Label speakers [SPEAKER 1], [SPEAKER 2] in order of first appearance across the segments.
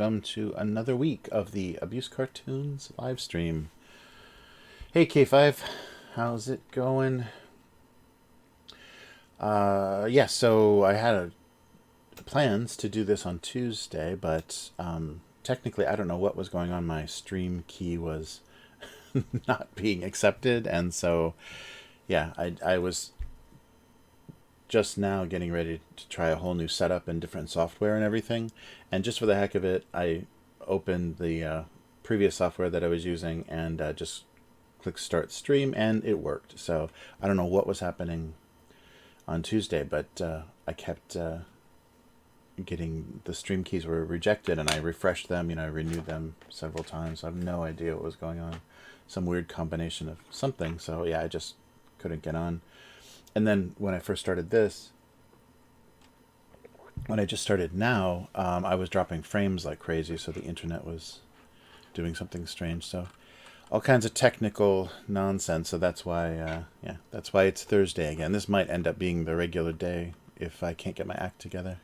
[SPEAKER 1] welcome to another week of the Abuse Cartoons live stream. Hey K5, how's it going? Yeah, so I had plans to do this on Tuesday, but technically I don't know what was going on. My stream key was not being accepted, and so yeah, I was just now getting ready to try a whole new setup and different software and everything, and just for the heck of it, I opened the previous software that I was using and just clicked start stream, and it worked. So I don't know what was happening on Tuesday, but I kept getting the stream keys were rejected, and I refreshed them, I renewed them several times. So I have no idea what was going on. Some weird combination of something. So yeah, I just couldn't get on. And then when I first started this, when I just started now, I was dropping frames like crazy, so the internet was doing something strange. So all kinds of technical nonsense. So that's why, yeah, that's why it's Thursday again. This might end up being the regular day if I can't get my act together.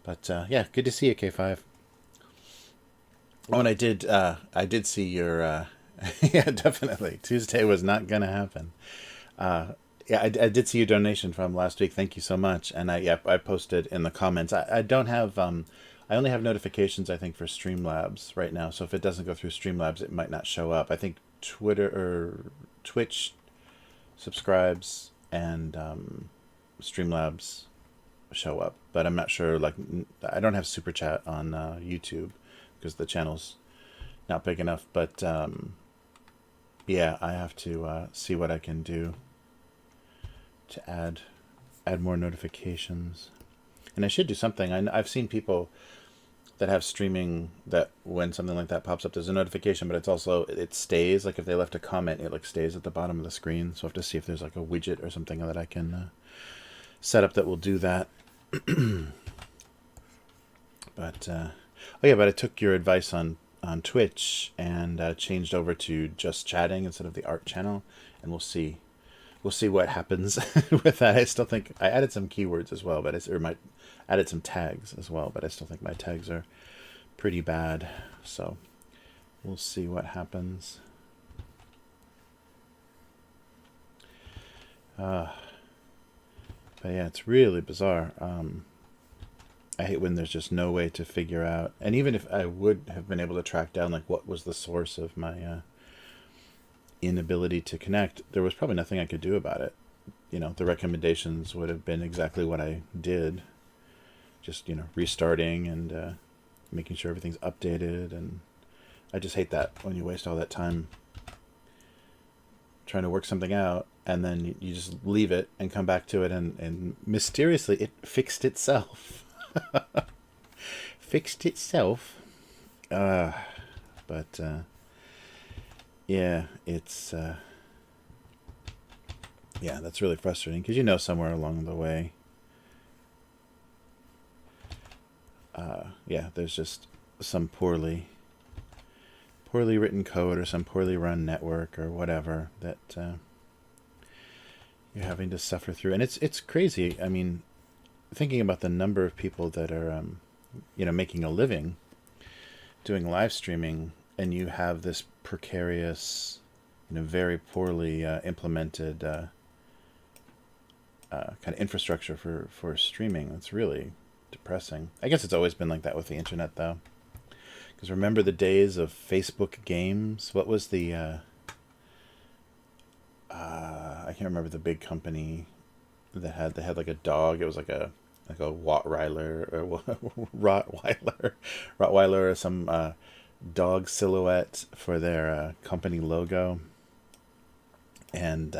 [SPEAKER 1] But yeah, good to see you, K5. Oh, and I did see your, yeah, definitely. Tuesday was not gonna happen. Yeah, I did see your donation from last week. Thank you so much. And I posted in the comments. I don't have, I only have notifications, I think, for Streamlabs right now. So if it doesn't go through Streamlabs, it might not show up. I think Twitter or Twitch subscribes and Streamlabs show up. But I'm not sure, like, I don't have Super Chat on YouTube because the channel's not big enough. But yeah, I have to see what I can do to add more notifications. And I should do something. I've seen people that have streaming that when something like that pops up, there's a notification, but it's also, it stays, like if they left a comment, it like stays at the bottom of the screen. So I have to see if there's like a widget or something that I can set up that will do that. But oh yeah, but I took your advice on Twitch and changed over to just chatting instead of the art channel, and we'll see what happens with that. I still think I added some keywords as well, but added some tags as well, but I still think my tags are pretty bad. So we'll see what happens. But yeah, it's really bizarre. I hate when there's just no way to figure out. And even if I would have been able to track down like what was the source of my inability to connect, there was probably nothing I could do about it. The recommendations would have been exactly what I did, just restarting and making sure everything's updated. And I just hate that when you waste all that time trying to work something out and then you just leave it and come back to it, and mysteriously it fixed itself. Fixed itself. But yeah, it's yeah, that's really frustrating because somewhere along the way, yeah, there's just some poorly written code or some poorly run network or whatever that you're having to suffer through. And it's crazy. I mean, thinking about the number of people that are making a living doing live streaming, and you have this precarious, very poorly implemented kind of infrastructure for streaming. That's really depressing. I guess it's always been like that with the internet, though. Because remember the days of Facebook games? What was the I can't remember the big company that had like a dog. It was like a Rottweiler or some dog silhouette for their company logo, and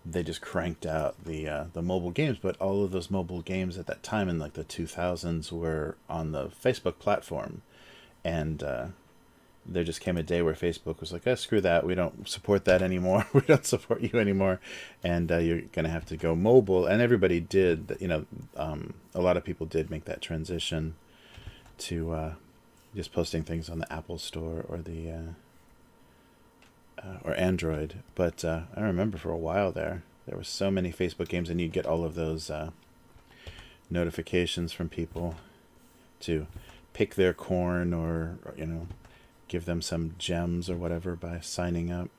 [SPEAKER 1] they just cranked out the mobile games. But all of those mobile games at that time in like the 2000s were on the Facebook platform, and there just came a day where Facebook was like, screw that, we don't support that anymore. We don't support you anymore, and you're gonna have to go mobile. And everybody did, a lot of people did make that transition to just posting things on the Apple Store or the or Android. But I remember for a while there were so many Facebook games, and you'd get all of those notifications from people to pick their corn or give them some gems or whatever by signing up.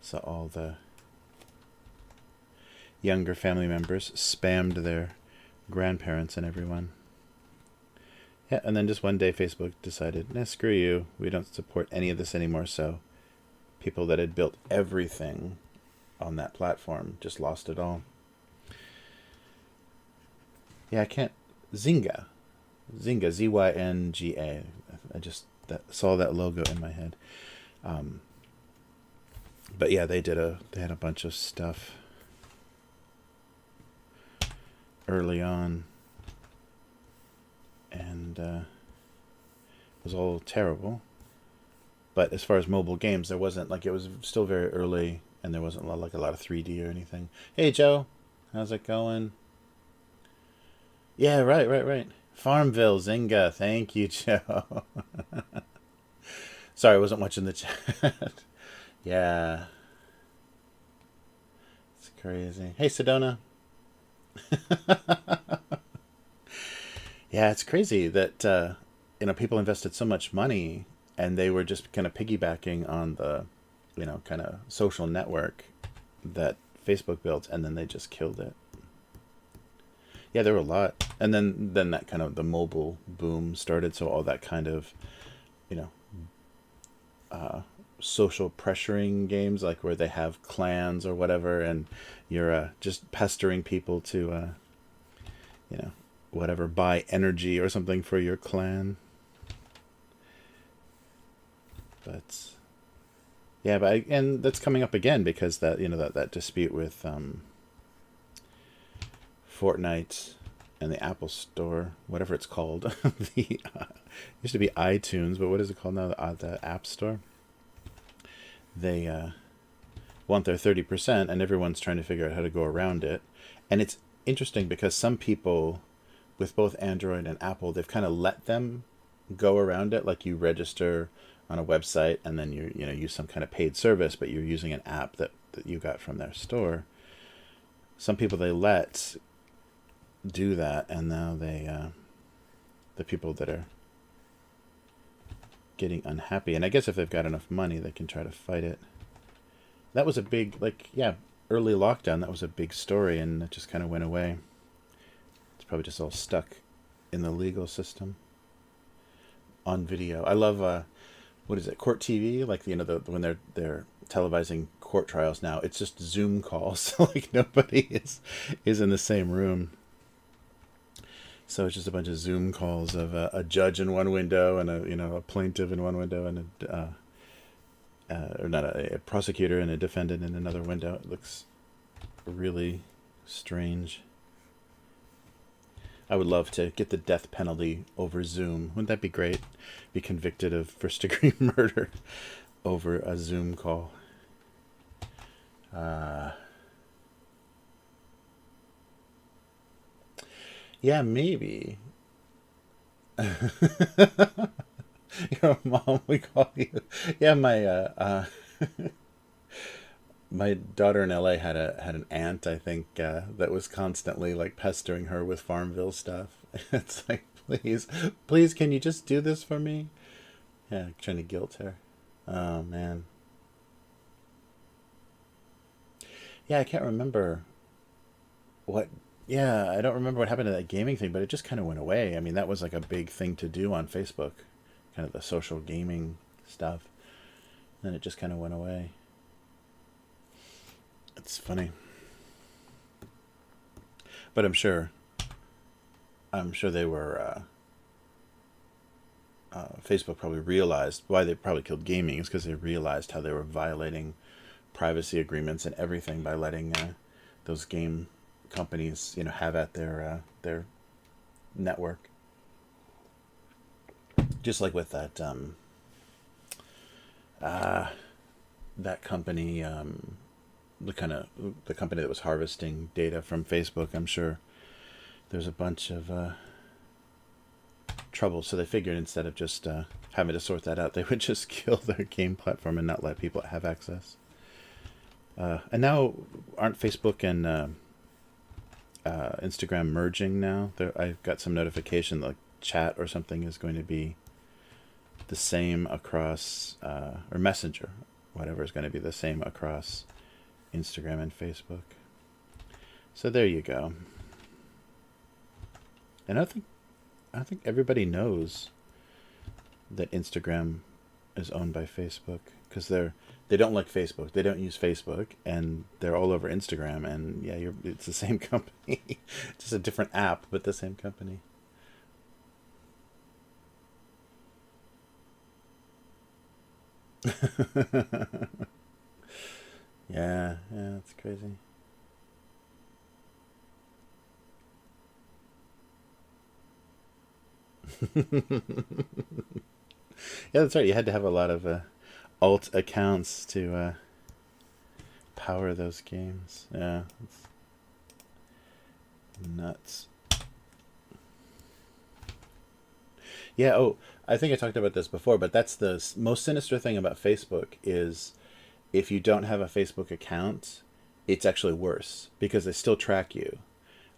[SPEAKER 1] So all the younger family members spammed their grandparents and everyone. Yeah, and then just one day Facebook decided, nah, screw you. We don't support any of this anymore. So people that had built everything on that platform just lost it all. Yeah, I can't... Zynga, Zynga. I just saw that logo in my head. But yeah, they had a bunch of stuff early on, and it was all terrible. But as far as mobile games, there wasn't, like, it was still very early, and there wasn't a lot of 3D or anything. Hey Joe, how's it going? Yeah, right. Farmville, Zynga. Thank you, Joe. Sorry, I wasn't watching the chat. Yeah. It's crazy. Hey, Sedona. Yeah, it's crazy that, people invested so much money and they were just kind of piggybacking on the, kind of social network that Facebook built, and then they just killed it. Yeah, there were a lot. And then that kind of the mobile boom started. So all that kind of, social pressuring games, like where they have clans or whatever, and you're just pestering people to, whatever, buy energy or something for your clan. But yeah, and that's coming up again because that that dispute with Fortnite and the Apple Store, whatever it's called. The used to be iTunes, but what is it called now? The App Store. They want their 30%, and everyone's trying to figure out how to go around it. And it's interesting because some people with both Android and Apple, they've kind of let them go around it. Like, you register on a website and then you use some kind of paid service, but you're using an app that you got from their store. Some people they let do that, and now the people that are getting unhappy, and I guess if they've got enough money, they can try to fight it. That was a big, early lockdown, that was a big story, and it just kind of went away. It's probably just all stuck in the legal system on video. I love what is it, Court TV? Like, when they're televising court trials now, it's just Zoom calls. Like, nobody is in the same room. So it's just a bunch of Zoom calls of a judge in one window and a plaintiff in one window and a prosecutor and a defendant in another window. It looks really strange. I would love to get the death penalty over Zoom. Wouldn't that be great? Be convicted of first-degree murder over a Zoom call. Yeah, maybe. Your mom, we call you. Yeah, my daughter in LA had an aunt, I think, that was constantly like pestering her with Farmville stuff. It's like, please, can you just do this for me? Yeah, trying to guilt her. Oh man. Yeah, I can't remember what. Yeah, I don't remember what happened to that gaming thing, but it just kind of went away. I mean, that was like a big thing to do on Facebook, kind of the social gaming stuff. And it just kind of went away. It's funny. But I'm sure they were, Facebook probably realized why they probably killed gaming is because they realized how they were violating privacy agreements and everything by letting those game companies, have at their network. Just like with that that company, the company that was harvesting data from Facebook. I'm sure there's a bunch of trouble, so they figured instead of just having to sort that out, they would just kill their game platform and not let people have access. And now, aren't Facebook and Instagram merging now? I've got some notification like chat or something is going to be the same across, or Messenger, whatever is going to be the same across Instagram and Facebook. So there you go. And I don't think everybody knows that Instagram is owned by Facebook, because they don't like Facebook. They don't use Facebook, and they're all over Instagram. And yeah, it's the same company, just a different app, but the same company. Yeah, it's crazy. Yeah, that's right. You had to have a lot of alt accounts to power those games. Yeah, it's nuts. Yeah. Oh, I think I talked about this before, but that's the most sinister thing about Facebook is if you don't have a Facebook account, it's actually worse because they still track you.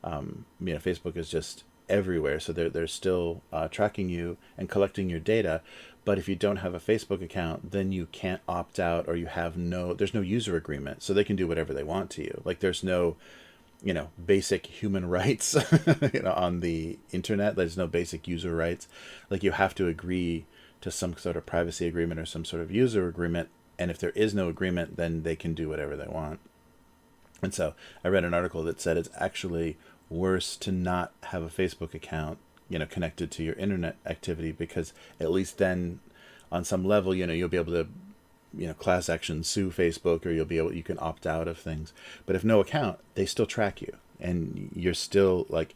[SPEAKER 1] Facebook is just everywhere, so they're still tracking you and collecting your data. But if you don't have a Facebook account, then you can't opt out, or there's no user agreement, so they can do whatever they want to you. Like there's no, basic human rights, on the internet. There's no basic user rights. Like you have to agree to some sort of privacy agreement or some sort of user agreement. And if there is no agreement, then they can do whatever they want. And so I read an article that said it's actually worse to not have a Facebook account, connected to your internet activity, because at least then on some level, you'll be able to, class action sue Facebook, or you can opt out of things. But if no account, they still track you, and you're still like,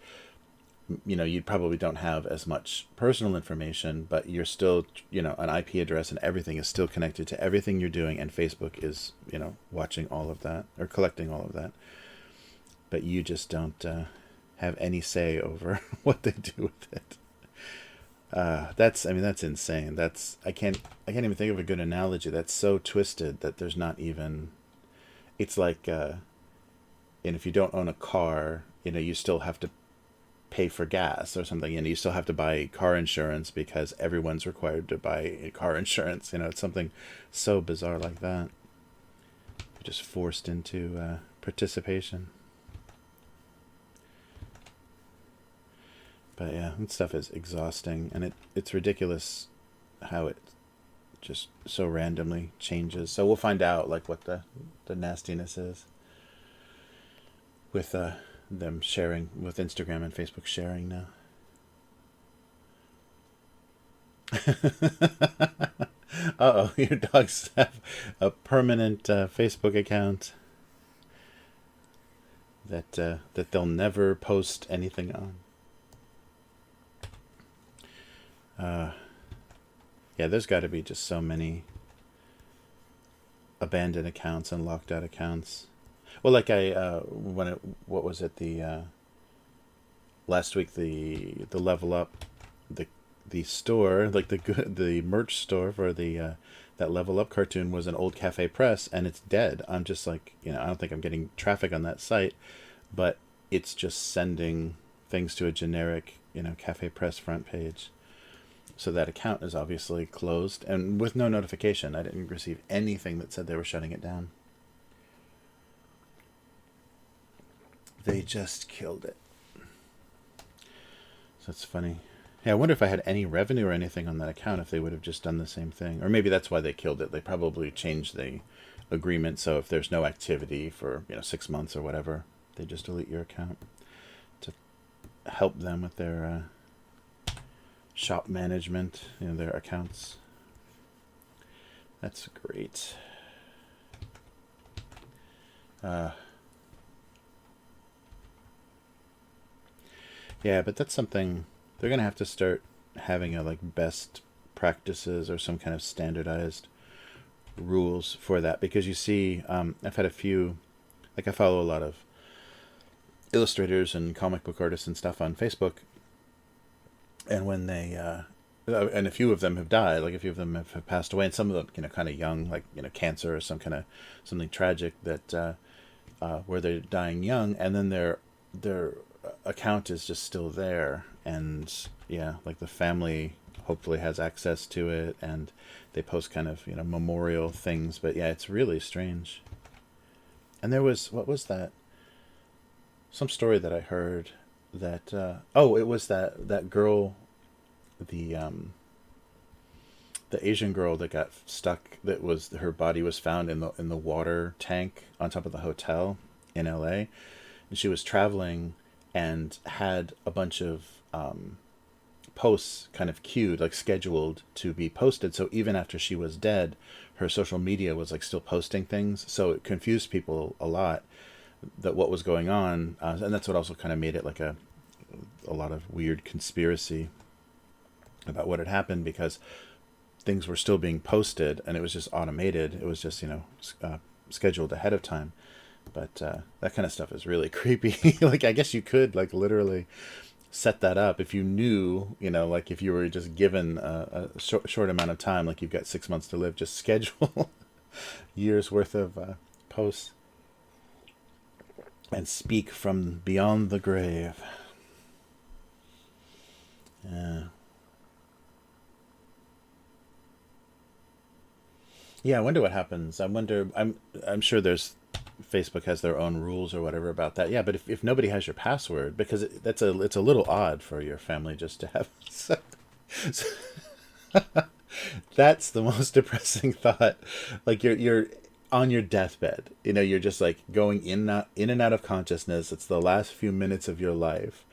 [SPEAKER 1] you probably don't have as much personal information, but you're still, an IP address and everything is still connected to everything you're doing. And Facebook is, watching all of that or collecting all of that. But you just don't have any say over what they do with it. That's insane. I can't even think of a good analogy. That's so twisted that there's not even, it's like, and if you don't own a car, you still have to pay for gas or something, and you still have to buy car insurance because everyone's required to buy car insurance. It's something so bizarre like that. You're just forced into participation. But yeah, that stuff is exhausting, and it's ridiculous how it just so randomly changes. So we'll find out like what the nastiness is with them sharing, with Instagram and Facebook sharing now. Uh-oh, your dogs have a permanent Facebook account that they'll never post anything on. Yeah, there's got to be just so many abandoned accounts and locked out accounts. Well, like what was it, the last week, the Level Up, the store, like the merch store for the that Level Up cartoon was an old Cafe Press, and it's dead. I'm just like, I don't think I'm getting traffic on that site, but it's just sending things to a generic, Cafe Press front page. So that account is obviously closed, and with no notification. I didn't receive anything that said they were shutting it down. They just killed it. So it's funny. Yeah, I wonder if I had any revenue or anything on that account, if they would have just done the same thing. Or maybe that's why they killed it. They probably changed the agreement, so if there's no activity for 6 months or whatever, they just delete your account to help them with their shop management, their accounts. That's great. Yeah, but that's something they're gonna have to start having a best practices or some kind of standardized rules for that, because you see, I've had a few, I follow a lot of illustrators and comic book artists and stuff on Facebook. And when they, and a few of them have died, like a few of them have passed away, and some of them, kind of young, like, cancer or something tragic that, where they're dying young, and then their account is just still there, and yeah, like the family hopefully has access to it, and they post kind of, memorial things. But yeah, it's really strange. And there was, what was that? Some story that I heard that it was that girl, the the Asian girl that got stuck, that was, her body was found in the water tank on top of the hotel in LA, and she was traveling and had a bunch of posts kind of queued, like scheduled to be posted. So even after she was dead, her social media was like still posting things. So it confused people a lot that what was going on, and that's what also kind of made it like a lot of weird conspiracy about what had happened, because things were still being posted and it was just automated. It was just scheduled ahead of time. But that kind of stuff is really creepy. Like, I guess you could like literally set that up if you knew, like if you were just given a short amount of time, like you've got 6 months to live, just schedule years worth of posts and speak from beyond the grave. Yeah. Yeah, I wonder what happens. I wonder. I'm sure there's Facebook has their own rules or whatever about that. Yeah, but if nobody has your password, because it's a little odd for your family just to have. So, that's the most depressing thought. Like you're on your deathbed. You're just like going in and out of consciousness. It's the last few minutes of your life,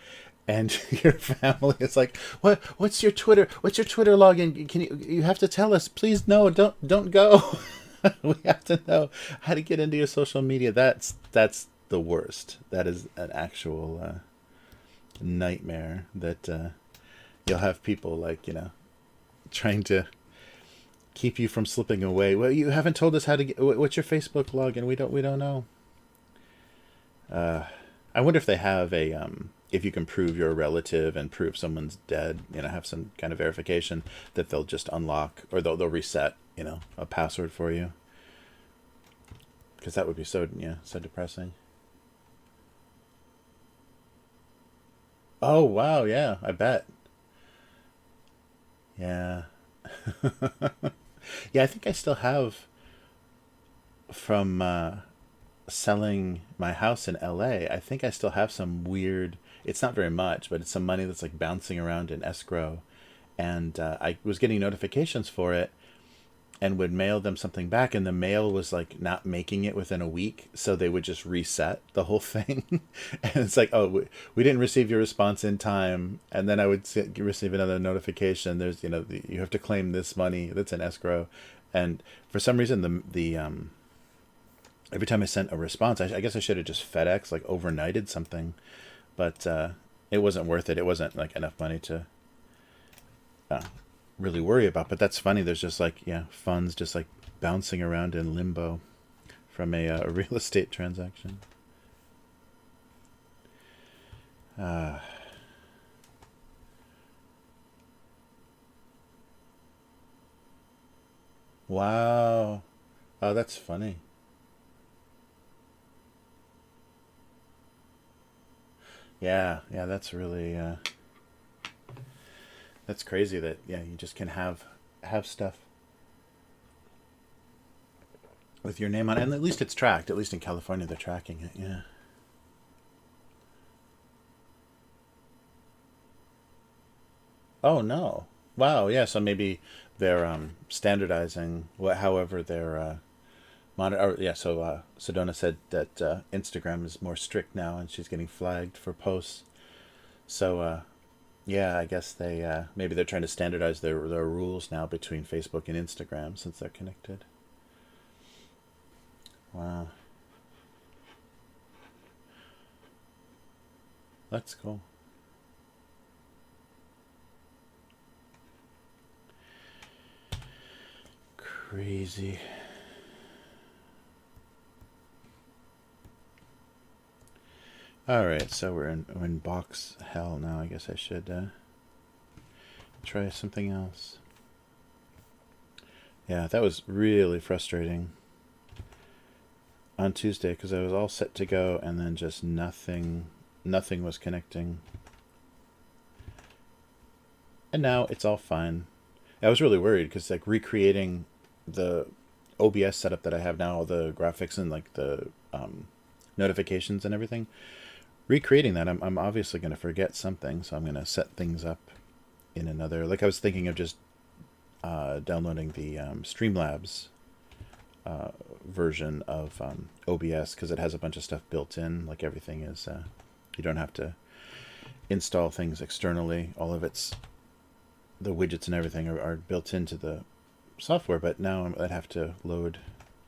[SPEAKER 1] and your family is like, what's your Twitter, login? Can you have to tell us, please? No, don't go. We have to know how to get into your social media. That's the worst. That is an actual nightmare, that you'll have people like, trying to keep you from slipping away. Well, you haven't told us how to get, what's your Facebook login? We don't know. I wonder if they have if you can prove you're a relative and prove someone's dead, have some kind of verification, that they'll just unlock, or they'll reset, a password for you. Because that would be so depressing. Oh, wow, yeah, I bet. Yeah. Yeah, I think I still have from selling my house in LA. I think I still have some weird, it's not very much, but it's some money that's like bouncing around in escrow. And I was getting notifications for it and would mail them something back, and the mail was like not making it within a week, so they would just reset the whole thing. And it's like, oh, we didn't receive your response in time, and then I would receive another notification. There's, you have to claim this money that's in escrow. And for some reason, the every time I sent a response, I guess I should have just FedEx, like overnighted something, but it wasn't worth it. It wasn't like enough money to really worry about. But that's funny. There's just like, funds just like bouncing around in limbo from a real estate transaction. Wow. Oh, that's funny. Yeah, yeah, that's really that's crazy that, you just can have stuff with your name on it. And at least it's tracked. At least in California they're tracking it. Yeah. Oh no. Wow, yeah, so maybe they're standardizing however they're monitor. Yeah, so Sedona said that Instagram is more strict now, and she's getting flagged for posts. So yeah, I guess they maybe they're trying to standardize their rules now between Facebook and Instagram, since they're connected. Wow, that's cool. Crazy. All right, so we're in box hell now. I guess I should try something else. Yeah, that was really frustrating on Tuesday, because I was all set to go and then just nothing nothing was connecting. And now it's all fine. I was really worried because like recreating the OBS setup that I have now, all the graphics and like the notifications and everything. Recreating that, I'm obviously going to forget something, so I'm going to set things up in another. Like I was thinking of just downloading the Streamlabs version of OBS because it has a bunch of stuff built in. Like everything is, you don't have to install things externally. All of the widgets and everything are built into the software, but now I'd have to load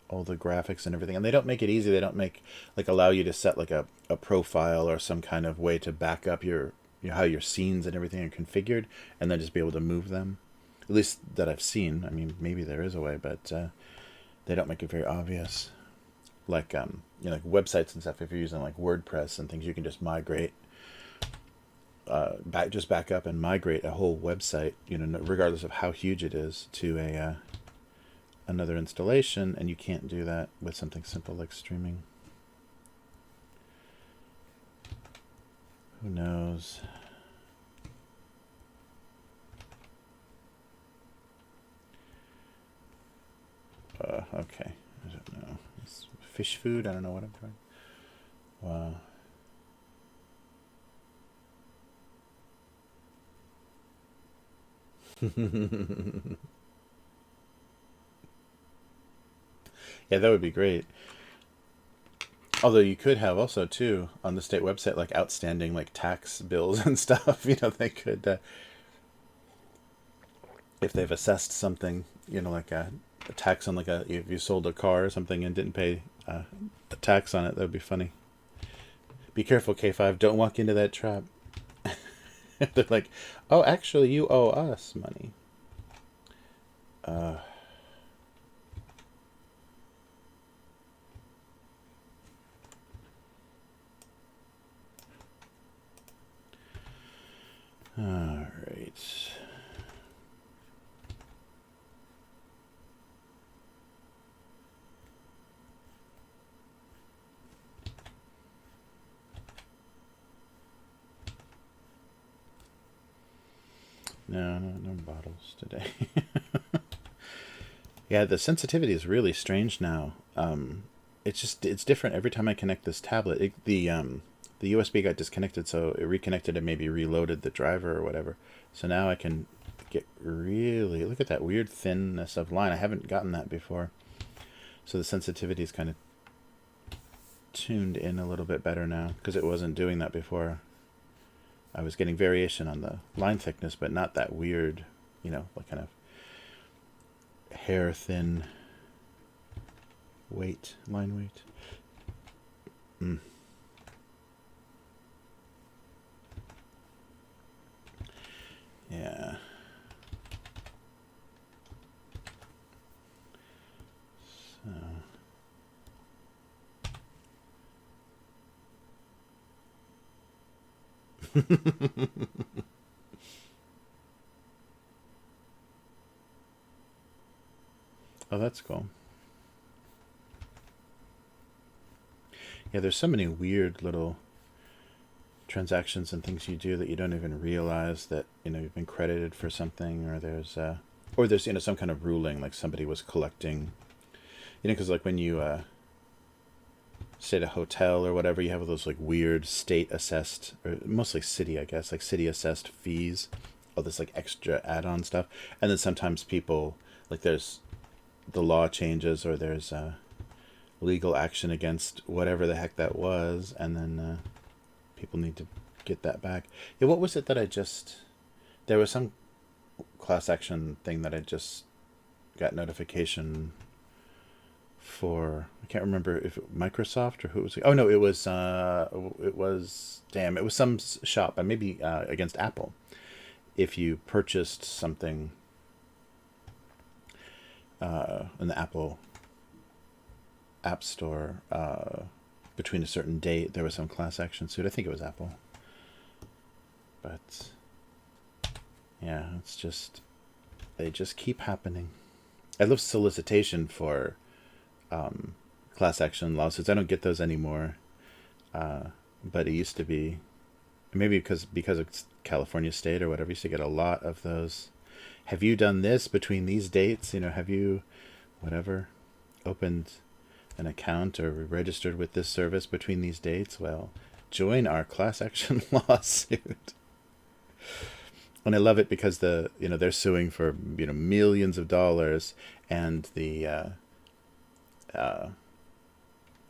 [SPEAKER 1] all the graphics and everything, and they don't make it easy. They don't make like allow you to set like a profile or some kind of way to back up your how your scenes and everything are configured, and then just be able to move them. At least that I've seen. I mean, maybe there is a way, but they don't make it very obvious. Like like websites and stuff. If you're using like WordPress and things, you can just migrate, back up and migrate a whole website, regardless of how huge it is, to a another installation, and you can't do that with something simple like streaming. Who knows? Okay. I don't know. It's fish food? I don't know what I'm trying. Wow. Yeah, that would be great. Although you could have also too on the state website like outstanding like tax bills and stuff. They could if they've assessed something, like a tax on like if you sold a car or something and didn't pay a tax on it. That would be funny. Be careful, K5. Don't walk into that trap. They're like, oh, actually, you owe us money. All right. No bottles today. Yeah, the sensitivity is really strange now. It's different every time I connect this tablet. The USB got disconnected, so it reconnected and maybe reloaded the driver or whatever. So now I can get really look at that weird thinness of line. I haven't gotten that before. So the sensitivity is kind of tuned in a little bit better now because it wasn't doing that before. I was getting variation on the line thickness, but not that weird, like kind of hair thin line weight. Yeah. So. Oh, that's cool. Yeah, there's so many weird little transactions and things you do that you don't even realize that you've been credited for something, or there's some kind of ruling, like somebody was collecting, because like when you stay at a hotel or whatever, you have those like weird state assessed, or mostly city, I guess, like city assessed fees, all this like extra add-on stuff, and then sometimes people like there's the law changes or there's legal action against whatever the heck that was, and then people need to get that back. Yeah, what was it that there was some class action thing that I just got notification for. I can't remember if it Microsoft or who it was. Oh no, it was some shop, maybe against Apple. If you purchased something in the Apple App Store between a certain date, there was some class action suit. I think it was Apple. But yeah, they just keep happening. I love solicitation for class action lawsuits. I don't get those anymore, but it used to be maybe because it's California State or whatever, you used to get a lot of those. Have you done this between these dates? Have you, whatever, opened an account or registered with this service between these dates? Well, join our class action lawsuit. And I love it because they're suing for millions of dollars, and the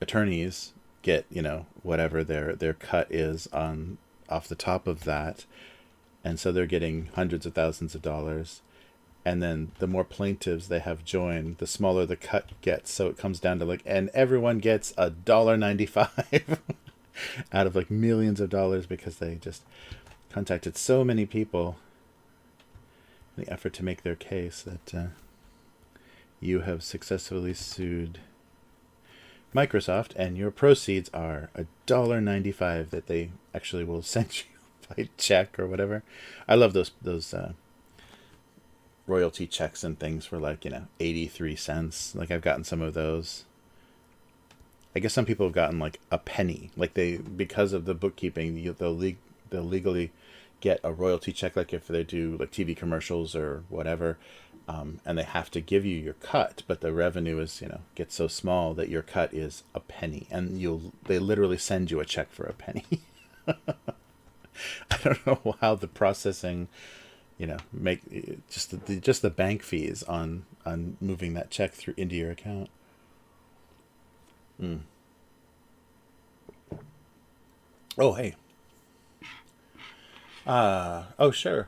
[SPEAKER 1] attorneys get whatever their cut is on off the top of that, and so they're getting hundreds of thousands of dollars. And then the more plaintiffs they have joined, the smaller the cut gets. So it comes down to and everyone gets $1.95 out of millions of dollars because they just contacted so many people in the effort to make their case that you have successfully sued Microsoft, and your proceeds are $1.95 that they actually will send you by check or whatever. I love those royalty checks and things for 83 cents. I've gotten some of those. I guess some people have gotten a penny. Because of the bookkeeping, they'll legally get a royalty check, if they do TV commercials or whatever, and they have to give you your cut, but the revenue is gets so small that your cut is a penny, and they literally send you a check for a penny. I don't know how the processing make just the bank fees on moving that check through into your account. Oh, hey. Oh, sure.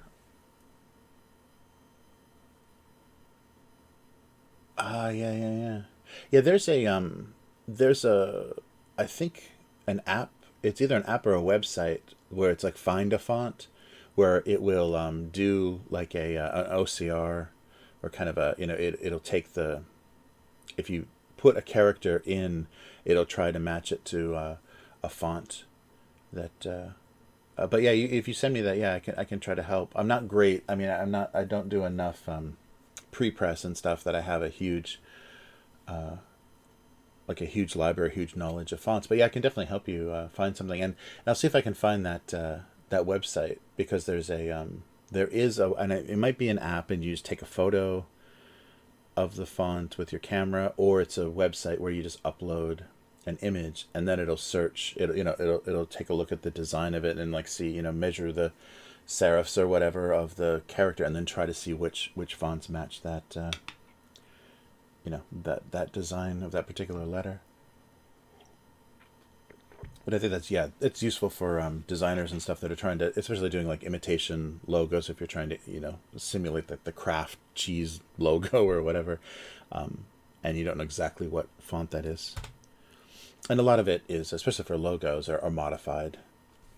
[SPEAKER 1] Yeah. Yeah, there's I think an app. It's either an app or a website where it's Find a Font, where it will do an OCR, or kind of it'll take if you put a character in, it'll try to match it to a font that but yeah, if you send me that, yeah, I can try to help. I'm not great. I mean, I don't do enough pre-press and stuff that I have a huge a huge library, huge knowledge of fonts. But yeah, I can definitely help you find something, and I'll see if I can find that website, because there is and it might be an app, and you just take a photo of the font with your camera, or it's a website where you just upload an image, and then it'll search. It'll take a look at the design of it and see measure the serifs or whatever of the character, and then try to see which fonts match that that design of that particular letter. But I think it's useful for designers and stuff that are trying to, especially doing imitation logos, if you're trying to simulate the Kraft cheese logo or whatever, and you don't know exactly what font that is. And a lot of it is, especially for logos, are modified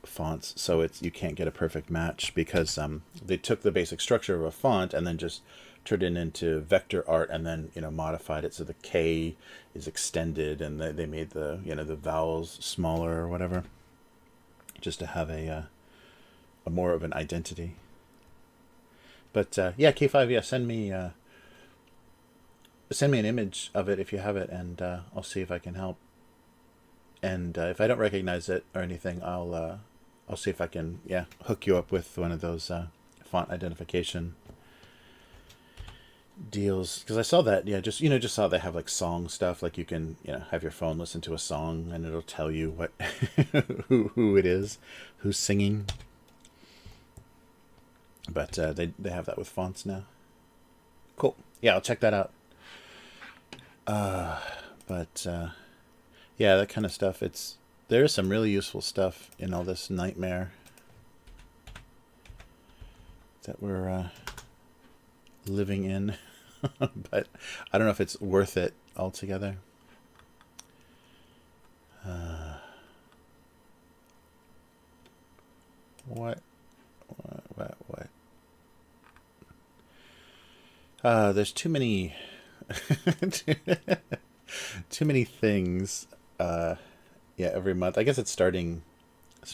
[SPEAKER 1] fonts, so you can't get a perfect match, because they took the basic structure of a font and then just turned it into vector art, and then modified it so the K is extended, and they made the the vowels smaller or whatever, just to have a more of an identity. But yeah, K5, yeah, send me an image of it if you have it, and I'll see if I can help. And if I don't recognize it or anything, I'll see if I can hook you up with one of those font identification deals, because I saw that just saw they have song stuff, you can have your phone listen to a song and it'll tell you what who it is, who's singing. But they have that with fonts now. Cool. Yeah, I'll check that out. But yeah, that kind of stuff. There is some really useful stuff in all this nightmare that we're living in. But I don't know if it's worth it altogether. What? There's too many too many things. Every month. I guess it's starting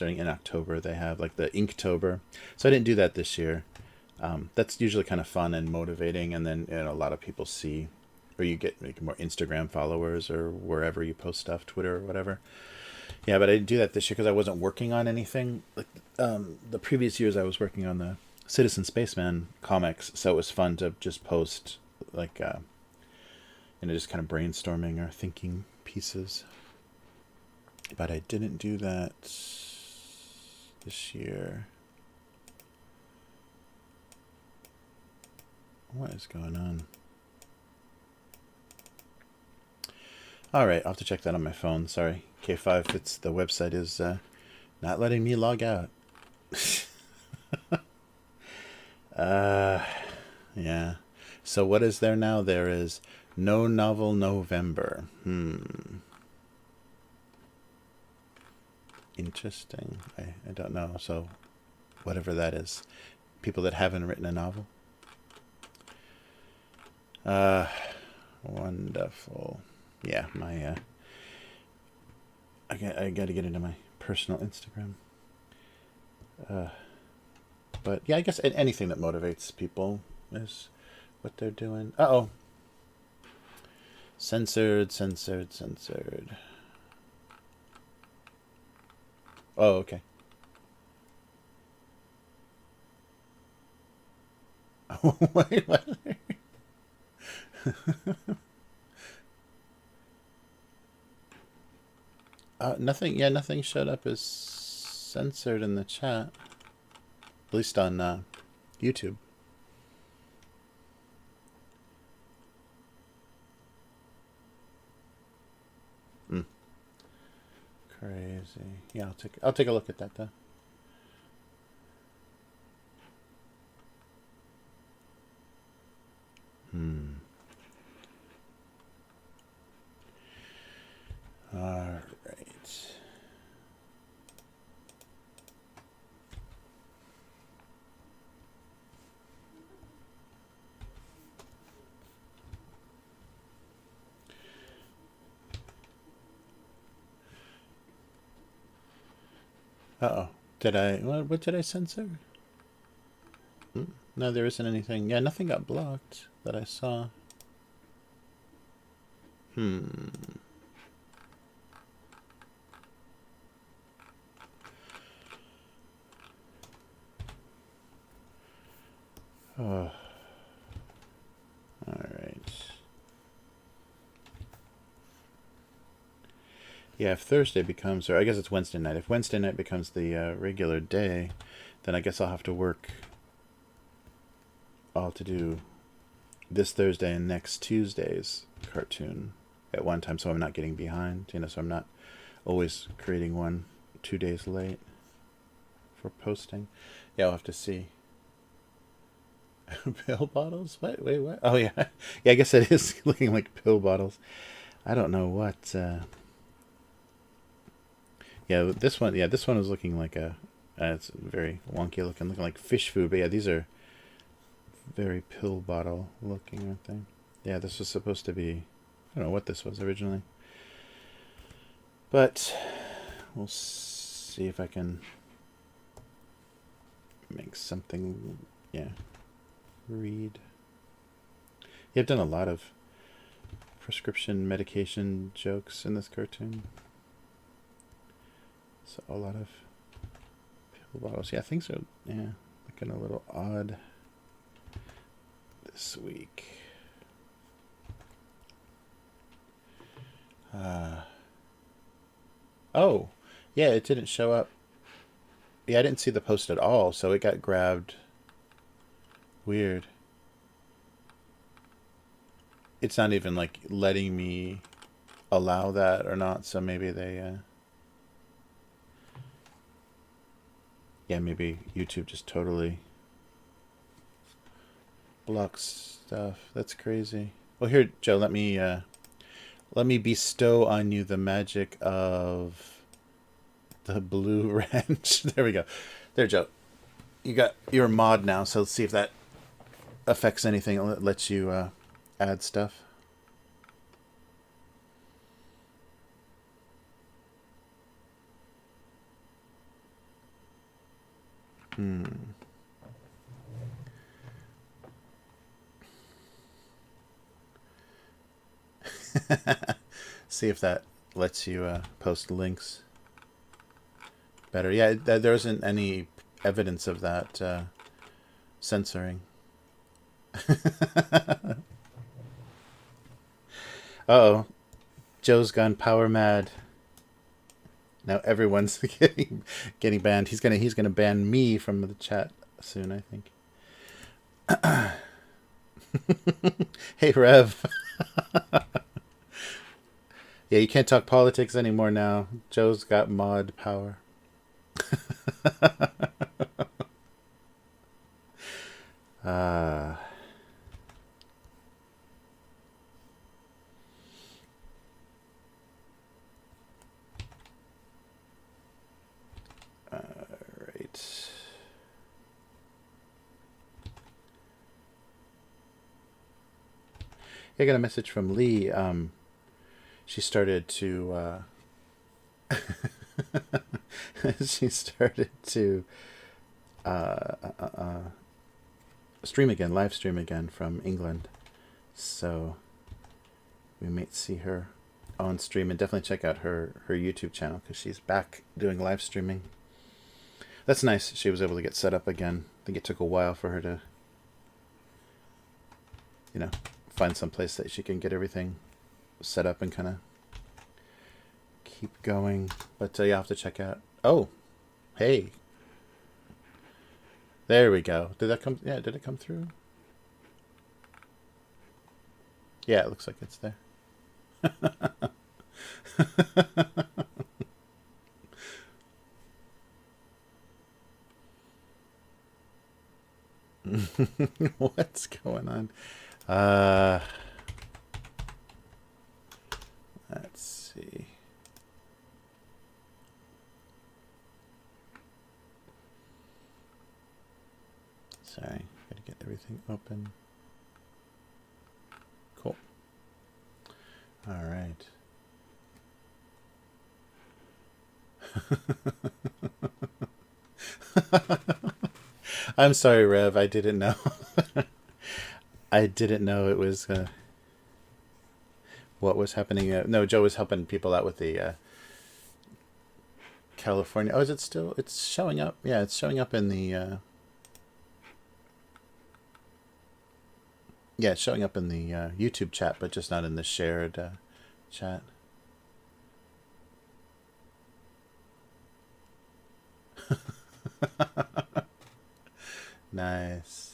[SPEAKER 1] in October. They have the Inktober. So I didn't do that this year. That's usually kind of fun and motivating, and then a lot of people see, or you get more Instagram followers or wherever you post stuff, Twitter or whatever. Yeah, but I didn't do that this year because I wasn't working on anything. Like the previous years, I was working on the Citizen Spaceman comics, so it was fun to just post like just kind of brainstorming or thinking pieces. But I didn't do that this year. What is going on? All right, I'll have to check that on my phone. Sorry, K5. It's the website is not letting me log out. Yeah. So what is there now? There is No Novel November. Interesting. I don't know. So whatever that is. People that haven't written a novel. Wonderful. Yeah, my I got to get into my personal Instagram. But yeah, I guess anything that motivates people is what they're doing. Uh-oh. Censored. Oh, okay. Wait, what? Nothing. Yeah, nothing showed up as censored in the chat. At least on YouTube. Crazy. Yeah, I'll take a look at that though. All right. Uh-oh. What did I censor? No, there isn't anything. Yeah, nothing got blocked that I saw. Oh. All right. Yeah, if Thursday becomes, or I guess it's Wednesday night. If Wednesday night becomes the regular day, then I guess I'll have to work. I'll have to do this Thursday and next Tuesday's cartoon at one time, so I'm not getting behind. So I'm not always creating one 2 days late for posting. Yeah, I'll have to see. Pill bottles? What? Wait, what? Oh yeah, yeah. I guess it is looking like pill bottles. I don't know what. Yeah, this one. Yeah, this one was looking like a. It's very wonky looking like fish food. But yeah, these are very pill bottle looking, aren't they? Yeah, this was supposed to be. I don't know what this was originally. But we'll see if I can make something. Yeah. Read. Yeah, I've done a lot of prescription medication jokes in this cartoon. So a lot of pill bottles. Yeah, things are looking a little odd this week. Oh, yeah, it didn't show up. Yeah, I didn't see the post at all, so it got grabbed. Weird. It's not even like letting me allow that or not, so maybe they yeah, maybe YouTube just totally blocks stuff. That's crazy. Well, here, Joe, let me bestow on you the magic of the blue wrench. There we go. There, Joe. You're a mod now, so let's see if that affects anything. It lets you add stuff. See if that lets you post links. better. Yeah, there isn't any evidence of that censoring. Uh-oh. Joe's gone power mad. Now everyone's getting banned. He's gonna ban me from the chat soon, I think. Hey Rev. Yeah, you can't talk politics anymore now. Joe's got mod power. uh right. I got a message from Lee. She started to she started to stream again, live stream again from England. So we might see her on stream, and definitely check out her YouTube channel because she's back doing live streaming. That's nice. She was able to get set up again. I think it took a while for her to, find some place that she can get everything set up and kind of keep going. But you have to check out. Oh, hey. There we go. Did that come? Yeah, did it come through? Yeah, it looks like it's there. What's going on? Let's see. Sorry, gotta get everything open. Cool. All right. I'm sorry, Rev. I didn't know. I didn't know it was what was happening. No, Joe was helping people out with the California. Oh, is it still? It's showing up. Yeah, it's showing up in the. Yeah, it's showing up in the YouTube chat, but just not in the shared chat. Nice.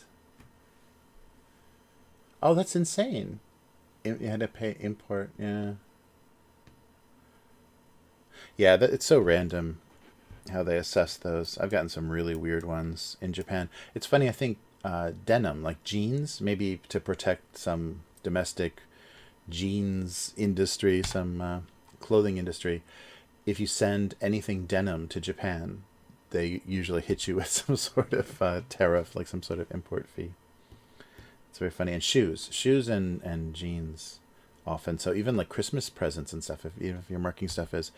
[SPEAKER 1] Oh, that's insane. You had to pay import. Yeah. Yeah, it's so random how they assess those. I've gotten some really weird ones in Japan. It's funny, I think denim, like jeans, maybe to protect some domestic jeans industry, some clothing industry. If you send anything denim to Japan, they usually hit you with some sort of tariff, like some sort of import fee. It's very funny. And shoes and jeans often. So even like Christmas presents and stuff, even if you're marking stuff as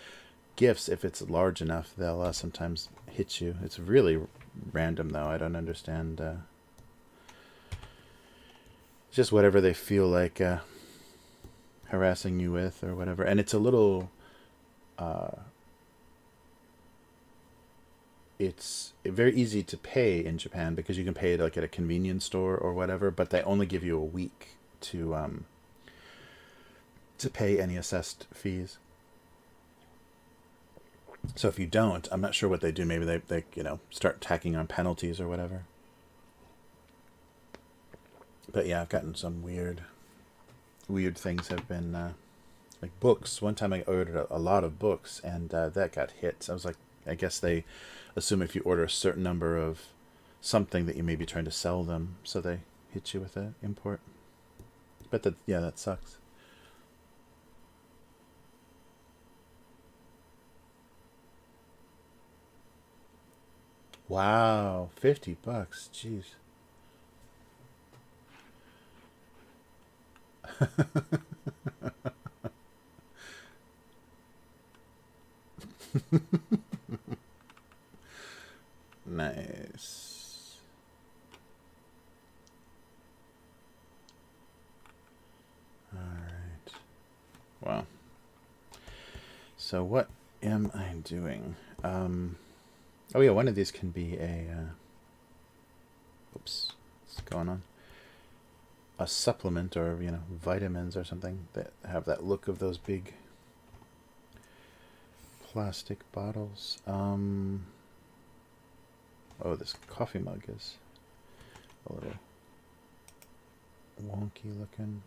[SPEAKER 1] gifts, if it's large enough, they'll sometimes hit you. It's really random, though. I don't understand. Just whatever they feel like harassing you with or whatever. And it's a little... it's very easy to pay in Japan because you can pay it like at a convenience store or whatever, but they only give you a week to pay any assessed fees. So if you don't, I'm not sure what they do. Maybe they start tacking on penalties or whatever. But yeah, I've gotten some weird things have been like books. One time I ordered a lot of books and that got hit. So I was like, I guess they assume if you order a certain number of something that you may be trying to sell them, so they hit you with an import. But that sucks. Wow, $50. Jeez. Nice. All right. Well, so what am I doing? Oh yeah, one of these can be a. Oops, what's going on? A supplement, or vitamins or something that have that look of those big plastic bottles. Oh, this coffee mug is a little wonky looking.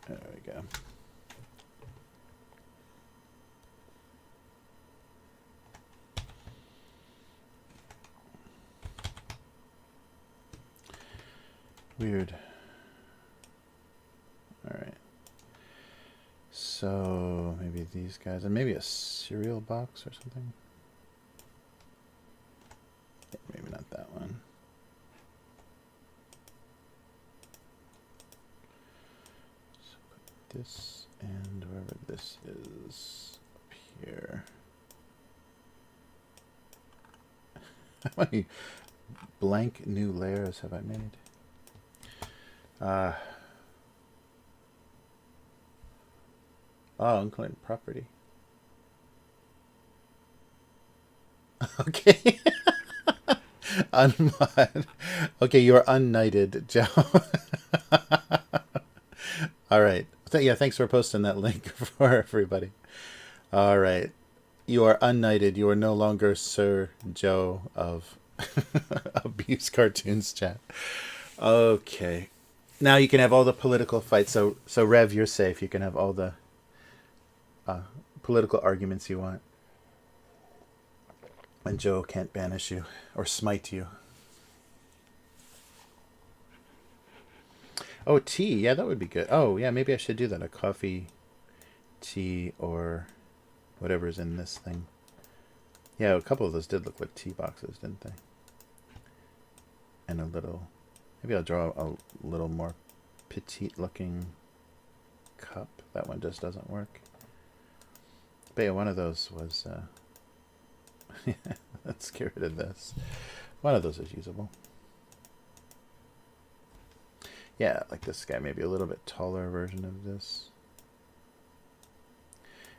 [SPEAKER 1] There we go. Weird. All right. So maybe these guys, and maybe a cereal box or something. Yeah, maybe not that one. So put this and wherever this is up here. How many blank new layers have I made? Oh, unclaimed property. Okay. Unmod. Okay, you are unknighted, Joe. All right. Yeah, thanks for posting that link for everybody. All right. You are unknighted. You are no longer Sir Joe of Abuse Cartoons chat. Okay. Now you can have all the political fights. So Rev, you're safe. You can have all the political arguments you want. And Joe can't banish you or smite you. Oh, tea. Yeah, that would be good. Oh, yeah, maybe I should do that. A coffee, tea, or whatever's in this thing. Yeah, a couple of those did look like tea boxes, didn't they? And a little... Maybe I'll draw a little more petite-looking cup. That one just doesn't work. But yeah, one of those was... Let's get rid of this. One of those is usable. Yeah, like this guy, maybe a little bit taller version of this.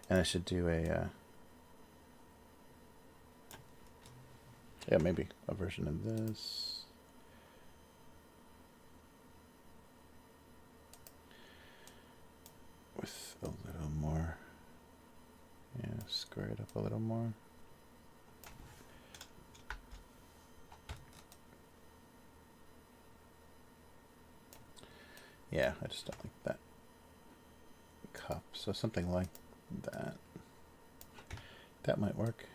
[SPEAKER 1] And I should do a... yeah, maybe a version of this. With a little more... yeah, square it up a little more. Yeah, I just don't like that cup. So something like that. That might work.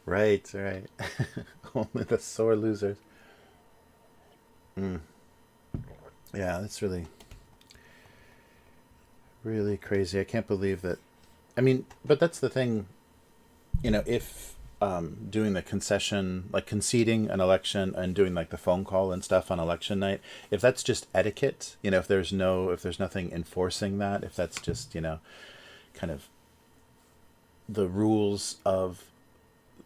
[SPEAKER 1] Right. Only the sore losers. Yeah, that's really crazy. I can't believe that. I mean, but that's the thing, if doing the concession, like conceding an election and doing like the phone call and stuff on election night, if that's just etiquette, if there's nothing enforcing that, if that's just, kind of the rules of,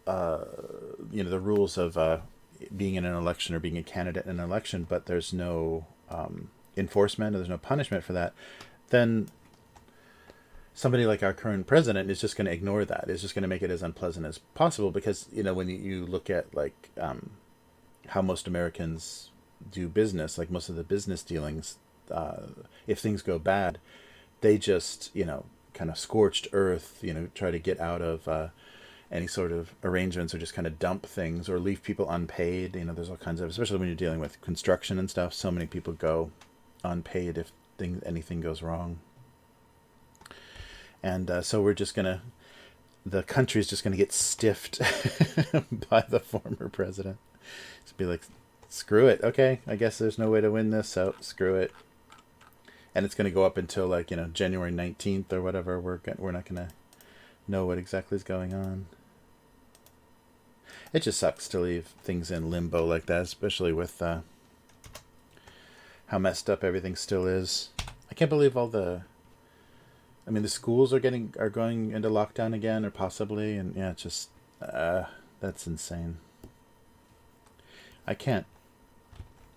[SPEAKER 1] the rules of being in an election or being a candidate in an election, but there's no enforcement or there's no punishment for that, then somebody like our current president is just going to ignore that. Is just going to make it as unpleasant as possible because, when you look at like how most Americans do business, like most of the business dealings, if things go bad, they just, kind of scorched earth, try to get out of any sort of arrangements or just kind of dump things or leave people unpaid. There's all kinds of, especially when you're dealing with construction and stuff, so many people go unpaid if anything goes wrong. And so we're just going to, the country's just going to get stiffed by the former president. Just be like, screw it. Okay, I guess there's no way to win this, so screw it. And it's going to go up until like, January 19th or whatever. We're not going to know what exactly is going on. It just sucks to leave things in limbo like that, especially with how messed up everything still is. I can't believe all the. I mean, the schools are going into lockdown again, or possibly, and yeah, it's just that's insane. I can't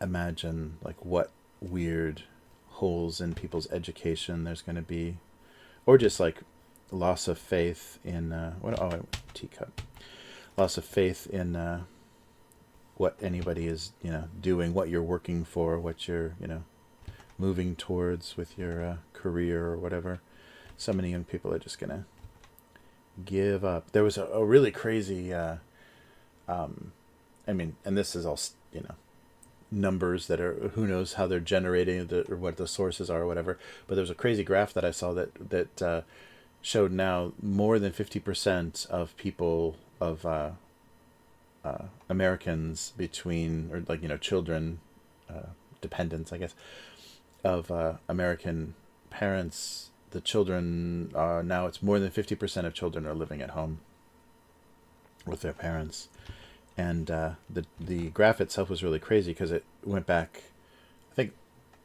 [SPEAKER 1] imagine like what weird holes in people's education there's going to be, or just like loss of faith in what? Oh, teacup. Loss of faith in what anybody is, doing, what you're working for, what you're, moving towards with your career or whatever. So many young people are just gonna give up. There was a really crazy. I mean, and this is all numbers that are, who knows how they're generating or what the sources are or whatever. But there was a crazy graph that I saw that showed now more than 50% of people of Americans between, or like, children, dependents, I guess, of American parents, the children are now, it's more than 50% of children are living at home with their parents. And the graph itself was really crazy because it went back, I think,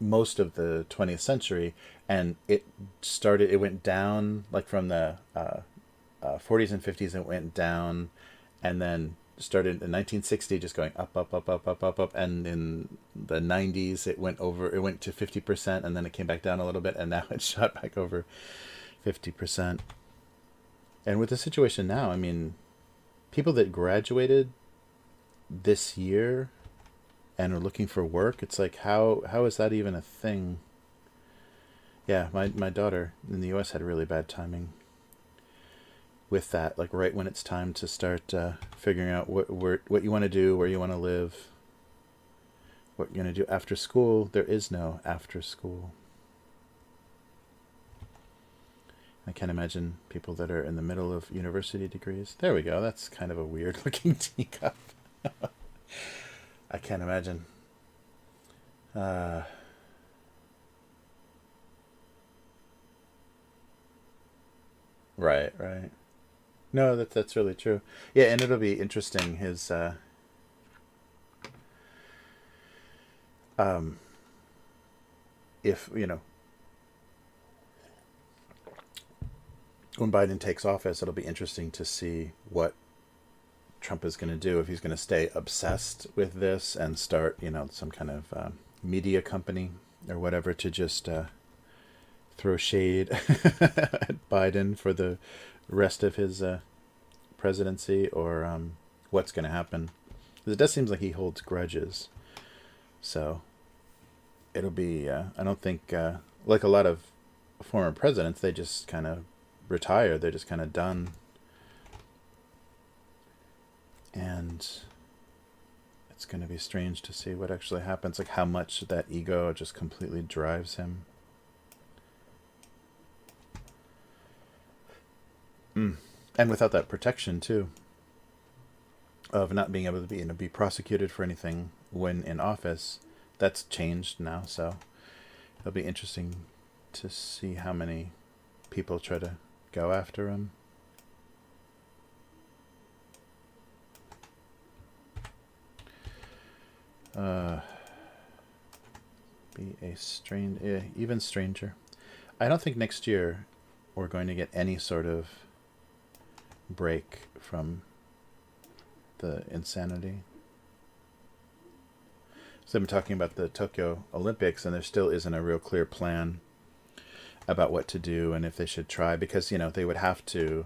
[SPEAKER 1] most of the 20th century, and it went down, like from the 40s and 50s, it went down, and then started in 1960 just going up, up, up, up, up, up, up, and in the 90s it went to 50%, and then it came back down a little bit, and now it shot back over 50%. And with the situation now, I mean, people that graduated this year and are looking for work, it's like, how is that even a thing? Yeah, my daughter in the US had really bad timing with that, like right when it's time to start figuring out what you want to do, where you want to live, what you're going to do after school. There is no after school. I can't imagine people that are in the middle of university degrees. There we go. That's kind of a weird looking teacup. I can't imagine. Right. No, that's really true. Yeah, and it'll be interesting. His if when Biden takes office, it'll be interesting to see what Trump is going to do, if he's going to stay obsessed with this and start, some kind of media company or whatever to just throw shade at Biden for the rest of his presidency, or what's going to happen. Because it does seem like he holds grudges. So it'll be, I don't think, like a lot of former presidents, they just kind of retire. They're just kind of done. And it's going to be strange to see what actually happens, like how much that ego just completely drives him. And without that protection too, of not being able to be prosecuted for anything when in office, that's changed now. So it'll be interesting to see how many people try to go after him. Be a even stranger. I don't think next year we're going to get any sort of break from the insanity. So I've been talking about the Tokyo Olympics, and there still isn't a real clear plan about what to do and if they should try, because they would have to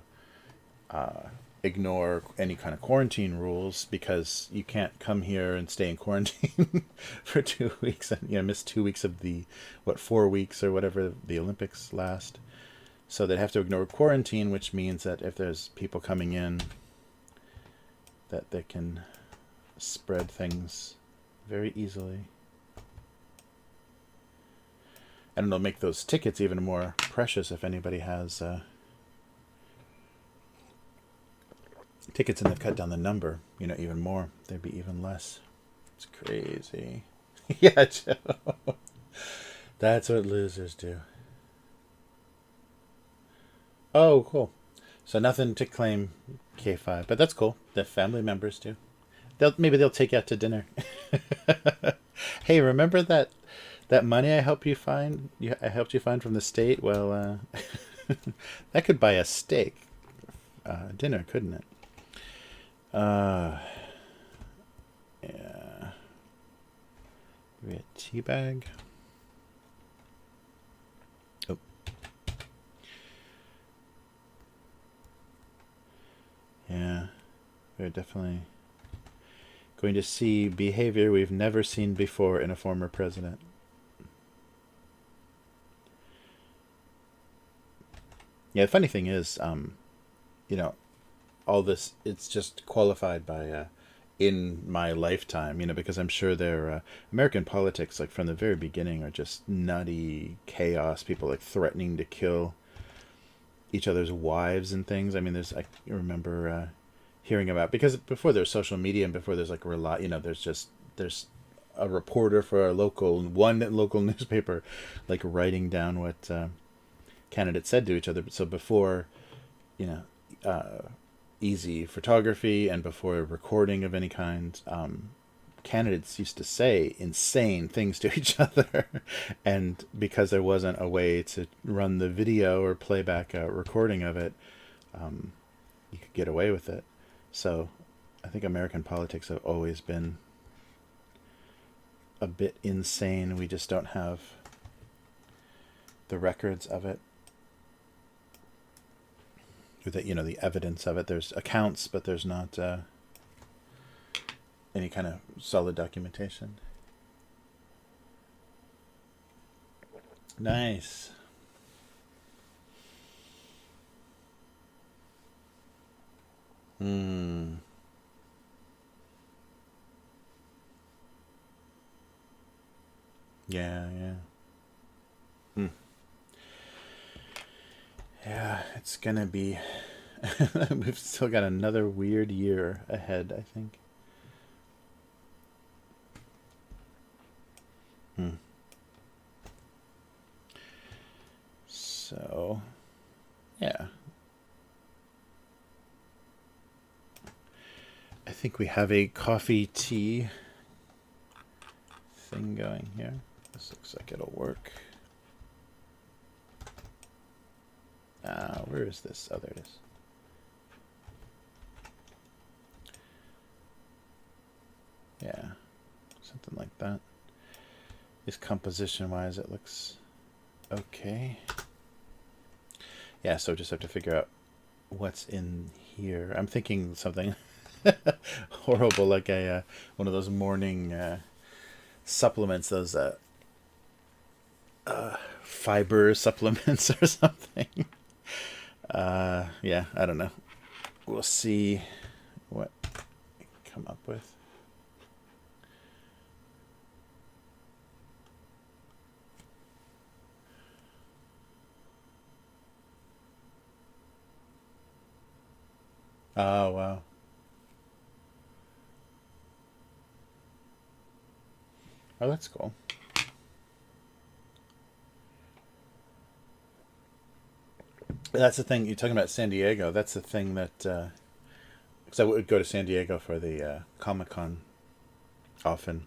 [SPEAKER 1] ignore any kind of quarantine rules, because you can't come here and stay in quarantine for 2 weeks and miss 2 weeks of the 4 weeks or whatever the Olympics last. So they'd have to ignore quarantine, which means that if there's people coming in, that they can spread things very easily. And it'll make those tickets even more precious if anybody has tickets and they've cut down the number, even more. There'd be even less. It's crazy. Yeah, Joe. That's what losers do. Oh, cool. So nothing to claim K5, but that's cool. The family members do. Maybe they'll take you out to dinner. Hey, remember that That money I helped you find, I helped you find from the state. Well, that could buy a steak dinner, couldn't it? Uh, yeah. Maybe a tea bag. Oh, yeah. We're definitely going to see behavior we've never seen before in a former president. Yeah, the funny thing is, you know, all this, it's just qualified by in my lifetime, because I'm sure their American politics, like from the very beginning, are just nutty chaos. People like threatening to kill each other's wives and things. I mean, I remember hearing about, because before there's social media and before there's like there's a reporter for one local newspaper, like writing down what candidates said to each other. So before, you know, easy photography and before recording of any kind, candidates used to say insane things to each other. And because there wasn't a way to run the video or play back a recording of it, you could get away with it. So I think American politics have always been a bit insane. We just don't have the records of it. The evidence of it. There's accounts, but there's not any kind of solid documentation. Nice. Hmm. Yeah, yeah. Hmm. Yeah, it's gonna be. We've still got another weird year ahead, I think. Hmm. So, yeah. I think we have a coffee tea thing going here. This looks like it'll work. Where is this? Oh, there it is. Yeah, something like that. Just composition-wise, it looks okay. Yeah, so just have to figure out what's in here. I'm thinking something horrible, like a one of those morning supplements, those fiber supplements or something. Yeah, I don't know. We'll see what I come up with. Oh, wow. Oh, that's cool. That's the thing. You're talking about San Diego. That's the thing that, because I would go to San Diego for the Comic-Con often,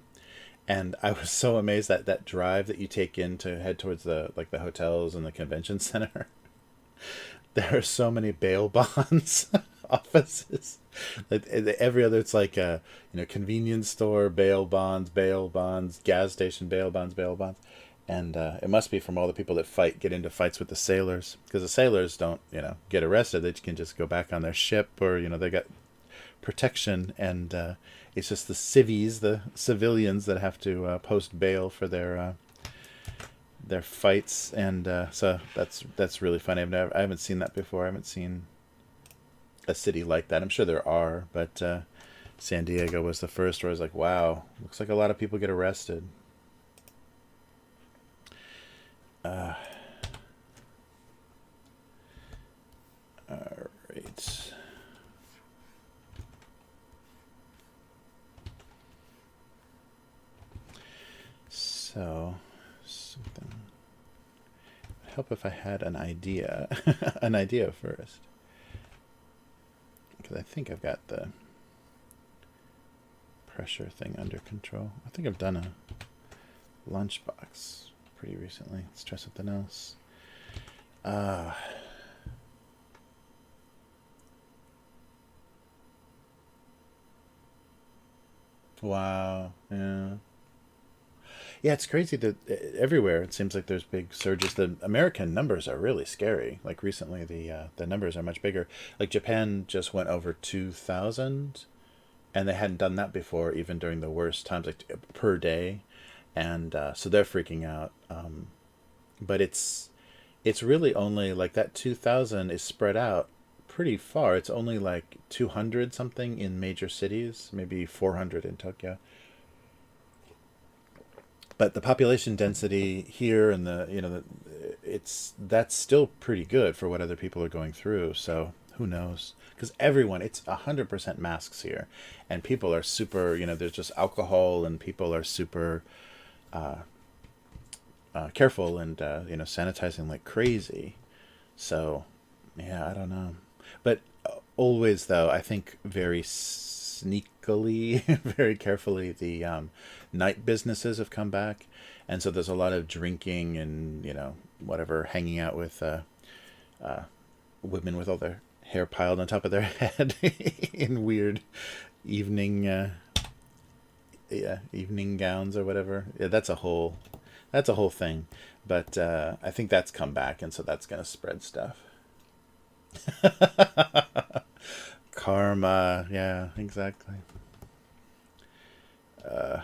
[SPEAKER 1] and I was so amazed that that drive that you take in to head towards the hotels and the convention center. There are so many bail bonds offices. Like every other, it's like a convenience store bail bonds, gas station bail bonds, and it must be from all the people that get into fights with the sailors, because the sailors don't get arrested. They can just go back on their ship, or they got protection, and it's just the civvies, the civilians, that have to post bail for their fights, and so that's really funny. I haven't seen that before. I haven't seen a city like that. I'm sure there are, but San Diego was the first where I was like, wow, looks like a lot of people get arrested. All right. So, something would help if I had an idea, an idea first, because I think I've got the pressure thing under control. I think I've done a Lunchbox pretty recently. Let's try something else. Uh, wow. Yeah. Yeah, it's crazy that everywhere it seems like there's big surges. The American numbers are really scary. Like recently, the numbers are much bigger. Like Japan just went over 2,000, and they hadn't done that before, even during the worst times, like per day, and so they're freaking out. But it's really only like that 2,000 is spread out pretty far. It's only like 200 something in major cities, maybe 400 in Tokyo. But the population density here and it's that's still pretty good for what other people are going through. So who knows? Because everyone, it's 100% masks here, and people are super. There's just alcohol, and people are super careful and sanitizing like crazy. So yeah, I don't know, but always though I think very sneakily, very carefully, the night businesses have come back, and so there's a lot of drinking and whatever, hanging out with women with all their hair piled on top of their head in weird evening evening gowns or whatever. Yeah, that's a whole thing, but I think that's come back, and so that's gonna spread stuff. Karma, yeah, exactly. uh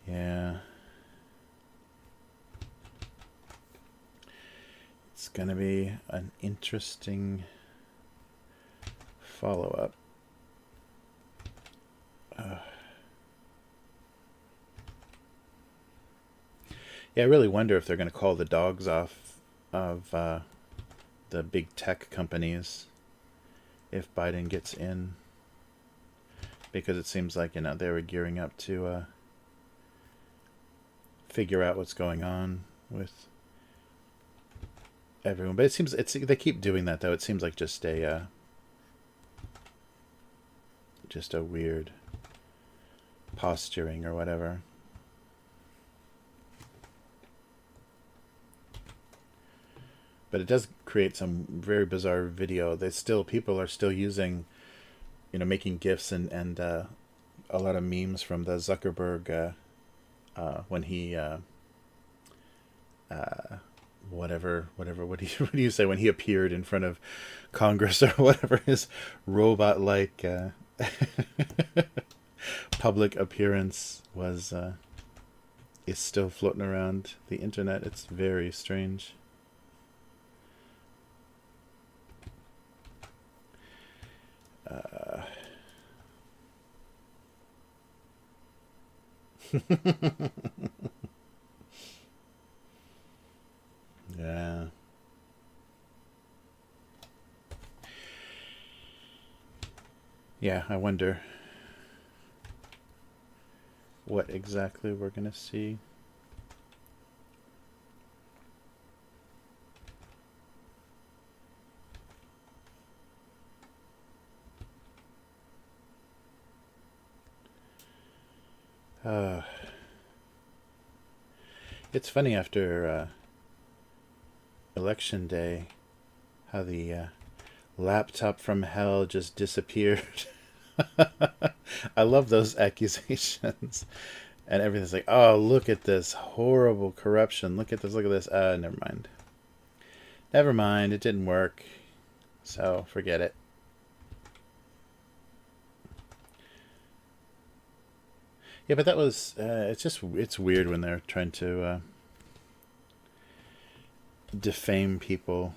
[SPEAKER 1] yeah, it's gonna be an interesting follow-up. Yeah, I really wonder if they're going to call the dogs off of the big tech companies if Biden gets in, because it seems like they were gearing up to figure out what's going on with everyone. But it seems they keep doing that though. It seems like just a weird posturing or whatever. But it does create some very bizarre video. People are still using, making gifs and a lot of memes from the Zuckerberg when he whatever what do you what do you say, when he appeared in front of Congress or whatever, his robot like public appearance was is still floating around the internet. It's very strange. Uh, yeah. Yeah, I wonder what exactly we're gonna see. Uh, it's funny after election day how the laptop from hell just disappeared. I love those accusations. And everything's like, oh, look at this horrible corruption. Look at this. Look at this. Never mind. Never mind. It didn't work. So forget it. Yeah, but that was. It's weird when they're trying to defame people.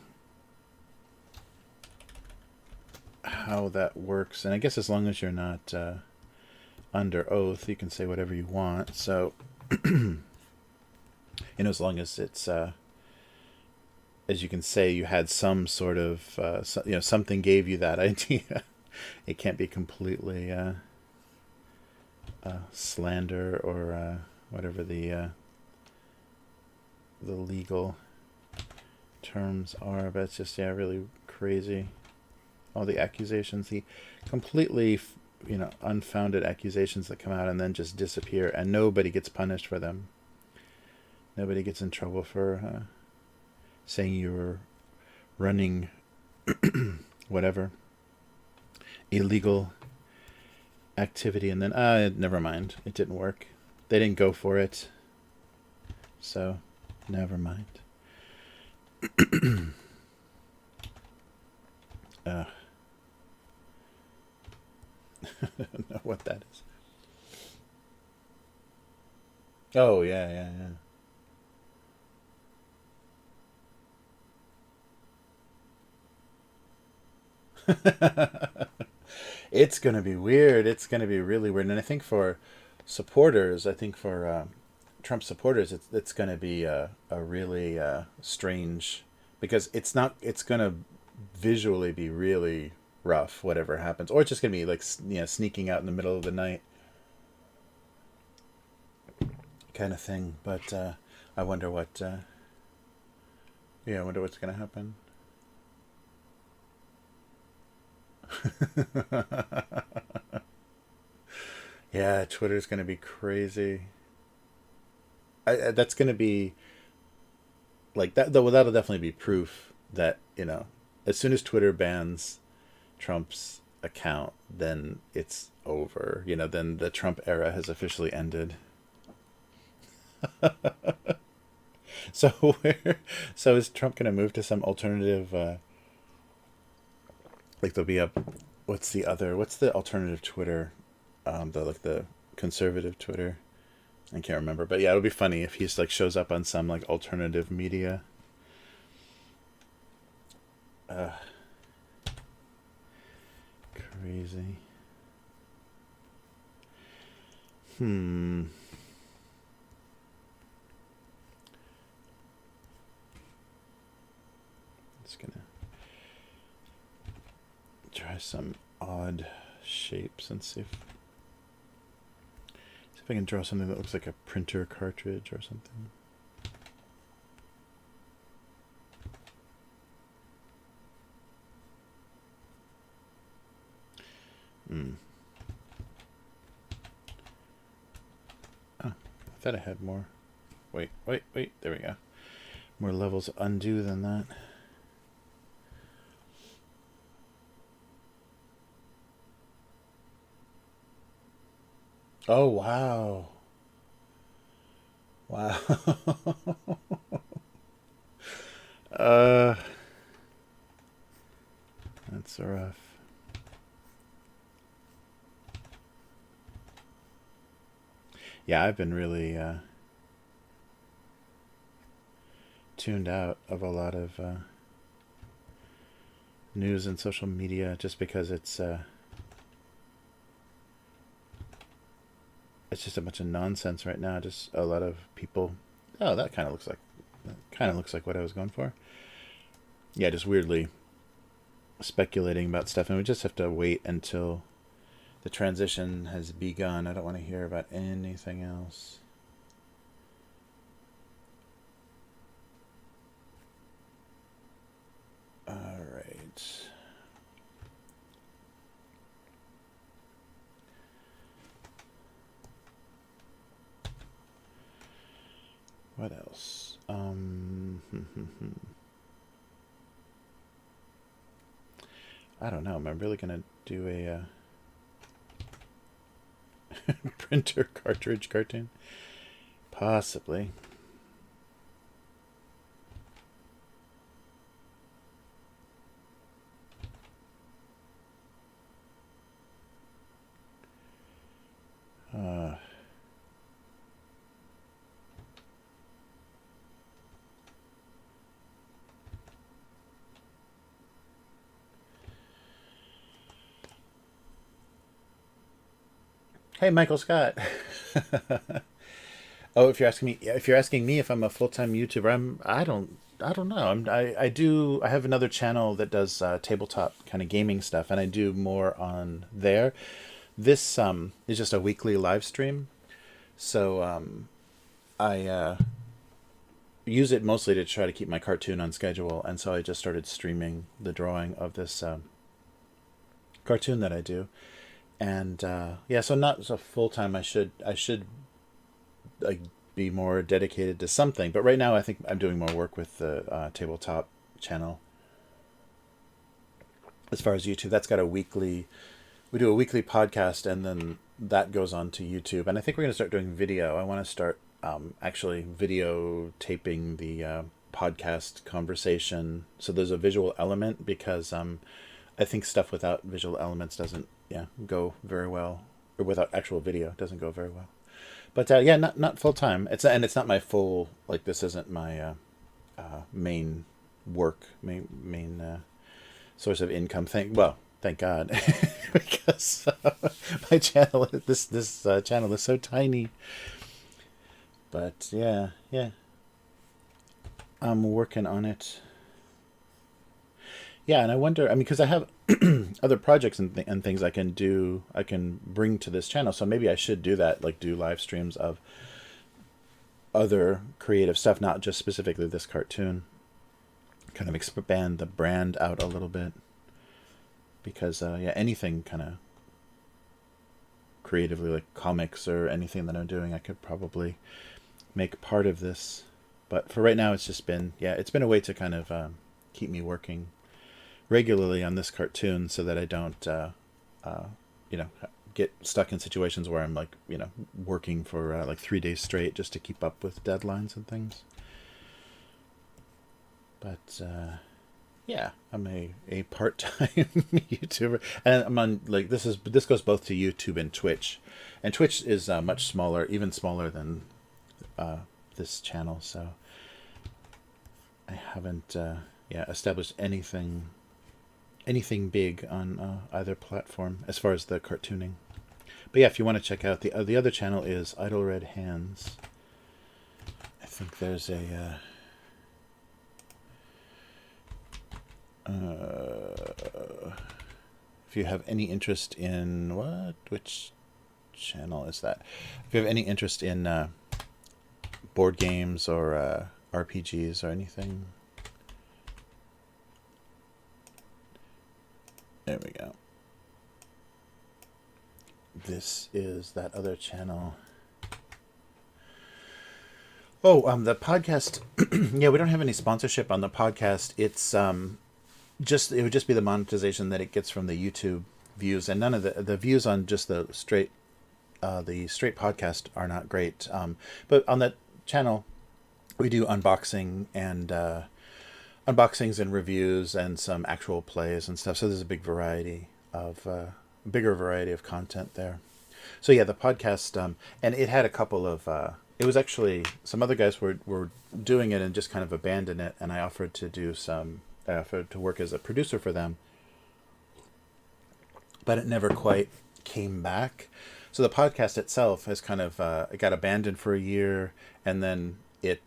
[SPEAKER 1] How that works, and I guess as long as you're not under oath, you can say whatever you want. So, as long as it's as you can say, you had some sort of something gave you that idea. It can't be completely slander or whatever the legal terms are. But it's just really crazy. All the accusations. He completely unfounded accusations that come out and then just disappear, and nobody gets punished for them. Nobody gets in trouble for saying you were running whatever illegal activity, and then never mind, it didn't work. They didn't go for it, so never mind. I don't know what that is. Oh, yeah. It's going to be weird. It's going to be really weird. And I think for supporters, I think for Trump supporters, it's going to be a really strange, because it's going to visually be really rough, whatever happens. Or it's just going to be like, sneaking out in the middle of the night kind of thing. But I wonder what, I wonder what's going to happen. Yeah, Twitter's gonna be crazy. That's gonna be like that. Though that'll definitely be proof that as soon as Twitter bans Trump's account, then it's over. Then the Trump era has officially ended. So where? So is Trump gonna move to some alternative? Like there'll be a, what's the alternative Twitter, the conservative Twitter. I can't remember, but yeah, it'll be funny if he's like shows up on some like alternative media. Crazy. It's gonna try some odd shapes and see if I can draw something that looks like a printer cartridge or something. Oh, I thought I had more. Wait, there we go. More levels of undo than that. Oh, wow. Wow. That's rough. Yeah, I've been really tuned out of a lot of news and social media just because it's just a bunch of nonsense right now. Just a lot of people. Oh, that kind of looks like what I was going for. Yeah, just weirdly speculating about stuff, and we just have to wait until the transition has begun. I don't want to hear about anything else. All right. What else? I don't know. Am I really gonna do a printer cartridge cartoon? Possibly. Hey, Michael Scott. Oh, if you're asking me if I'm a full time YouTuber, I don't know. I have another channel that does tabletop kind of gaming stuff, and I do more on there. This is just a weekly live stream, so I use it mostly to try to keep my cartoon on schedule, and so I just started streaming the drawing of this cartoon that I do. And yeah, so not so full time. I should like be more dedicated to something. But right now, I think I'm doing more work with the tabletop channel. As far as YouTube, that's got a weekly. We do a weekly podcast, and then that goes on to YouTube. And I think we're going to start doing video. I want to start actually videotaping the podcast conversation, so there's a visual element, because I think stuff without visual elements doesn't go very well, or without actual video doesn't go very well. But yeah, not full time. It's not my full, like, this isn't my main work, main source of income. Thank God, because my channel, this channel is so tiny. But yeah, I'm working on it. Yeah, and I wonder. I mean, because I have other projects and things I can do. I can bring to this channel. So maybe I should do that. Like, do live streams of other creative stuff, not just specifically this cartoon. Kind of expand the brand out a little bit. Because yeah, anything kind of creatively, like comics or anything that I'm doing, I could probably make part of this. But for right now, it's just been it's been a way to kind of keep me working regularly on this cartoon, so that I don't you know get stuck in situations where I'm, like, working for like 3 days straight just to keep up with deadlines and things. But yeah, I'm a part-time YouTuber, and I'm on, like, this goes both to YouTube and Twitch, and Twitch is much smaller, even smaller than this channel. So I haven't established anything big on either platform as far as the cartooning. But yeah, if you want to check out the other channel, is Idle Red Hands. I think there's a if you have any interest in which channel is that? If you have any interest in board games or RPGs or anything, there we go. This is that other channel. Oh, the podcast. Yeah, we don't have any sponsorship on the podcast. It's it would just be the monetization that it gets from the YouTube views, and none of the views on just the straight podcast are not great. But on that channel, we do unboxings and reviews and some actual plays and stuff. So there's a bigger variety of content there. So yeah, the podcast, and it had a couple of. It was actually, some other guys were doing it and just kind of abandoned it, and I offered to work as a producer for them, but it never quite came back. So the podcast itself has kind of it got abandoned for a year, and then I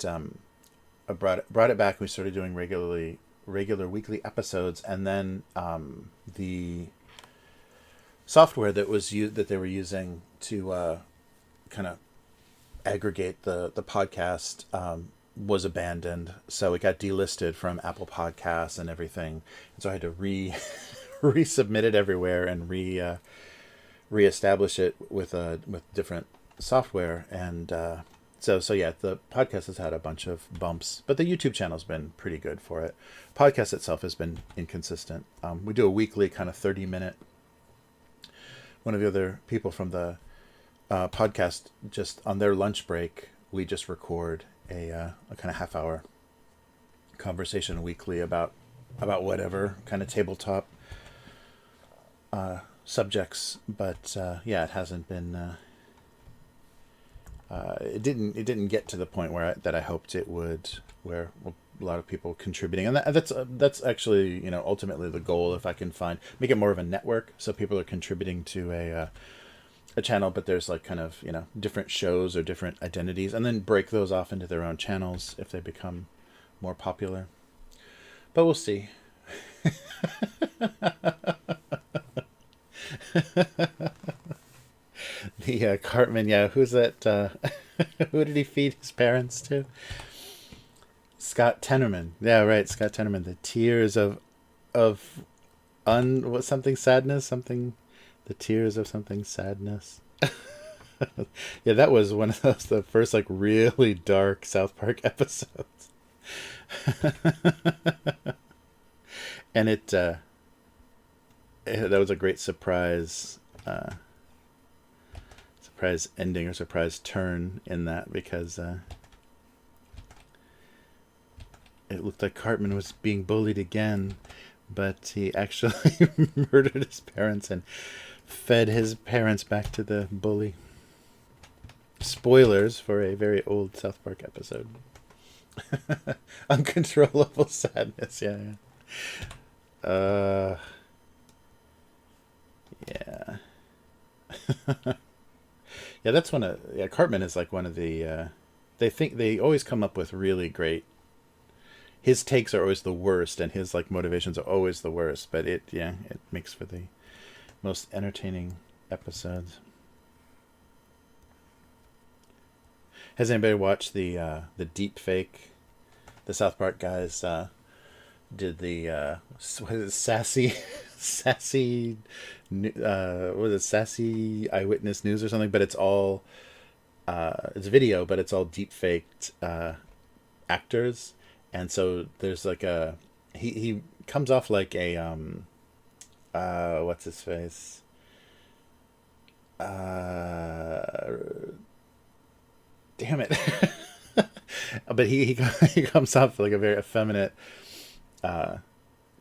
[SPEAKER 1] brought it back. We started doing regular weekly episodes, and then the software that they were using to kind of aggregate the podcast was abandoned, so it got delisted from Apple Podcasts and everything, and so I had to resubmit it everywhere and reestablish it with different software. And so yeah, the podcast has had a bunch of bumps, but the YouTube channel's been pretty good for it. Podcast itself has been inconsistent. We do a weekly kind of 30-minute. One of the other people from the podcast, just on their lunch break, we just record a kind of half-hour conversation weekly about whatever kind of tabletop subjects. But yeah, it hasn't been. It didn't get to the point that I hoped it would, where a lot of people contributing, and that's actually ultimately the goal. If I can make it more of a network, so people are contributing to a channel, but there's like kind of different shows or different identities, and then break those off into their own channels if they become more popular. But we'll see. The Cartman, yeah, who's that? Who did he feed his parents to? Scott Tenorman. Yeah, right, Scott Tenorman. The tears of something sadness, something The tears of something sadness. Yeah, that was one of those the first like really dark South Park episodes. And that was a great surprise ending or surprise turn in that because it looked like Cartman was being bullied again, but he actually murdered his parents and fed his parents back to the bully. Spoilers for a very old South Park episode. Uncontrollable sadness. Yeah, yeah. Yeah. Yeah, that's one of yeah. Cartman is like one of the. They always come up with really great. His takes are always the worst, and his like motivations are always the worst. But it makes for the most entertaining episodes. Has anybody watched the deep fake? The South Park guys did the what is it, sassy what was it, sassy eyewitness news or something? But it's all it's video, but it's all deep faked actors, and so there's like a he comes off like a what's his face damn it. But he comes off like a very effeminate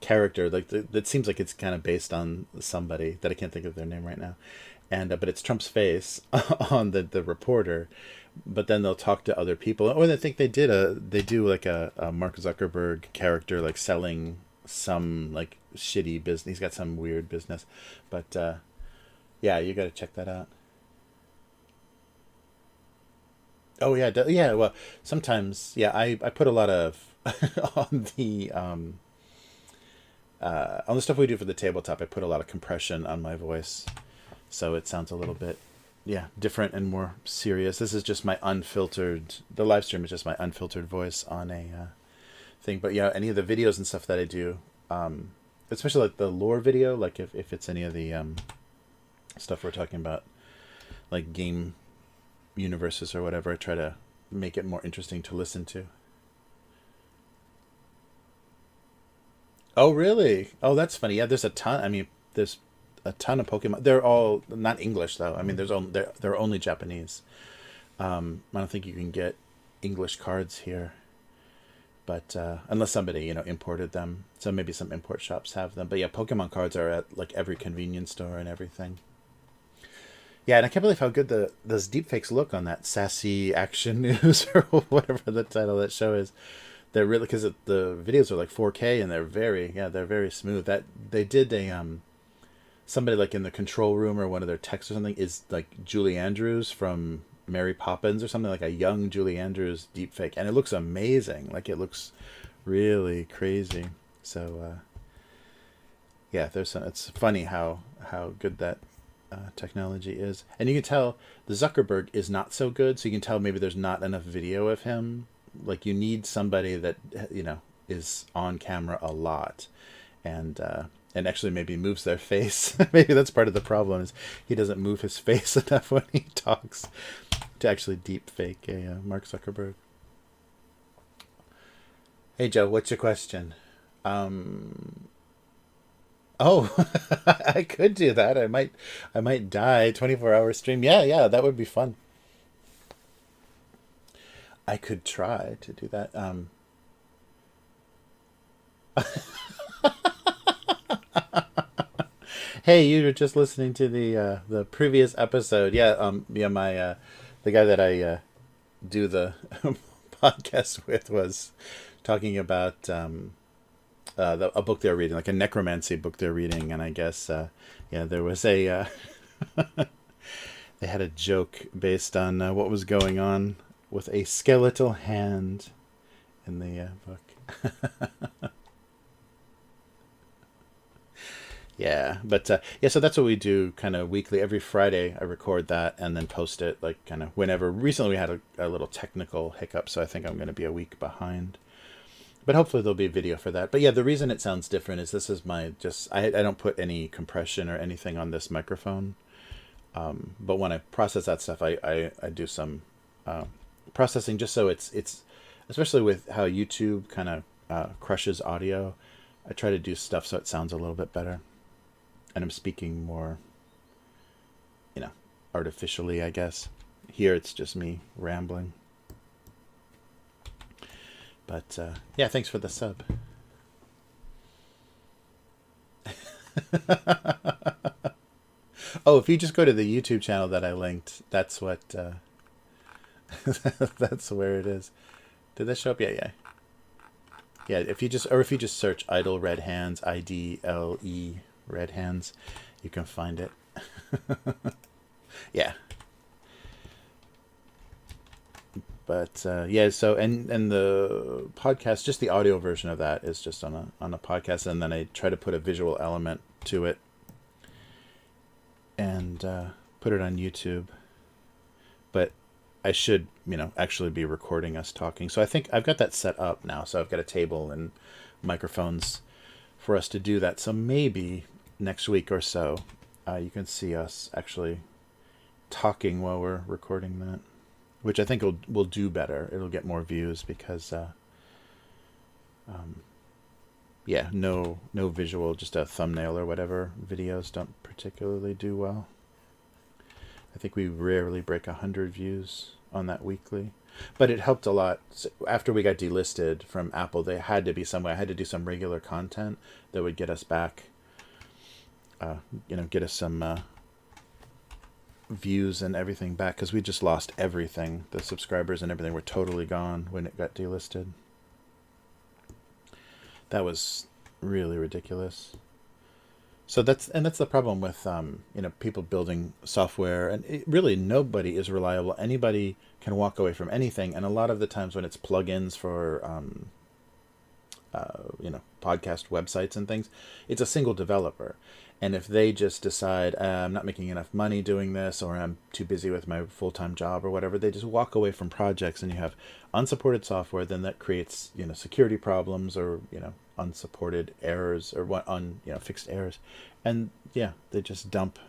[SPEAKER 1] character. Like that seems like it's kind of based on somebody that I can't think of their name right now, and but it's Trump's face on the reporter. But then they'll talk to other people, or I think they do like a Mark Zuckerberg character like selling some like shitty business. He's got some weird business, but yeah, you got to check that out. Oh yeah, yeah. Well, sometimes yeah, I put a lot of on the stuff we do for the tabletop. I put a lot of compression on my voice, so it sounds a little bit yeah different and more serious. This is just my unfiltered. The live stream is just my unfiltered voice on a thing. But yeah, any of the videos and stuff that I do, especially like the lore video, like if it's any of the stuff we're talking about, like game universes or whatever, I try to make it more interesting to listen to. Oh, really? Oh, that's funny. Yeah, there's a ton. I mean, there's a ton of Pokemon. They're all not English though. I mean, they're only Japanese. I don't think you can get English cards here, but unless somebody imported them, so maybe some import shops have them. But yeah, Pokemon cards are at like every convenience store and everything. Yeah, and I can't believe how good those deepfakes look on that sassy action news or whatever the title of that show is. They're really because the videos are like 4K and they're very smooth. That they did somebody like in the control room or one of their techs or something is like Julie Andrews from Mary Poppins or something, like a young Julie Andrews deepfake, and it looks amazing. Like it looks really crazy. So yeah, it's funny how good that technology is, and you can tell the Zuckerberg is not so good. So you can tell maybe there's not enough video of him. Like you need somebody that is on camera a lot, and actually maybe moves their face. Maybe that's part of the problem is he doesn't move his face enough when he talks to actually deep fake a Mark Zuckerberg. Hey Joe, what's your question? Oh, I could do that. I might die. 24-hour stream. Yeah, that would be fun. I could try to do that. Hey, you were just listening to the previous episode. Yeah, yeah, my the guy that I do the podcast with was talking about a book they're reading, like a necromancy book they're reading, and I guess yeah, there was a they had a joke based on what was going on with a skeletal hand in the book. Yeah, but yeah, so that's what we do kind of weekly. Every Friday, I record that and then post it like kind of whenever. Recently, we had a little technical hiccup, so I think I'm going to be a week behind. But hopefully there'll be video for that. But yeah, the reason it sounds different is this is my I don't put any compression or anything on this microphone. But when I process that stuff, I do some processing just so it's especially with how YouTube kind of crushes audio. I try to do stuff so it sounds a little bit better, and I'm speaking more, artificially, I guess. Here it's just me rambling. But yeah, thanks for the sub. Oh, if you just go to the YouTube channel that I linked, that's what that's where it is. Did that show up? Yeah. Yeah, if you just search Idle Red Hands, IDLE Red Hands, you can find it. Yeah. But yeah, so and the podcast, just the audio version of that is just on a podcast, and then I try to put a visual element to it and put it on YouTube. But I should, actually be recording us talking. So I think I've got that set up now. So I've got a table and microphones for us to do that. So maybe next week or so, you can see us actually talking while we're recording that, which I think will do better. It'll get more views because, yeah, no visual, just a thumbnail or whatever. Videos don't particularly do well. I think we rarely break 100 views on that weekly, but it helped a lot. After we got delisted from Apple, there had to be some way. I had to do some regular content that would get us back, get us some views and everything back, because we just lost everything. The subscribers and everything were totally gone when it got delisted. That was really ridiculous. So that's the problem with people building software, and really nobody is reliable. Anybody can walk away from anything, and a lot of the times when it's plugins for podcast websites and things, it's a single developer. And if they just decide, I'm not making enough money doing this, or I'm too busy with my full-time job or whatever, they just walk away from projects, and you have unsupported software. Then that creates, security problems, or, unsupported errors, or fixed errors. And yeah, they just dump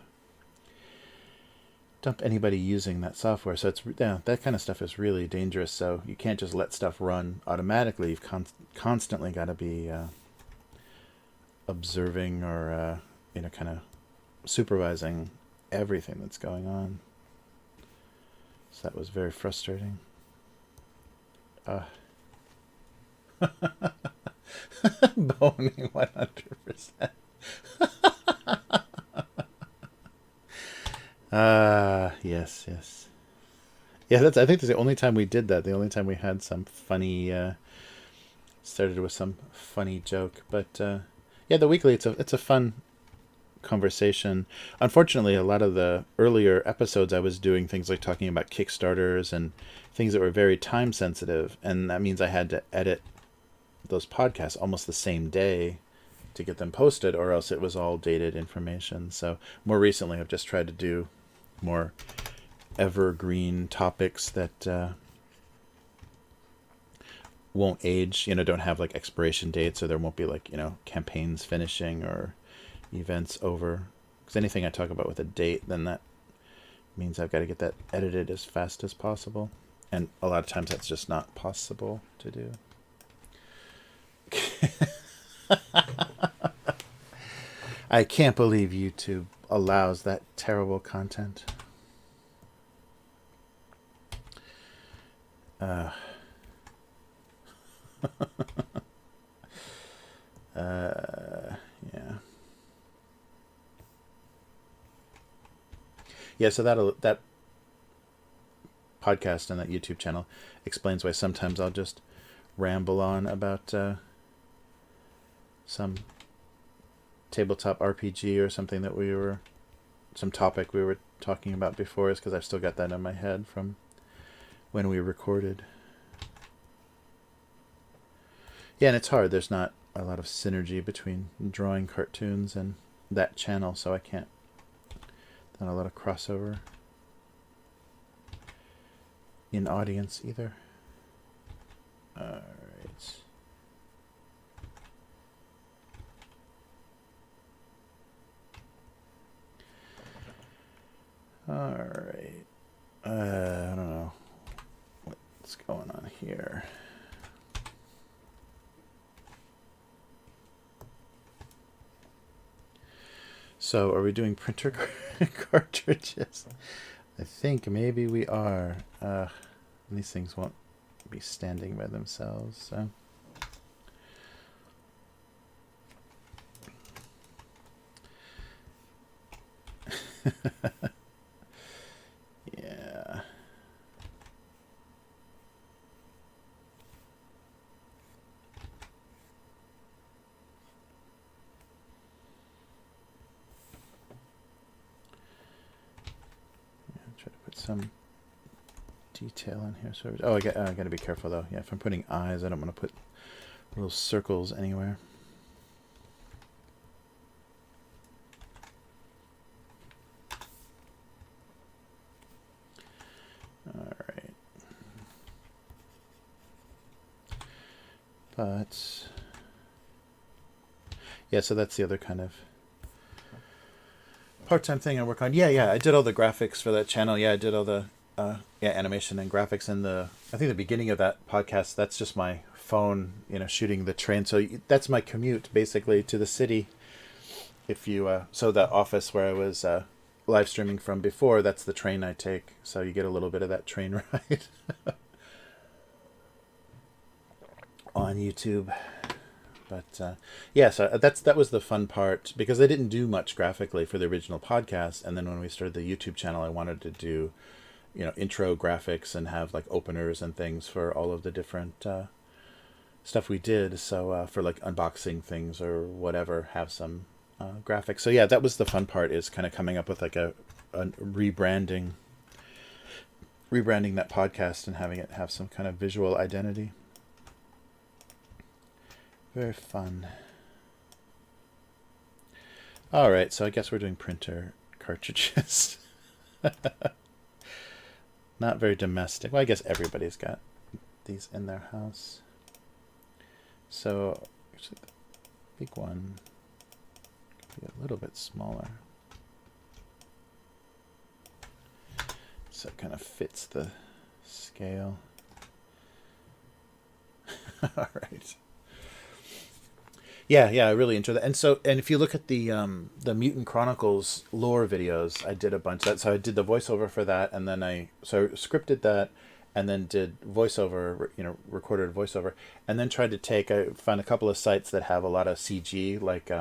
[SPEAKER 1] anybody using that software. So that kind of stuff is really dangerous. So you can't just let stuff run automatically. You've constantly got to be observing, or kind of supervising everything that's going on. So that was very frustrating. Boning 100%. Yes. Yeah, I think that's the only time we did that. The only time we had some funny, started with some funny joke. But yeah, the weekly, it's a fun conversation. Unfortunately, a lot of the earlier episodes I was doing things like talking about Kickstarters and things that were very time sensitive, and that means I had to edit those podcasts almost the same day to get them posted, or else it was all dated information. So more recently I've just tried to do more evergreen topics that won't age, don't have like expiration dates, or there won't be like, campaigns finishing or events over. Because anything I talk about with a date, then that means I've got to get that edited as fast as possible, and a lot of times that's just not possible to do. I can't believe YouTube allows that terrible content. Yeah. Yeah, so that podcast and that YouTube channel explains why sometimes I'll just ramble on about some tabletop RPG or something some topic we were talking about before, is because I've still got that in my head from when we recorded. Yeah, and it's hard. There's not a lot of synergy between drawing cartoons and that channel, so I can't. Not a lot of crossover in audience either. Alright. right. I don't know what's going on here. So, are we doing printer cartridges? I think maybe we are. These things won't be standing by themselves, so. Yeah. Try to put some detail in here. So, I got to be careful though. Yeah, if I'm putting eyes, I don't want to put little circles anywhere. All right. But yeah, so that's the other kind of part-time thing I work on. Yeah, I did all the graphics for that channel. Yeah, I did all the animation and graphics. And I think the beginning of that podcast, that's just my phone, shooting the train. So that's my commute basically to the city. If you so the office where I was live streaming from before, that's the train I take. So you get a little bit of that train ride on YouTube. But yeah, so that was the fun part, because I didn't do much graphically for the original podcast, and then when we started the YouTube channel, I wanted to do, intro graphics and have like openers and things for all of the different stuff we did. So for like unboxing things or whatever, have some graphics. So yeah, that was the fun part, is kind of coming up with like a rebranding that podcast and having it have some kind of visual identity. Very fun. All right, so I guess we're doing printer cartridges. Not very domestic. Well, I guess everybody's got these in their house. So, actually, the big one could be a little bit smaller. So it kind of fits the scale. All right. Yeah, I really enjoy that. And if you look at the Mutant Chronicles lore videos, I did a bunch of that. So I did the voiceover for that, and then I scripted that, and then did voiceover, recorded voiceover, and then tried to I found a couple of sites that have a lot of CG, like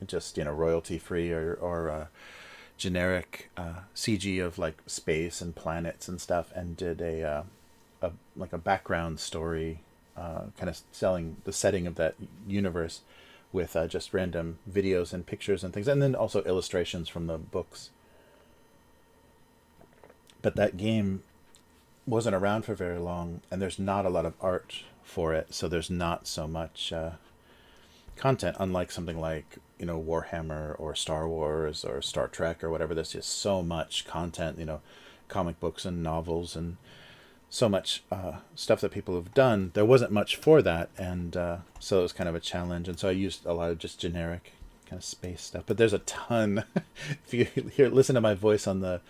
[SPEAKER 1] just royalty free or generic CG of like space and planets and stuff, and did a background story. Kind of selling the setting of that universe with just random videos and pictures and things, and then also illustrations from the books. But that game wasn't around for very long, and there's not a lot of art for it, so there's not so much content, unlike something like Warhammer or Star Wars or Star Trek or whatever. There's just so much content, comic books and novels and so much stuff that people have done. There wasn't much for that, and so it was kind of a challenge. And so I used a lot of just generic kind of space stuff. But there's a ton. If you listen to my voice on the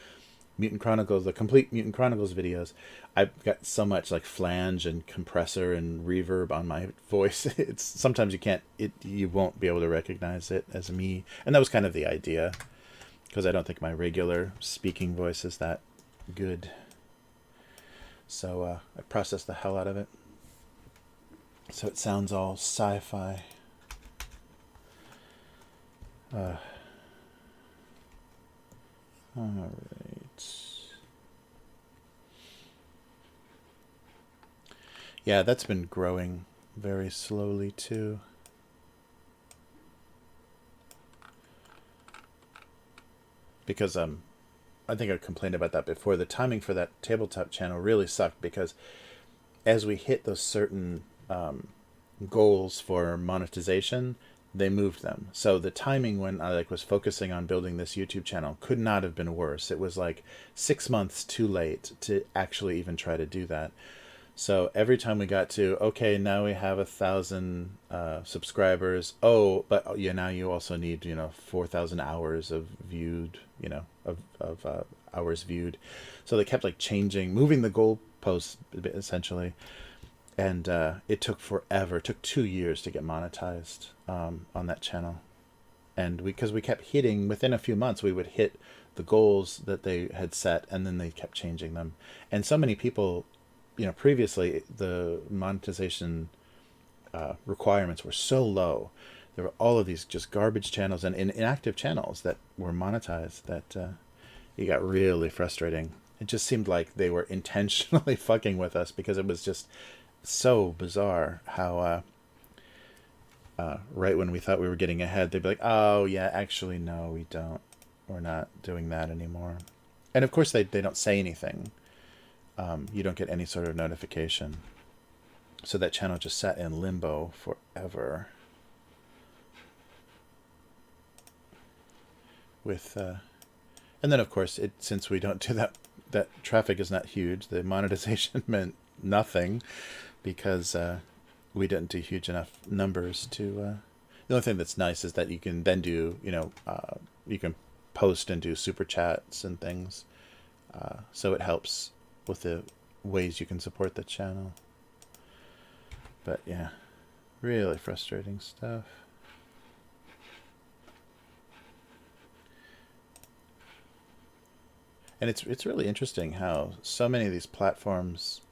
[SPEAKER 1] Mutant Chronicles, the complete Mutant Chronicles videos, I've got so much like flange and compressor and reverb on my voice. It's sometimes you won't be able to recognize it as me. And that was kind of the idea, because I don't think my regular speaking voice is that good. So I processed the hell out of it, so it sounds all sci-fi. All right. Yeah, that's been growing very slowly too. Because I think I complained about that before. The timing for that tabletop channel really sucked, because as we hit those certain goals for monetization, they moved them. So the timing when I was focusing on building this YouTube channel could not have been worse. It was like 6 months too late to actually even try to do that. So every time we got to, okay, now we have 1,000 subscribers. Oh, but now you also need 4,000 hours of viewed, of hours viewed. So they kept like changing, moving the goalposts essentially. And it took forever. It took 2 years to get monetized on that channel. And because we kept hitting, within a few months, we would hit the goals that they had set, and then they kept changing them. And so many people, previously the monetization requirements were so low. There were all of these just garbage channels and inactive channels that were monetized that it got really frustrating. It just seemed like they were intentionally fucking with us, because it was just so bizarre how right when we thought we were getting ahead, they'd be like, oh yeah, actually no, we don't, we're not doing that anymore. And of course they don't say anything. You don't get any sort of notification, so that channel just sat in limbo forever with and then of course since we don't do that traffic is not huge, the monetization meant nothing, because we didn't do huge enough numbers to the only thing that's nice is that you can then do you can post and do super chats and things, so it helps with the ways you can support the channel. But yeah, really frustrating stuff. And it's really interesting how so many of these platforms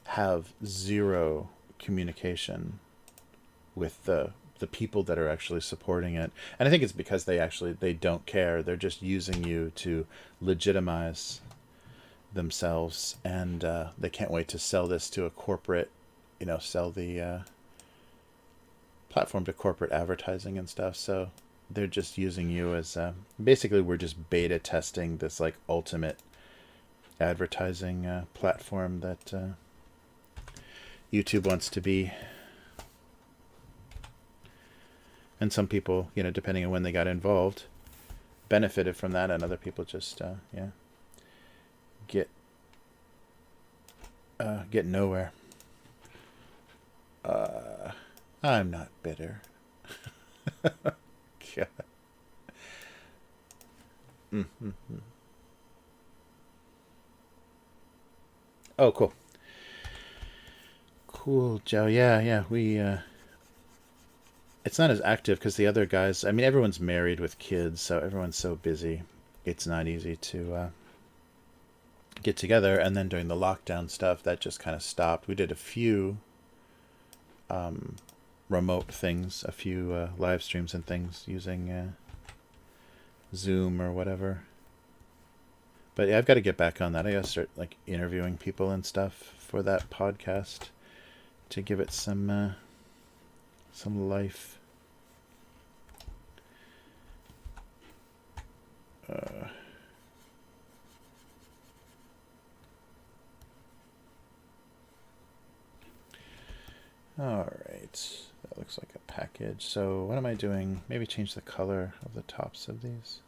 [SPEAKER 1] have zero communication with the people that are actually supporting it. And I think it's because they don't care. They're just using you to legitimize themselves, and they can't wait to sell this to a corporate, sell the platform to corporate advertising and stuff. So they're just using you as basically we're just beta testing this like ultimate advertising platform that YouTube wants to be. And some people, depending on when they got involved, benefited from that, and other people just get nowhere. I'm not bitter. God. Mm-hmm. Oh, cool. Cool, Joe. Yeah. We it's not as active because the other guys, I mean, everyone's married with kids, so everyone's so busy. It's not easy to get together. And then during the lockdown stuff, that just kind of stopped. We did a few remote things, a few live streams and things using Zoom or whatever. But yeah, I've got to get back on that. I got to start like interviewing people and stuff for that podcast to give it some life. All right, that looks like a package. So what am I doing? Maybe change the color of the tops of these.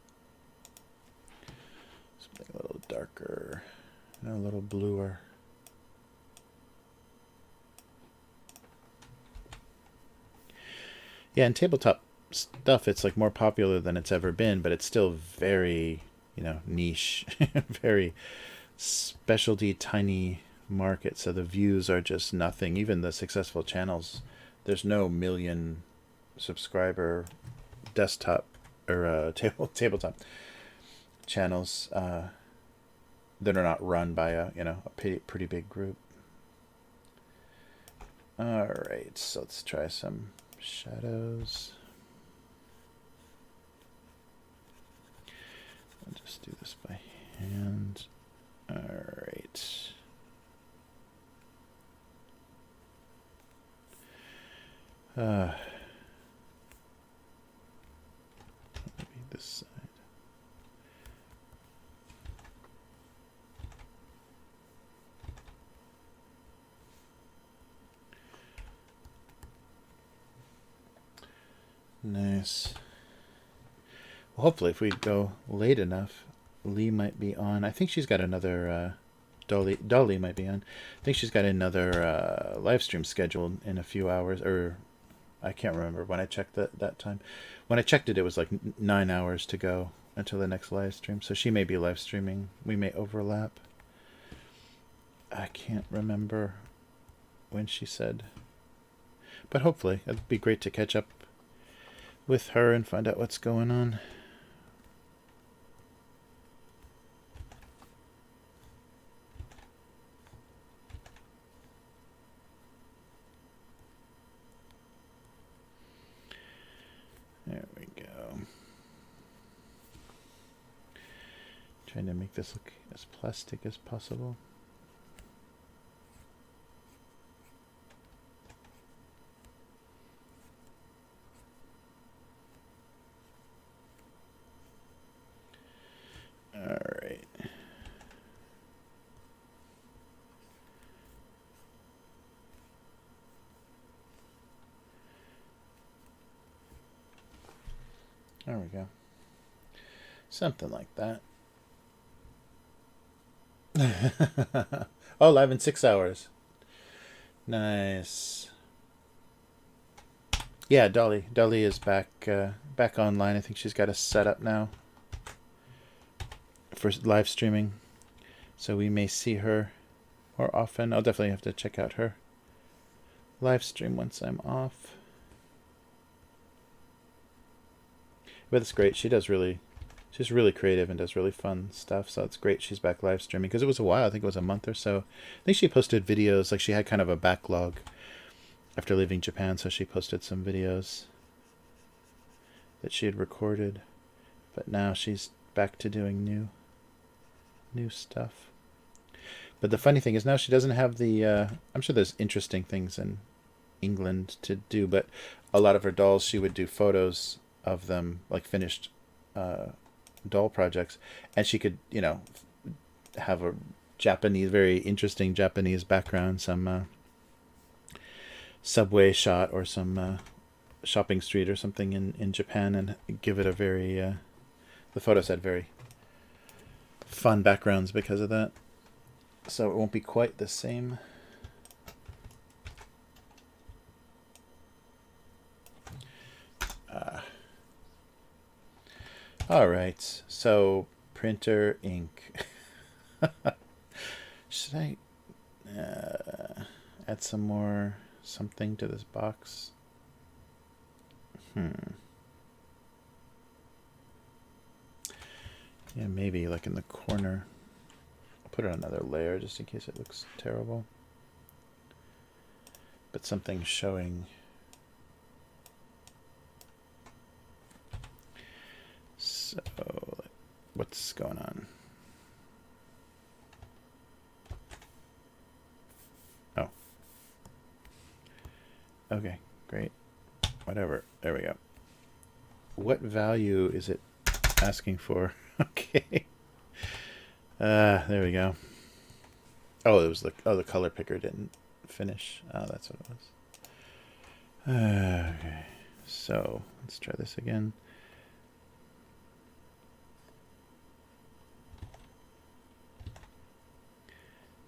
[SPEAKER 1] Something a little darker and a little bluer. Yeah, and tabletop stuff, it's like more popular than it's ever been, but it's still very, niche, very specialty, tiny market. So the views are just nothing. Even the successful channels, there's no million subscriber desktop or tabletop channels that are not run by a pretty big group. All right, so let's try some shadows. I'll just do this by hand. All right. Maybe this side. Nice. Well, hopefully if we go late enough, Lee might be on. I think she's got another, Dolly might be on. I think she's got another live stream scheduled in a few hours, or I can't remember when I checked that time. When I checked it, it was like 9 hours to go. until the next live stream. So she may be live streaming. We may overlap. I can't remember when she said. But hopefully. It'd be great to catch up with her and find out what's going on. There we go. Trying to make this look as plastic as possible. All right. There we go. Something like that. Oh, live in 6 hours. Nice. Yeah, Dolly. Dolly is back back online. I think she's got a setup now for live streaming. So we may see her more often. I'll definitely have to check out her live stream once I'm off. But it's great. She's really creative and does really fun stuff. So it's great she's back live streaming, because it was a while. I think it was a month or so. I think she posted videos. Like, she had kind of a backlog after leaving Japan, so she posted some videos that she had recorded. But now she's back to doing new stuff. But the funny thing is, now she doesn't have the I'm sure there's interesting things in England to do, but a lot of her dolls, she would do photos of them, like finished doll projects, and she could, you know, have a Japanese, very interesting Japanese background, some subway shot or some shopping street or something in Japan, and give it a very the photos had very fun backgrounds because of that, so it won't be quite the same. All right, so printer ink. Should I add some more something to this box? Yeah, maybe like in the corner. I'll put it on another layer just in case it looks terrible. But something showing. So, what's going on? Oh. Okay, great. Whatever. There we go. What value is it asking for? Okay. There we go. Oh, it was the color picker didn't finish. Oh, that's what it was. Okay. So, let's try this again.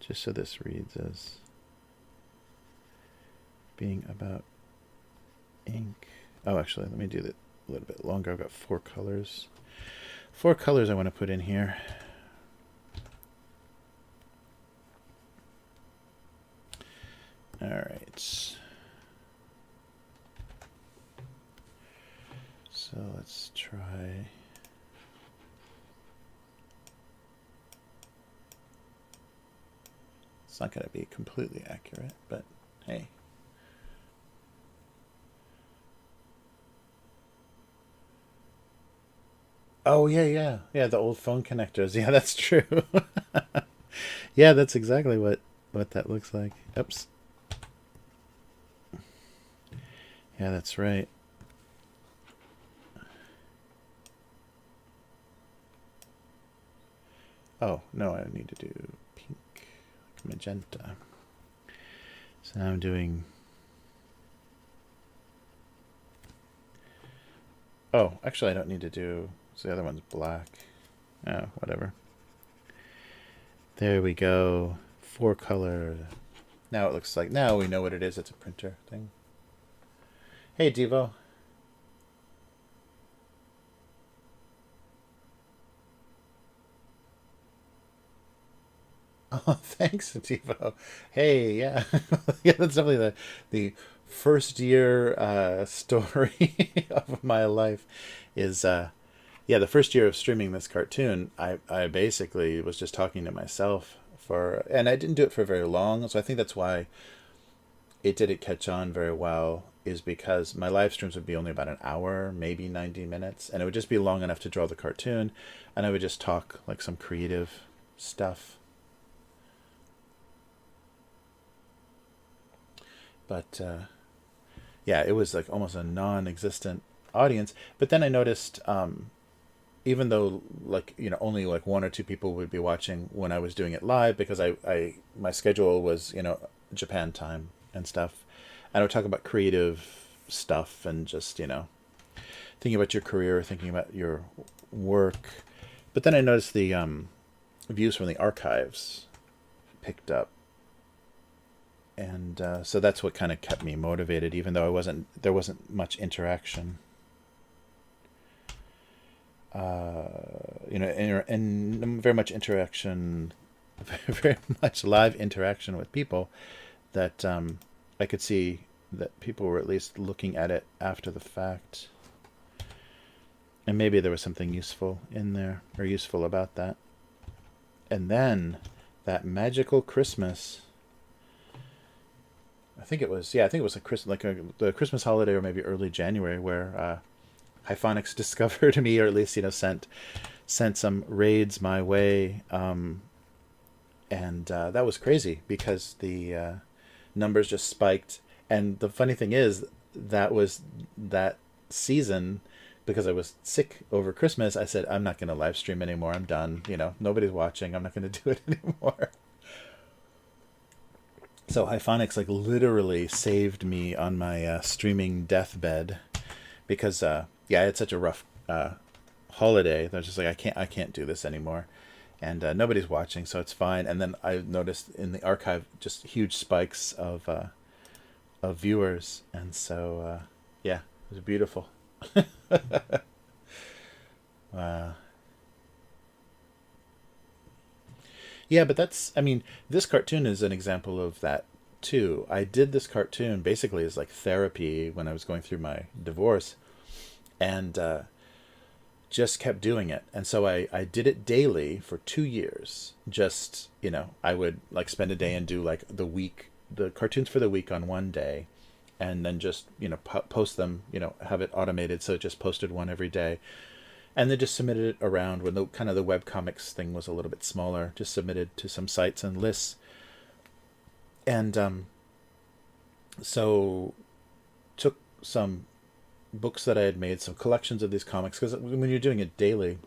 [SPEAKER 1] Just so this reads as being about ink. Oh, actually, let me do that a little bit longer. I've got 4 colors. 4 colors I want to put in here. All right. So let's try. It's not going to be completely accurate, but hey. Oh, yeah. Yeah, the old phone connectors. Yeah, that's true. Yeah, that's exactly what that looks like. Oops. Yeah, that's right. Oh, no, I need to do pink, like magenta. So now I'm doing... Oh, actually I don't need to do... So the other one's black. Oh, whatever. There we go. 4 color. Now it looks like... Now we know what it is. It's a printer thing. Hey, Devo. Oh, thanks, Tivo. Hey, yeah, yeah, that's definitely the first year story of my life. Is yeah, the first year of streaming this cartoon, I basically was just talking to myself for, and I didn't do it for very long, so I think that's why it didn't catch on very well. Is because my live streams would be only about an hour, maybe 90 minutes, and it would just be long enough to draw the cartoon, and I would just talk like some creative stuff. But yeah, it was like almost a non-existent audience. But then I noticed, even though like only like one or two people would be watching when I was doing it live, because I my schedule was Japan time and stuff, and I would talk about creative stuff and just thinking about your career, thinking about your work. But then I noticed the views from the archives picked up, and so that's what kind of kept me motivated, even though I wasn't there wasn't much interaction, and very much interaction, very much live interaction with people. That I could see that people were at least looking at it after the fact, and maybe there was something useful in there or useful about that. And then that magical Christmas. I think it was a the Christmas holiday, or maybe early January, where Hyphonics discovered me, or at least sent some raids my way, and that was crazy because the numbers just spiked. And the funny thing is, that was that season, because I was sick over Christmas. I said, I'm not going to live stream anymore. I'm done. Nobody's watching. I'm not going to do it anymore. So Hyphonics like literally saved me on my streaming deathbed, because yeah, I had such a rough holiday that I was just like, I can't do this anymore, and nobody's watching, so it's fine. And then I noticed in the archive just huge spikes of viewers, and so yeah, it was beautiful. uh, Yeah, but I mean, this cartoon is an example of that too. I did this cartoon basically as like therapy when I was going through my divorce, and just kept doing it. And so I did it daily for 2 years. Just, I would like spend a day and do like the cartoons for the week on one day, and then just, post them, have it automated. So it just posted one every day, and then just submitted it around when the kind of the webcomics thing was a little bit smaller. Just submitted to some sites and lists, and so took some books that I had made, some collections of these comics, because when you're doing it daily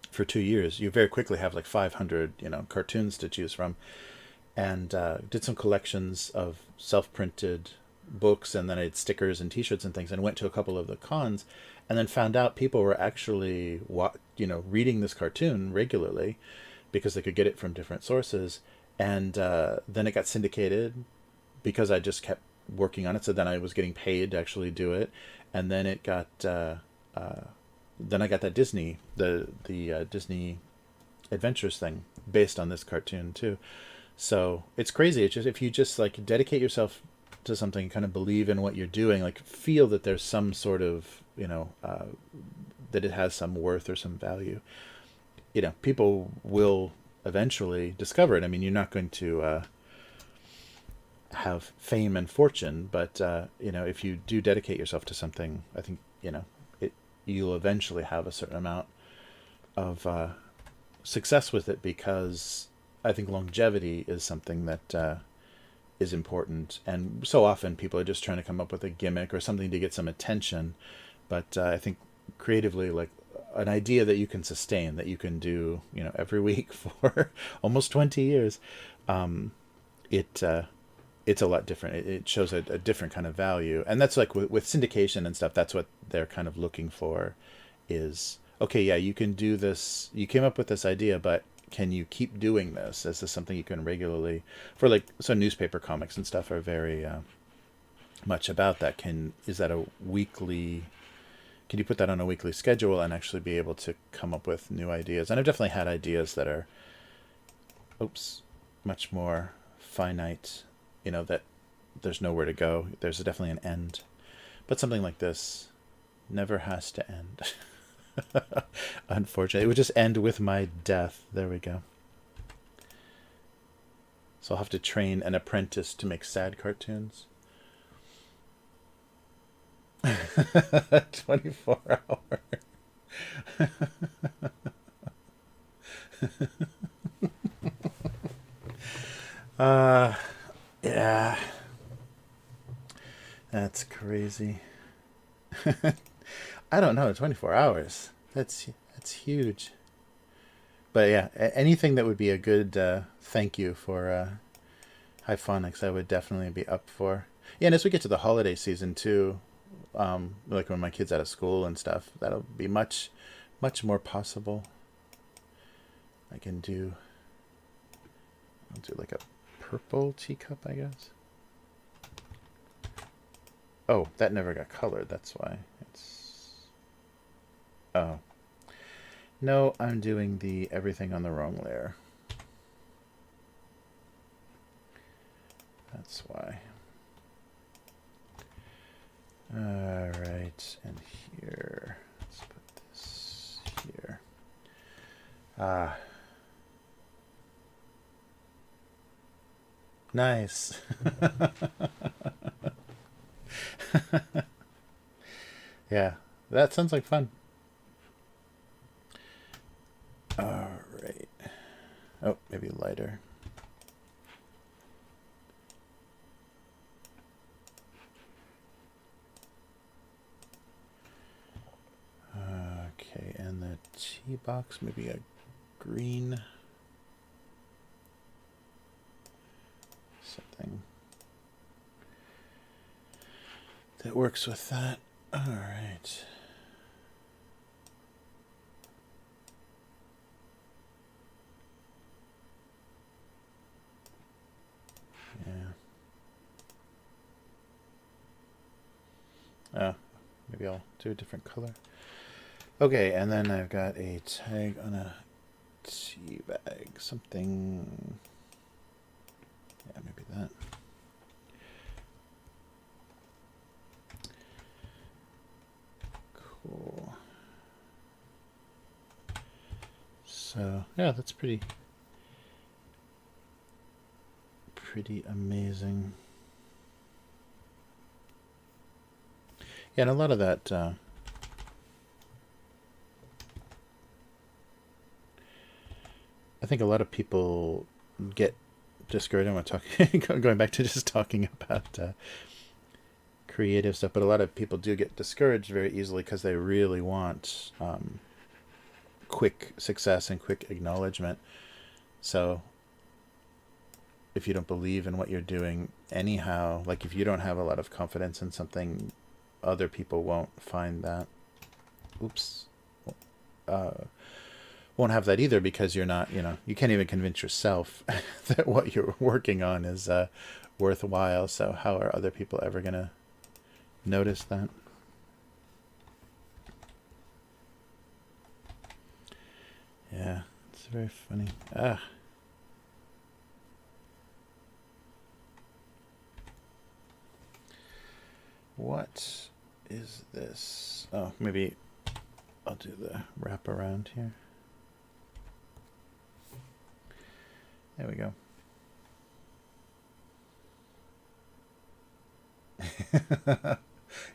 [SPEAKER 1] for 2 years, you very quickly have like 500 cartoons to choose from, and did some collections of self-printed books, and then I had stickers and T-shirts and things, and went to a couple of the cons, and then found out people were actually reading this cartoon regularly, because they could get it from different sources, and then it got syndicated because I just kept working on it. So then I was getting paid to actually do it, and then it got then I got that the Disney Adventures thing based on this cartoon too. So it's crazy. It's just, if you just like dedicate yourself to something, kind of believe in what you're doing, like feel that there's some sort of that it has some worth or some value, people will eventually discover it. I mean, you're not going to have fame and fortune, but if you do dedicate yourself to something, I think it you'll eventually have a certain amount of success with it, because I think longevity is something that is important. And so often people are just trying to come up with a gimmick or something to get some attention, but I think creatively, like an idea that you can sustain, that you can do every week for almost 20 years, it it's a lot different. It shows a different kind of value, and that's like with syndication and stuff. That's what they're kind of looking for. Is okay, yeah, you can do this. You came up with this idea, but can you keep doing this? Is this something you can regularly? For like, so newspaper comics and stuff are very much about that. Is that a weekly? Can you put that on a weekly schedule and actually be able to come up with new ideas? And I've definitely had ideas that are, oops, much more finite, that there's nowhere to go. There's definitely an end. But something like this never has to end. Unfortunately, it would just end with my death. There we go. So I'll have to train an apprentice to make sad cartoons. 24 hour. Yeah. That's crazy. I don't know, 24 hours. That's huge. But yeah, anything that would be a good thank you for Hyphonics, I would definitely be up for. Yeah, and as we get to the holiday season too, like when my kid's out of school and stuff, that'll be much more possible. I'll do like a purple teacup, I guess. Oh, that never got colored, that's why. Oh. No, I'm doing the everything on the wrong layer. That's why. Alright, and here. Let's put this here. Nice. Yeah, that sounds like fun. Alright. Oh, maybe lighter. Okay, and the tea box, maybe a green. Something that works with that. Alright. Yeah. Oh, maybe I'll do a different color. Okay, and then I've got a tag on a tea bag. Something. Yeah, maybe that. Cool. So, yeah, that's pretty amazing. Yeah, and a lot of that I think a lot of people get discouraged. I'm talking going back to just talking about creative stuff, but a lot of people do get discouraged very easily because they really want quick success and quick acknowledgement. So if you don't believe in what you're doing anyhow, like if you don't have a lot of confidence in something, other people won't find that. Oops. Won't have that either, because you're not, you can't even convince yourself that what you're working on is worthwhile. So how are other people ever going to notice that? Yeah, it's very funny. What is this? Oh, maybe I'll do the wrap around here. There we go.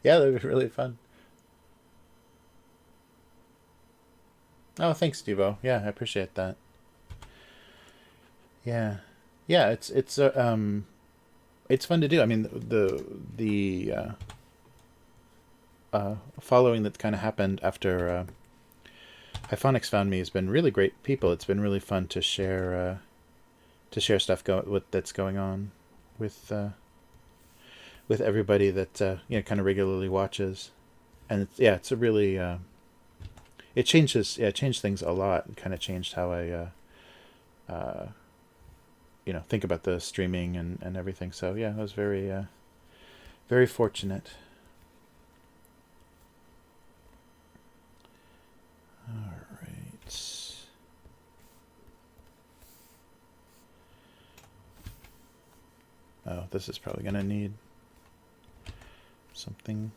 [SPEAKER 1] Yeah, that would be really fun. Oh, thanks, Devo. Yeah, I appreciate that. Yeah, yeah. It's fun to do. I mean, the following that's kind of happened after Hyphonics found me has been really great people. It's been really fun to share stuff that's going on with everybody that kind of regularly watches, and it's a really it changed things a lot. It kind of changed how I think about the streaming and everything. So yeah, I was very very fortunate. All right. this is probably going to need something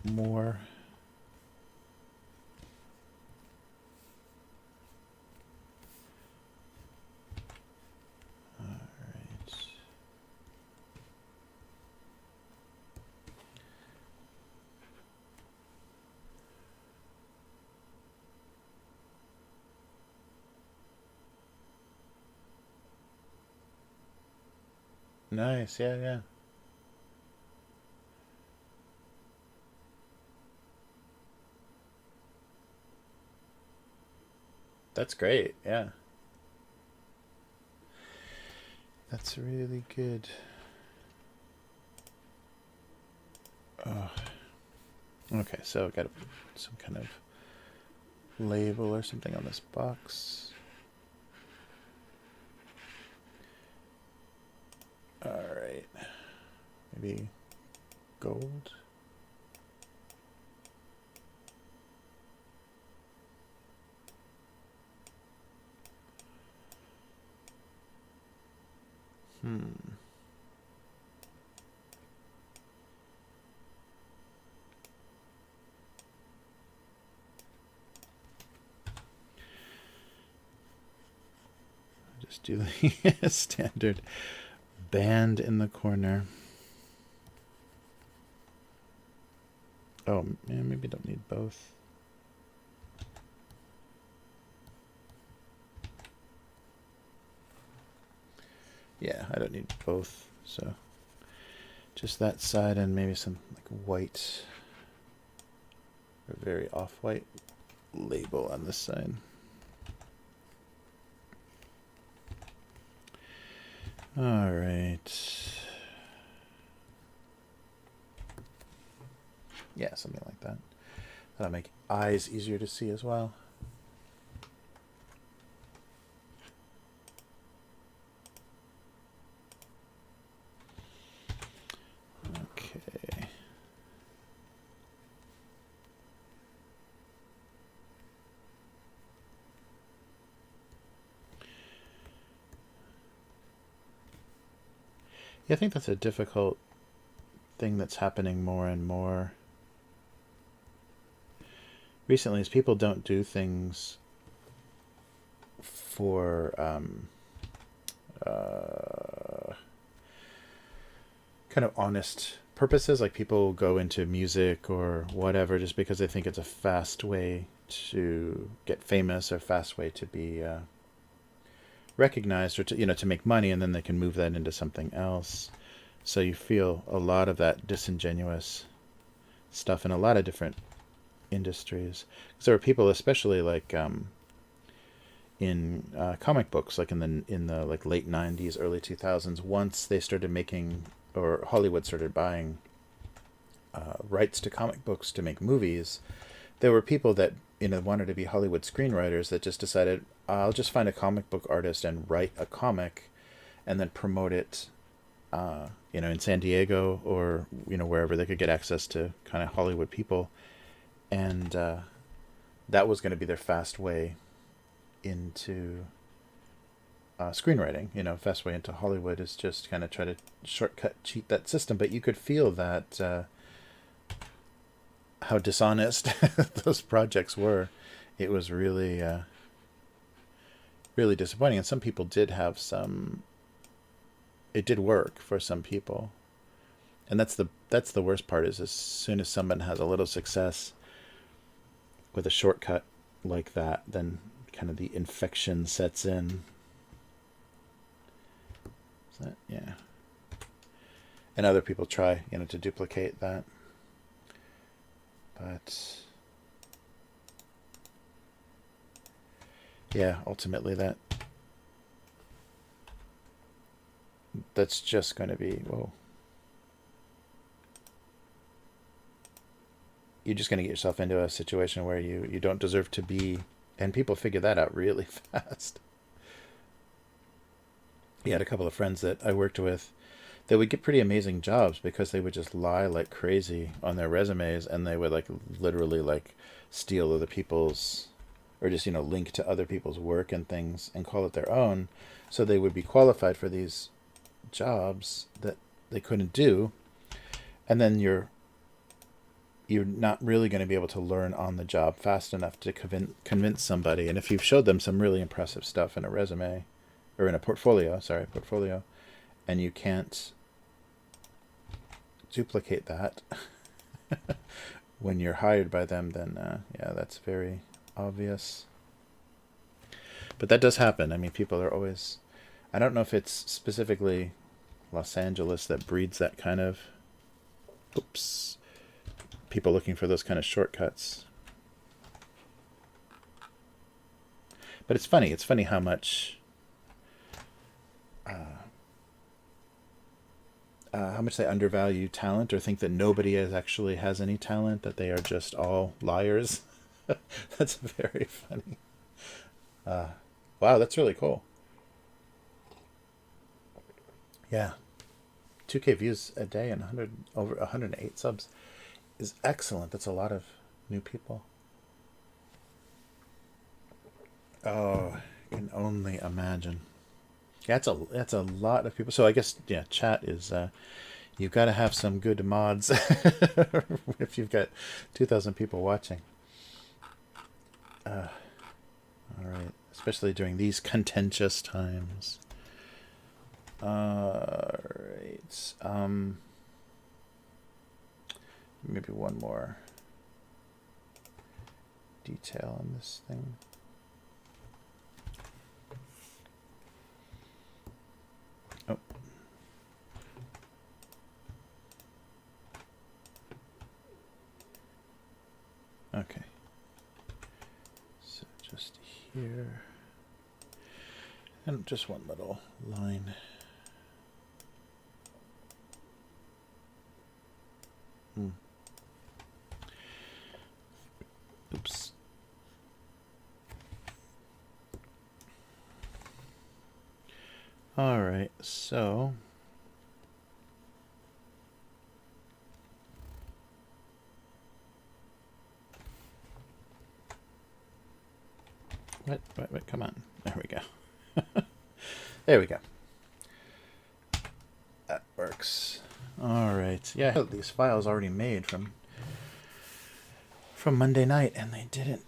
[SPEAKER 1] more. All right. Nice, yeah, yeah. That's great, yeah. That's really good. Oh. Okay, so I've got to put some kind of label or something on this box. All right. Maybe gold. Just do the standard band in the corner. Oh, yeah, maybe don't need both. Yeah, I don't need both, so just that side and maybe some like white or very off-white label on this side. All right. Yeah, something like that. That'll make eyes easier to see as well. Okay. Yeah, I think that's a difficult thing that's happening more and more recently is people don't do things for kind of honest purposes. Like people go into music or whatever just because they think it's a fast way to get famous or fast way to be recognized or to make money, and then they can move that into something else. So you feel a lot of that disingenuous stuff in a lot of different industries. Because there are people, especially like in comic books, like in the like late '90s, early 2000s. Once they started making, or Hollywood started buying rights to comic books to make movies, there were people that wanted to be Hollywood screenwriters that just decided, I'll just find a comic book artist and write a comic, and then promote it in San Diego or wherever they could get access to kind of Hollywood people, and that was going to be their fast way into screenwriting. Fast way into Hollywood is just kind of try to shortcut, cheat that system. But you could feel that how dishonest those projects were. It was really really disappointing, and some people did have some. It did work for some people, and that's the worst part. Is as soon as someone has a little success with a shortcut like that, then kind of the infection sets in. Yeah. And other people try, to duplicate that. But yeah, ultimately that's just going to be, whoa. You're just going to get yourself into a situation where you don't deserve to be, and people figure that out really fast. I had a couple of friends that I worked with. They would get pretty amazing jobs because they would just lie like crazy on their resumes, and they would literally steal other people's, or just link to other people's work and things and call it their own. So they would be qualified for these jobs that they couldn't do, and then you're not really going to be able to learn on the job fast enough to convince somebody. And if you've showed them some really impressive stuff in a resume or in a portfolio, and you can't duplicate that when you're hired by them, then yeah, that's very obvious. But that does happen. I mean, people are always, I don't know if it's specifically Los Angeles that breeds that kind of, oops, people looking for those kind of shortcuts. But it's funny. It's funny how much they undervalue talent, or think that nobody actually has any talent, that they are just all liars. That's very funny. Wow, that's really cool. Yeah, 2K views a day and over 108 subs is excellent. That's a lot of new people. Oh, I can only imagine. Yeah, that's a lot of people. So I guess, yeah, chat is you've got to have some good mods if you've got 2,000 people watching. All right, especially during these contentious times. All right. Maybe one more detail on this thing. Oh. Okay. So just here. And just one little line. Oops. All right, so what? Come on. There we go. There we go. That works. All right. Yeah, I had these files already made from Monday night, and they didn't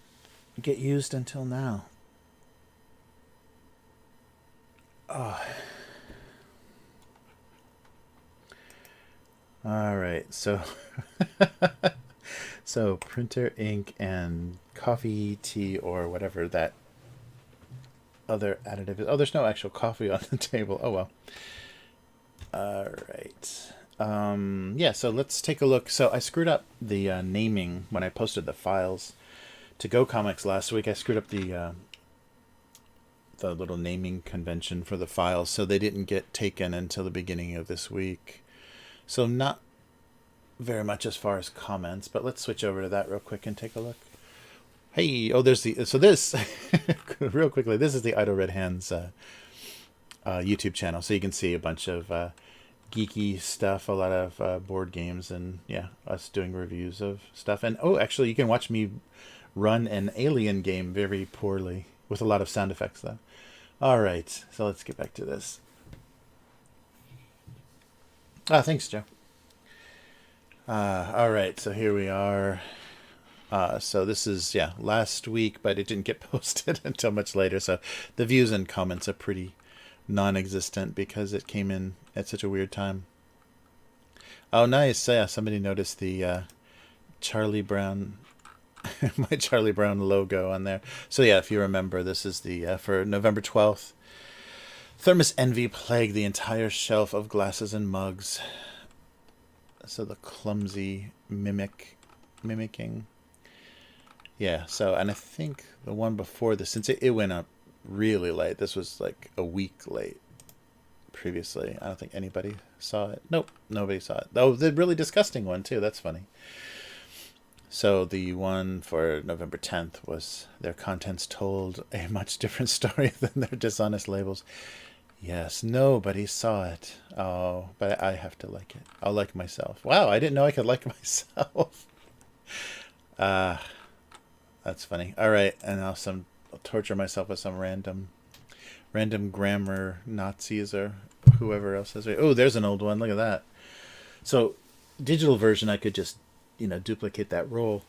[SPEAKER 1] get used until now. Oh. All right. So so printer ink and coffee, tea, or whatever that other additive is. Oh, there's no actual coffee on the table. Oh well. All right. Yeah, so let's take a look. So I screwed up the naming when I posted the files to Go Comics last week. I screwed up the little naming convention for the files, so they didn't get taken until the beginning of this week. So not very much as far as comments, but let's switch over to that real quick and take a look. Hey, oh, there's the, so this, real quickly, this is the Idle Red Hands YouTube channel, so you can see a bunch of geeky stuff, a lot of board games, and yeah, us doing reviews of stuff. And oh, actually, you can watch me run an Alien game very poorly with a lot of sound effects though. All right, so let's get back to this. Thanks, Joe. All right, so here we are. So this is, yeah, last week, but it didn't get posted until much later. So the views and comments are pretty non-existent because it came in at such a weird time. Oh, nice. Yeah, somebody noticed the Charlie Brown, my Charlie Brown logo on there. So yeah, if you remember, this is the for November 12th. Thermos envy plagued the entire shelf of glasses and mugs. So the clumsy mimicking. Yeah, so, and I think the one before this, since it went up really late, this was like a week late previously. I don't think anybody saw it. Nope, nobody saw it. Oh, the really disgusting one too, that's funny. So the one for November 10th was their contents told a much different story than their dishonest labels. Yes, nobody saw it. Oh, but I have to like it. I'll like myself. Wow, I didn't know I could like myself. That's funny. All right, and I'll torture myself with some random Random grammar Nazis or whoever else has. Oh, there's an old one. Look at that. So, digital version, I could just, duplicate that roll.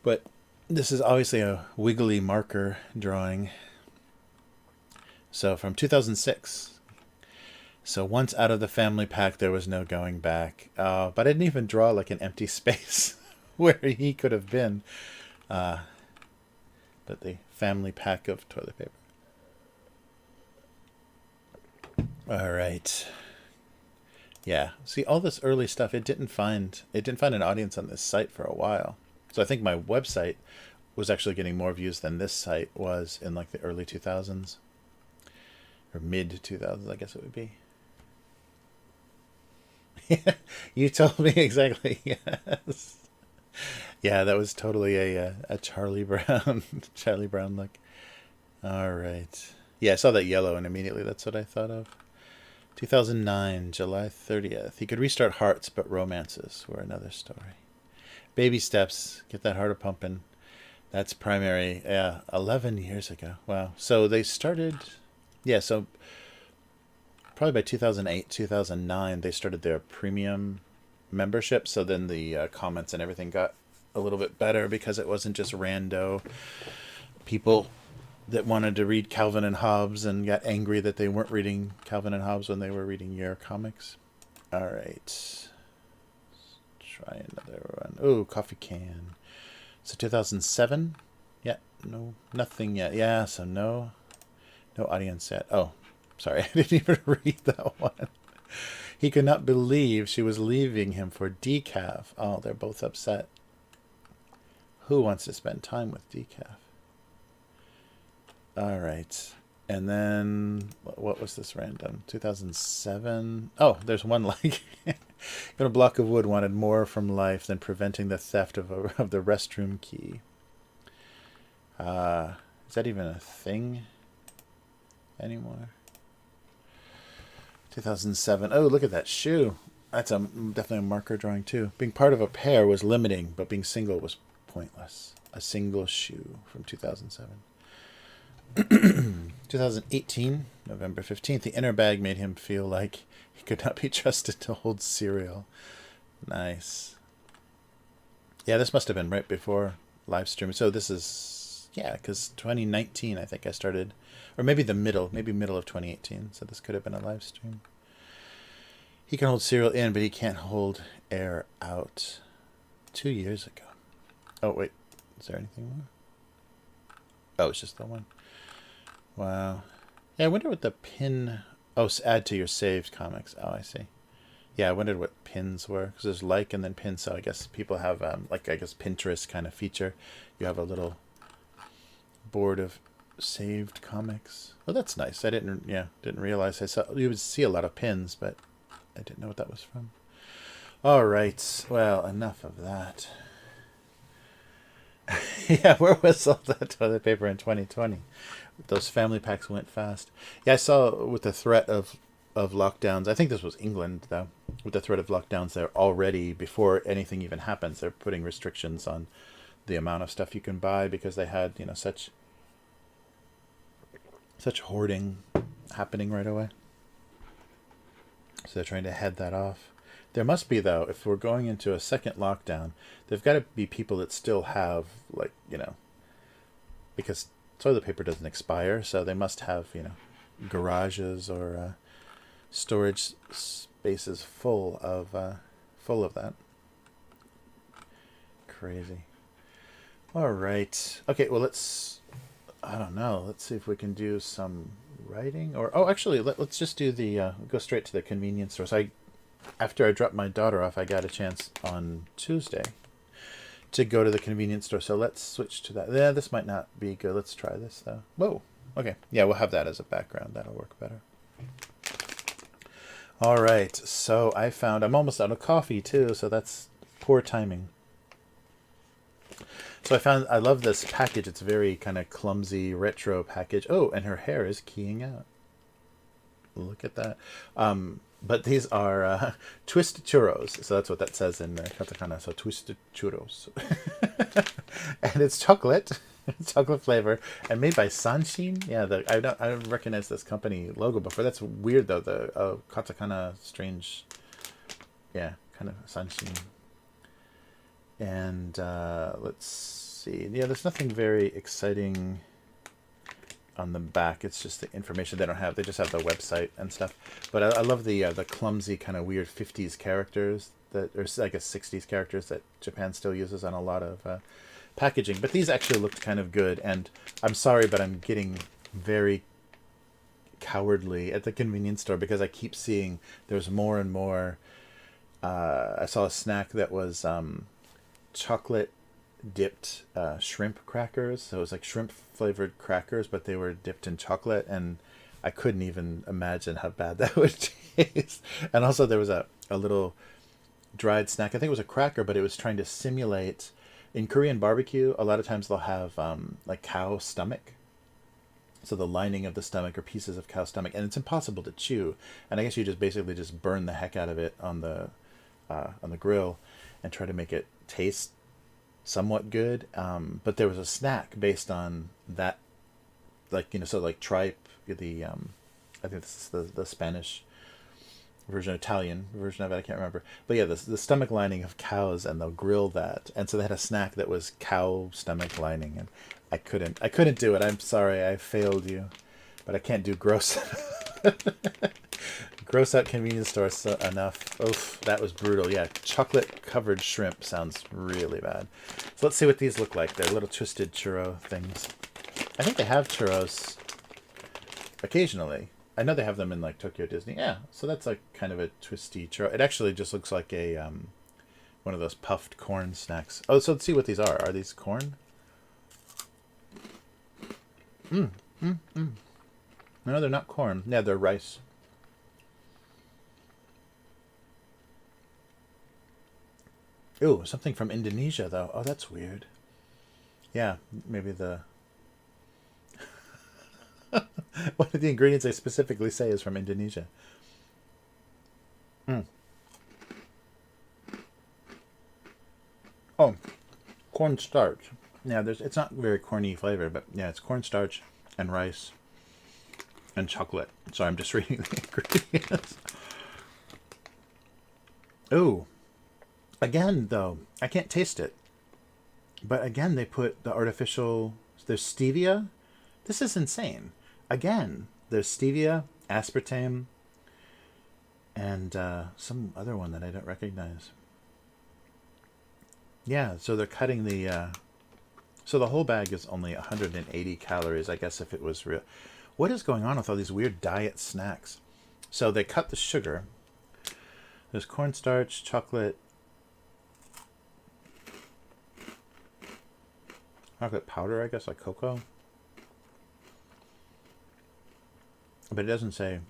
[SPEAKER 1] But this is obviously a wiggly marker drawing. So, from 2006. So, once out of the family pack, there was no going back. But I didn't even draw like an empty space where he could have been. But the family pack of toilet paper. All right. Yeah. See, all this early stuff, it didn't find an audience on this site for a while. So I think my website was actually getting more views than this site was in like the early 2000s or mid 2000s, I guess it would be. You told me exactly. Yes. Yeah, that was totally a Charlie Brown Charlie Brown look. All right. Yeah, I saw that yellow and immediately that's what I thought of. 2009, July 30th. He could restart hearts, but romances were another story. Baby steps, get that heart a pumping. That's primary. Yeah, 11 years ago. Wow. So they started, so probably by 2008, 2009, they started their premium membership. So then the comments and everything got a little bit better because it wasn't just rando people that wanted to read Calvin and Hobbes and got angry that they weren't reading Calvin and Hobbes when they were reading your comics. All right. Let's try another one. Oh, coffee can. So 2007? Yeah, no, nothing yet. Yeah, so no audience yet. Oh, sorry, I didn't even read that one. He could not believe she was leaving him for decaf. Oh, they're both upset. Who wants to spend time with decaf? All right. And then, what was this random? 2007? Oh, there's one like, a block of wood wanted more from life than preventing the theft of the restroom key. Is that even a thing anymore? 2007. Oh, look at that shoe. That's definitely a marker drawing too. Being part of a pair was limiting, but being single was pointless. A single shoe from 2007. 2018, November 15th. The inner bag made him feel like he could not be trusted to hold cereal. Nice. Yeah, this must have been right before Livestream. So this is, because 2019, I think I started, or maybe middle of 2018. So this could have been a Livestream. He can hold cereal in, but he can't hold air out. 2 years ago. Oh, wait. Is there anything more? Oh, it's just the one. Wow. Yeah, I wonder what the pin... Oh, add to your saved comics. Oh, I see. Yeah, I wondered what pins were. Because there's like and then pin. So I guess people have, Pinterest kind of feature. You have a little board of saved comics. Oh, that's nice. I didn't realize you would see a lot of pins, but I didn't know what that was from. All right. Well, enough of that. Yeah, where was all that toilet paper in 2020? Those family packs went fast. Yeah, I saw with the threat of lockdowns. I think this was England, though. With the threat of lockdowns, they're already, before anything even happens, they're putting restrictions on the amount of stuff you can buy because they had, such hoarding happening right away. So they're trying to head that off. There must be, though, if we're going into a second lockdown, there've got to be people that still have, because toilet paper doesn't expire, so they must have, garages or storage spaces full of that. Crazy. All right. Okay, well, let's see if we can do some writing. Actually, let's just do go straight to the convenience store. So after I dropped my daughter off, I got a chance on Tuesday to go to the convenience store. So let's switch to that. Yeah, this might not be good. Let's try this, though. Whoa. Okay. Yeah, we'll have that as a background. That'll work better. All right. So I'm almost out of coffee, too. So that's poor timing. So I love this package. It's very kind of clumsy, retro package. Oh, and her hair is keying out. Look at that. But these are twisted churros. So that's what that says in katakana. So twisted churros. And it's chocolate. chocolate flavor, and made by Sanshin. Yeah, I don't recognize this company logo before. That's weird though. The katakana strange. Yeah, kind of Sanshin. And let's see. Yeah, there's nothing very exciting on the back. It's just the information they don't have. They just have the website and stuff. But I love the clumsy kind of weird 50s characters that, or I guess 60s characters that Japan still uses on a lot of packaging. But these actually looked kind of good. And I'm sorry, but I'm getting very cowardly at the convenience store because I keep seeing there's more and more. I saw a snack that was chocolate dipped shrimp crackers. So it was like shrimp flavored crackers, but they were dipped in chocolate, and I couldn't even imagine how bad that would taste. And also there was a little dried snack. I think it was a cracker, but it was trying to simulate, in Korean barbecue, a lot of times they'll have like cow stomach. So the lining of the stomach or pieces of cow stomach, and it's impossible to chew. And I guess you just basically just burn the heck out of it on the grill and try to make it taste somewhat good. But there was a snack based on that, like, so like tripe, the I think this is the Spanish version, Italian version of it, I can't remember. But yeah, the stomach lining of cows, and they'll grill that. And so they had a snack that was cow stomach lining, and I couldn't do it. I'm sorry, I failed you. But I can't do gross gross out convenience stores enough. Oof, that was brutal. Yeah, chocolate covered shrimp sounds really bad. So let's see what these look like. They're little twisted churro things. I think they have churros occasionally. I know they have them in like Tokyo Disney. Yeah, so that's like kind of a twisty churro. It actually just looks like a one of those puffed corn snacks. Oh, so let's see what these are. Are these corn? No, they're not corn. Yeah, they're rice. Ooh, something from Indonesia, though. Oh, that's weird. Yeah, maybe the... One of the ingredients they specifically say is from Indonesia. Oh, cornstarch. Yeah, it's not very corny flavor, but yeah, it's cornstarch and rice and chocolate. So I'm just reading the ingredients. Ooh. Again, though, I can't taste it. But again, they put the artificial... There's stevia. This is insane. Again, there's stevia, aspartame, and some other one that I don't recognize. Yeah, so they're cutting the... So the whole bag is only 180 calories, I guess, if it was real. What is going on with all these weird diet snacks? So they cut the sugar. There's cornstarch, chocolate powder, I guess, like cocoa. But it doesn't say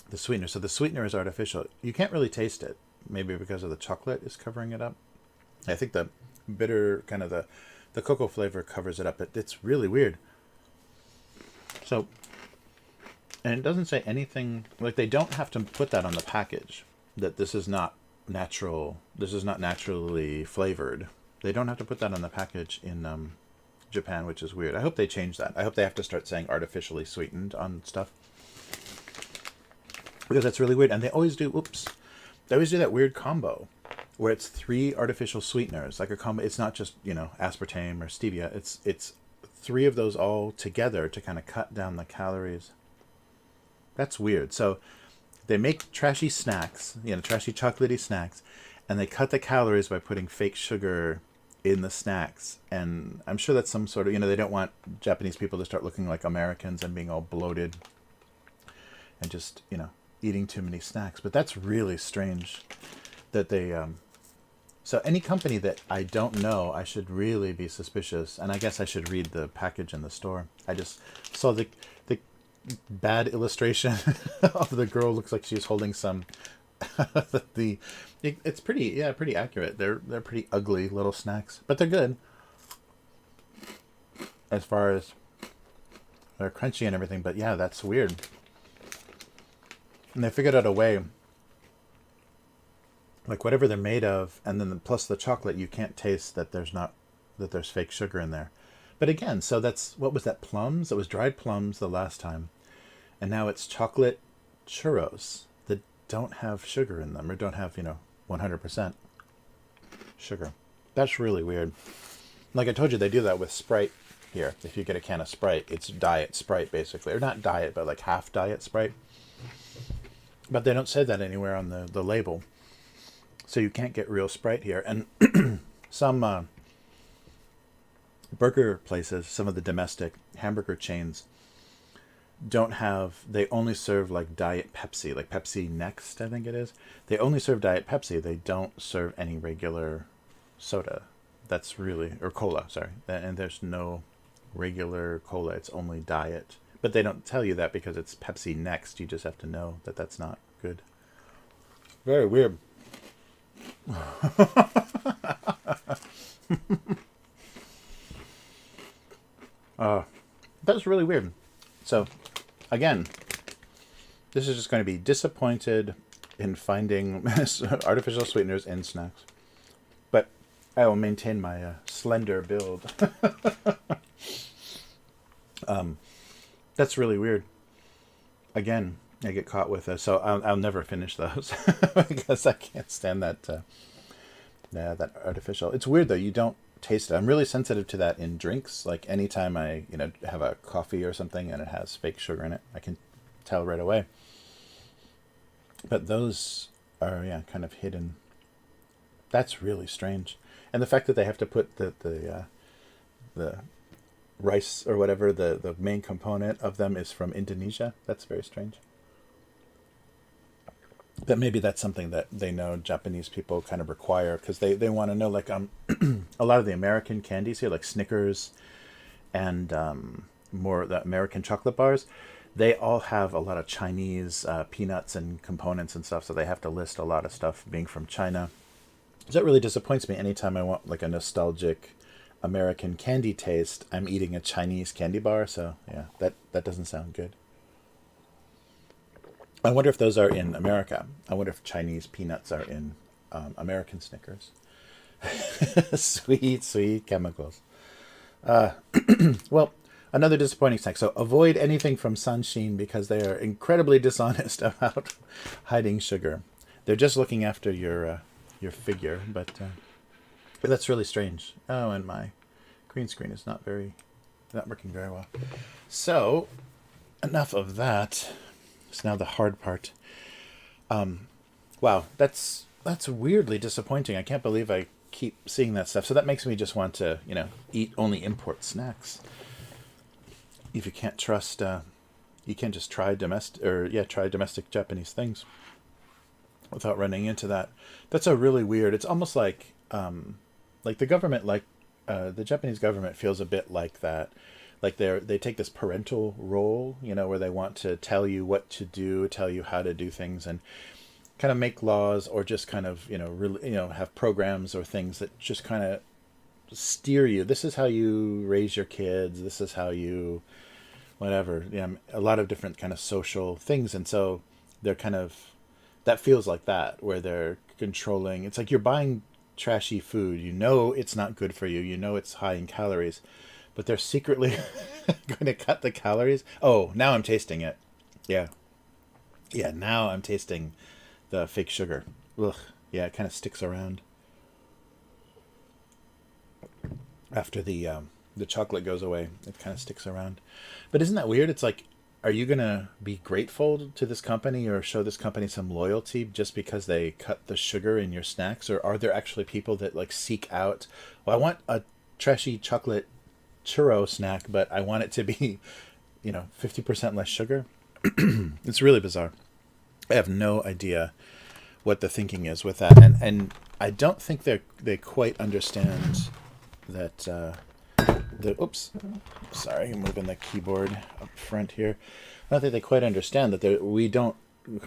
[SPEAKER 1] the sweetener. So the sweetener is artificial. You can't really taste it. Maybe because of the chocolate is covering it up. I think the bitter, kind of the cocoa flavor covers it up. It's really weird. So, and it doesn't say anything, like they don't have to put that on the package, that this is not natural, this is not naturally flavored. They don't have to put that on the package in Japan, which is weird. I hope they change that. I hope they have to start saying artificially sweetened on stuff. Because that's really weird. And they always do, they always do that weird combo where it's 3 artificial sweeteners, like a combo. It's not just, aspartame or stevia. It's 3 of those all together to kind of cut down the calories. That's weird. So they make trashy snacks, trashy chocolatey snacks, and they cut the calories by putting fake sugar in the snacks. And I'm sure that's some sort of, they don't want Japanese people to start looking like Americans and being all bloated and just, eating too many snacks. But that's really strange that they... So any company that I don't know, I should really be suspicious. And I guess I should read the package in the store. I just saw the bad illustration of the girl. Looks like she's holding some... It's pretty accurate. They're pretty ugly little snacks. But they're good. As far as... They're crunchy and everything. But yeah, that's weird. And they figured out a way like whatever they're made of, and then plus the chocolate, you can't taste that there's fake sugar in there. But again, so that's what was that, plums? It was dried plums the last time, and now it's chocolate churros that don't have sugar in them or don't have 100% sugar. That's really weird. Like I told you, they do that with Sprite here. If you get a can of Sprite, it's diet Sprite basically, or not diet, but like half diet Sprite. But they don't say that anywhere on the label. So you can't get real Sprite here. And some burger places, some of the domestic hamburger chains, they only serve like Diet Pepsi, like Pepsi Next, I think it is. They only serve Diet Pepsi. They don't serve any regular soda. That's really, or cola, sorry. And there's no regular cola. It's only diet. But they don't tell you that because it's Pepsi Next. You just have to know that that's not good. Very weird. That's really weird. So, again, this is just going to be disappointed in finding artificial sweeteners in snacks. But I will maintain my slender build. That's really weird. Again, I get caught with it, so I'll never finish those because I can't stand that. That artificial. It's weird though. You don't taste it. I'm really sensitive to that in drinks. Like anytime I have a coffee or something and it has fake sugar in it, I can tell right away. But those are kind of hidden. That's really strange. And the fact that they have to put the rice or whatever, the main component of them is from Indonesia. That's very strange. But maybe that's something that they know Japanese people kind of require because they want to know, like a lot of the American candies here, like Snickers and more the American chocolate bars, they all have a lot of Chinese peanuts and components and stuff, so they have to list a lot of stuff being from China. So that really disappoints me. Anytime I want like a nostalgic American candy taste, I'm eating a Chinese candy bar, so yeah, that doesn't sound good. I wonder if those are in America. I wonder if Chinese peanuts are in American Snickers. Sweet chemicals. Well, another disappointing snack. So avoid anything from Sunshine because they are incredibly dishonest about hiding sugar. They're just looking after your figure, but that's really strange. Oh, and my green screen is not working very well. So, enough of that. It's now the hard part. Wow, that's weirdly disappointing. I can't believe I keep seeing that stuff. So that makes me just want to, eat only import snacks. If you can't trust, you can't just try domestic Japanese things without running into that. That's a really weird. It's almost like the government, the Japanese government feels a bit like that. Like they take this parental role, where they want to tell you what to do, tell you how to do things, and kind of make laws or just kind of, really, have programs or things that just kind of steer you. This is how you raise your kids. This is how you, whatever. A lot of different kind of social things. And so they're kind of, that feels like that, where they're controlling. It's like you're buying trashy food. It's not good for you. It's high in calories. But they're secretly going to cut the calories. Oh, now I'm tasting it. Yeah. Yeah, now I'm tasting the fake sugar. Ugh. Yeah, it kind of sticks around. After the chocolate goes away, it kind of sticks around. But isn't that weird? It's like, are you going to be grateful to this company or show this company some loyalty just because they cut the sugar in your snacks? Or are there actually people that seek out, well, I want a trashy chocolate churro snack, but I want it to be, 50% less sugar. It's really bizarre. I have no idea what the thinking is with that, and I don't think they quite understand that. Oops, sorry, I'm moving the keyboard up front here. I don't think they quite understand that we don't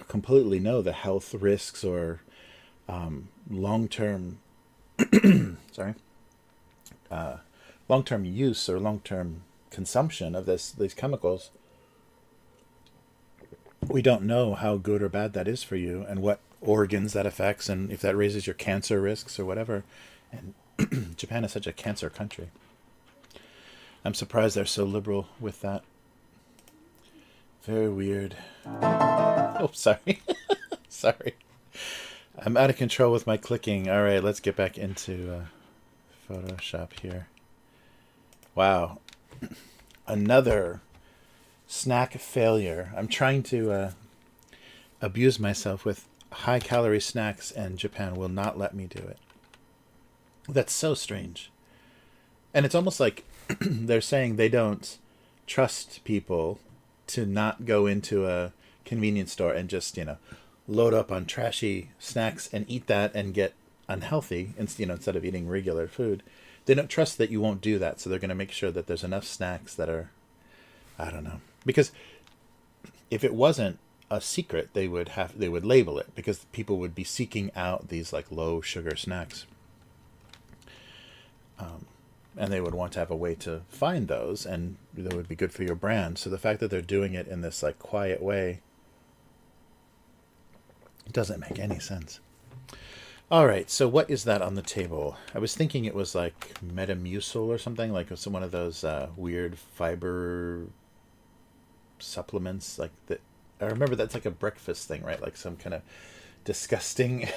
[SPEAKER 1] completely know the health risks or long-term. Sorry. Long-term use or long-term consumption of these chemicals. We don't know how good or bad that is for you and what organs that affects, and if that raises your cancer risks or whatever. And Japan is such a cancer country. I'm surprised they're so liberal with that. Very weird. Oh, sorry. Sorry. I'm out of control with my clicking. All right, let's get back into Photoshop here. Wow. Another snack failure. I'm trying to abuse myself with high-calorie snacks, and Japan will not let me do it. That's so strange. And it's almost like they're saying they don't trust people to not go into a convenience store and just, load up on trashy snacks and eat that and get unhealthy, instead of eating regular food. They don't trust that you won't do that, so they're going to make sure that there's enough snacks that are, I don't know. Because if it wasn't a secret, they would label it, because people would be seeking out these like low sugar snacks. And they would want to have a way to find those, and that would be good for your brand. So the fact that they're doing it in this like quiet way, it doesn't make any sense. All right, so what is that on the table? I was thinking it was like Metamucil or something, like one of those weird fiber supplements. Like that. I remember that's like a breakfast thing, right? Like some kind of disgusting,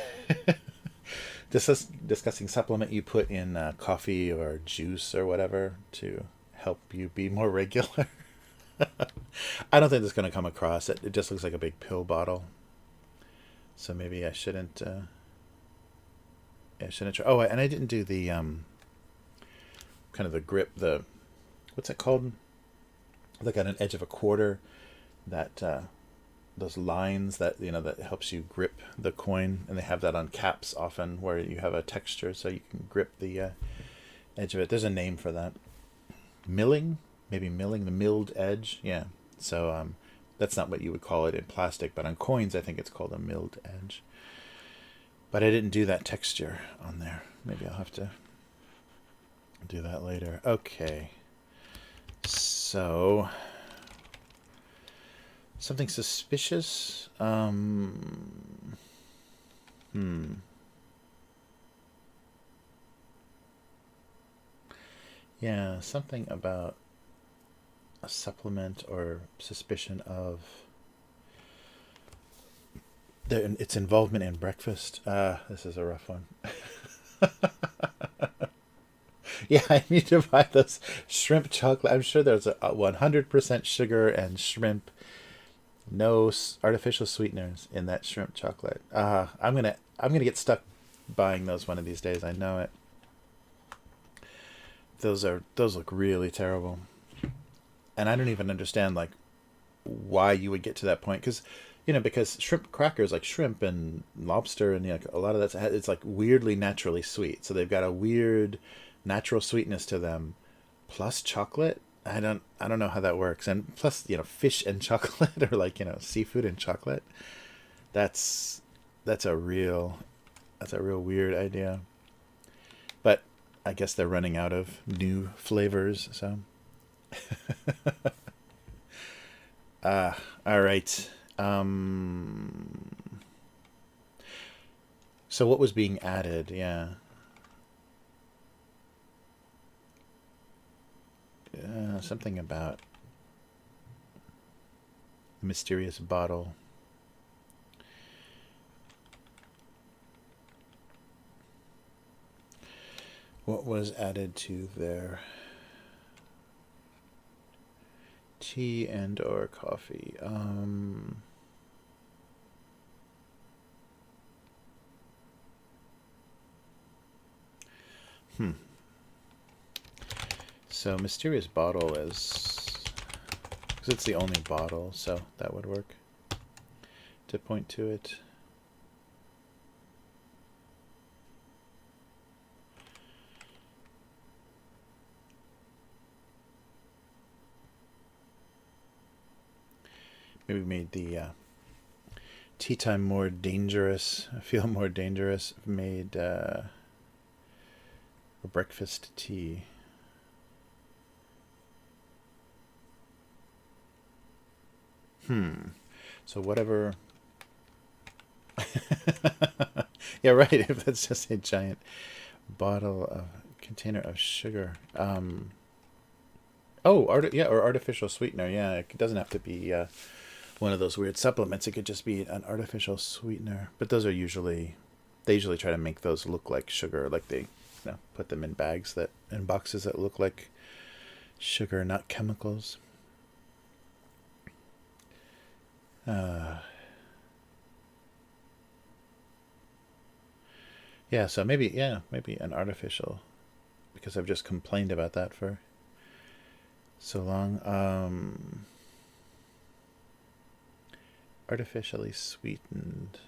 [SPEAKER 1] disgusting supplement you put in coffee or juice or whatever to help you be more regular. I don't think that's going to come across. It just looks like a big pill bottle. So maybe I shouldn't. I shouldn't try. Oh, and I didn't do the kind of the grip. What's it called? Like on an edge of a quarter, that those lines that that helps you grip the coin, and they have that on caps often, where you have a texture so you can grip the edge of it. There's a name for that. Milling, maybe milling, the milled edge. Yeah. So that's not what you would call it in plastic, but on coins, I think it's called a milled edge. But I didn't do that texture on there. Maybe I'll have to do that later. Okay. So, something suspicious. Yeah, something about a supplement or suspicion of its involvement in breakfast. This is a rough one. Yeah, I need to buy those shrimp chocolate. I'm sure there's a 100% sugar and shrimp, no artificial sweeteners in that shrimp chocolate. I'm gonna get stuck buying those one of these days. I know it. Those look really terrible, and I don't even understand like why you would get to that point, because shrimp crackers, like shrimp and lobster and a lot of that, it's like weirdly naturally sweet. So they've got a weird natural sweetness to them, plus chocolate. I don't know how that works. And plus, fish and chocolate, or like seafood and chocolate. That's a real weird idea. But I guess they're running out of new flavors, so. All right. So what was being added? Yeah. Something about a mysterious bottle. What was added to their tea and or coffee? So mysterious bottle is, because it's the only bottle, so that would work to point to it. Maybe made the tea time more dangerous. I feel more dangerous. Made a breakfast tea. So whatever. Yeah, right. If that's just a giant container of sugar. Oh, yeah, or artificial sweetener. Yeah, it doesn't have to be one of those weird supplements. It could just be an artificial sweetener. But those are usually, they usually try to make those look like sugar, like they, put them in bags that, in boxes that look like sugar, not chemicals. Yeah, so maybe an artificial, because I've just complained about that for so long. Artificially sweetened.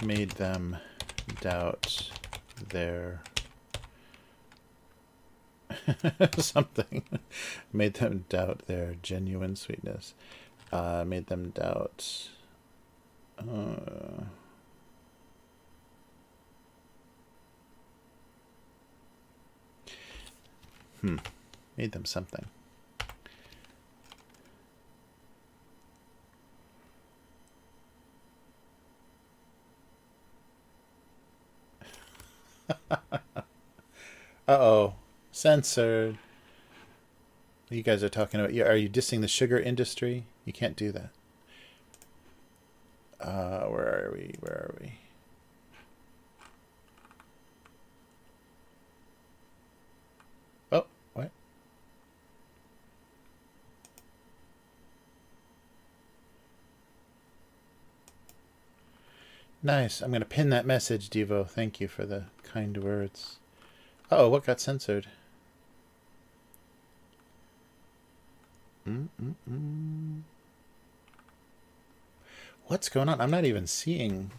[SPEAKER 1] Made them doubt their something. Made them doubt their genuine sweetness. Made them doubt. Made them something. Uh-oh. Censored. You guys are talking about... Are you dissing the sugar industry? You can't do that. Where are we? Where are we? Oh, what? Nice. I'm going to pin that message, Devo. Thank you for the kind words. Uh-oh, what got censored? What's going on? I'm not even seeing.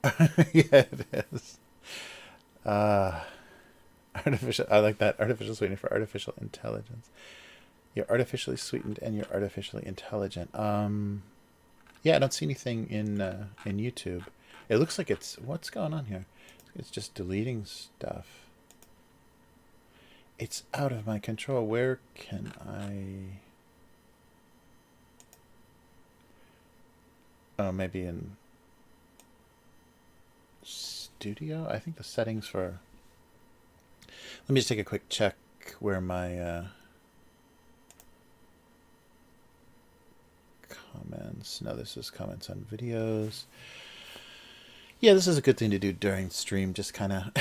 [SPEAKER 1] Yeah, it is. Artificial. I like that. Artificial sweetener for artificial intelligence. You're artificially sweetened and you're artificially intelligent. Yeah, I don't see anything in YouTube. It looks like it's... What's going on here? It's just deleting stuff. It's out of my control. Where can I... Oh, maybe in Studio? I think the settings for... Let me just take a quick check where my comments... No, this is comments on videos. Yeah, this is a good thing to do during stream. Just kind of...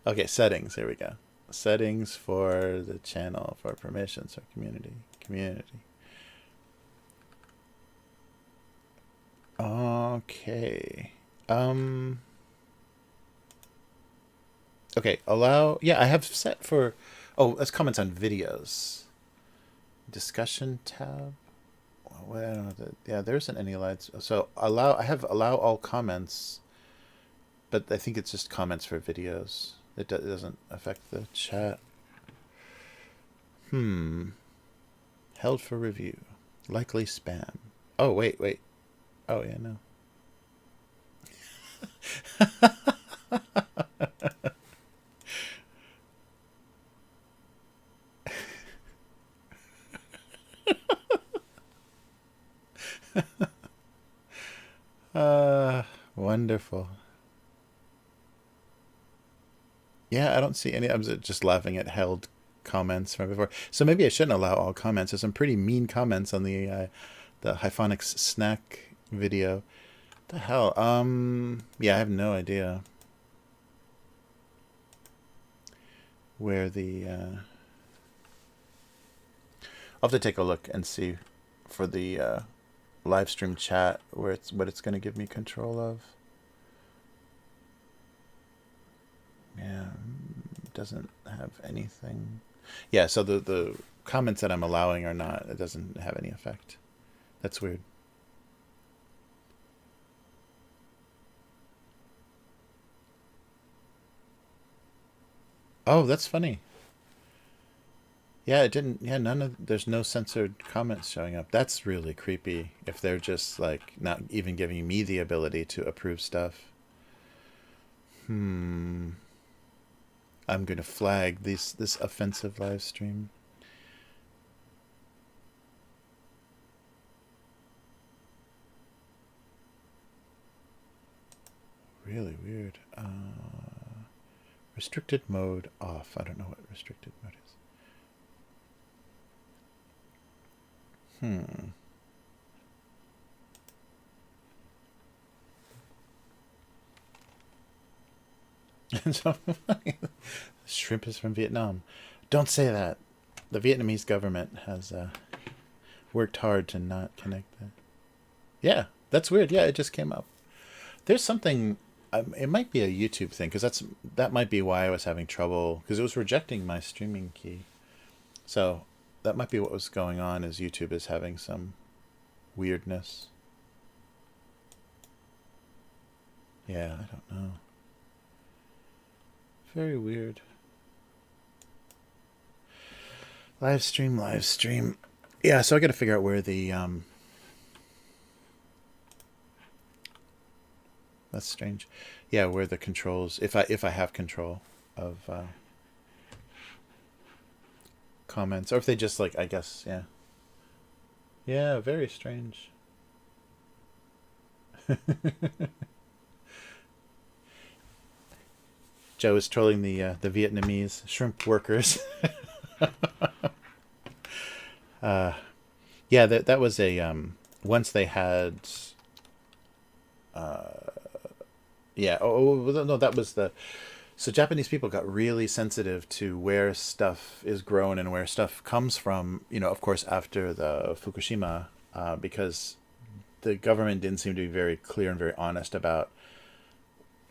[SPEAKER 1] Okay, settings. Here we go. Settings for the channel, for permissions, for community. Okay. Okay, allow... Yeah, I have set for... Oh, that's comments on videos. Discussion tab. Well, I don't know. Yeah, there isn't any lights. So allow... I have allow all comments, but I think it's just comments for videos. It doesn't affect the chat. Held for review. Likely spam. Oh, wait. Oh, yeah, no. Wonderful. Yeah, I don't see any. I'm just laughing at held comments from before. So maybe I shouldn't allow all comments. There's some pretty mean comments on the Hyphonics snack video. What the hell? Yeah, I have no idea where the... I'll have to take a look and see for the live stream chat where what it's going to give me control of. Yeah, doesn't have anything. Yeah, so the comments that I'm allowing are not... It doesn't have any effect. That's weird. Oh, that's funny. Yeah, it didn't. Yeah, none of. There's no censored comments showing up. That's really creepy. If they're just like not even giving me the ability to approve stuff. Hmm. I'm gonna flag this offensive live stream. Really weird. Restricted mode off. I don't know what restricted mode is. And so, shrimp is from Vietnam. Don't say that. The Vietnamese government has worked hard to not connect that. Yeah, that's weird. Yeah, it just came up. There's something. It might be a YouTube thing because that might be why I was having trouble because it was rejecting my streaming key. So that might be what was going on. Is YouTube is having some weirdness. Yeah, I don't know. Very weird. Live stream, live stream. Yeah, so I got to figure out where the that's strange. Yeah, where the controls, if I have control of comments, or if they just like, I guess, yeah, yeah, very strange. Joe is trolling the Vietnamese shrimp workers. Yeah, that was a once they had yeah, no, that was the so Japanese people got really sensitive to where stuff is grown and where stuff comes from, you know, of course after the Fukushima, because the government didn't seem to be very clear and very honest about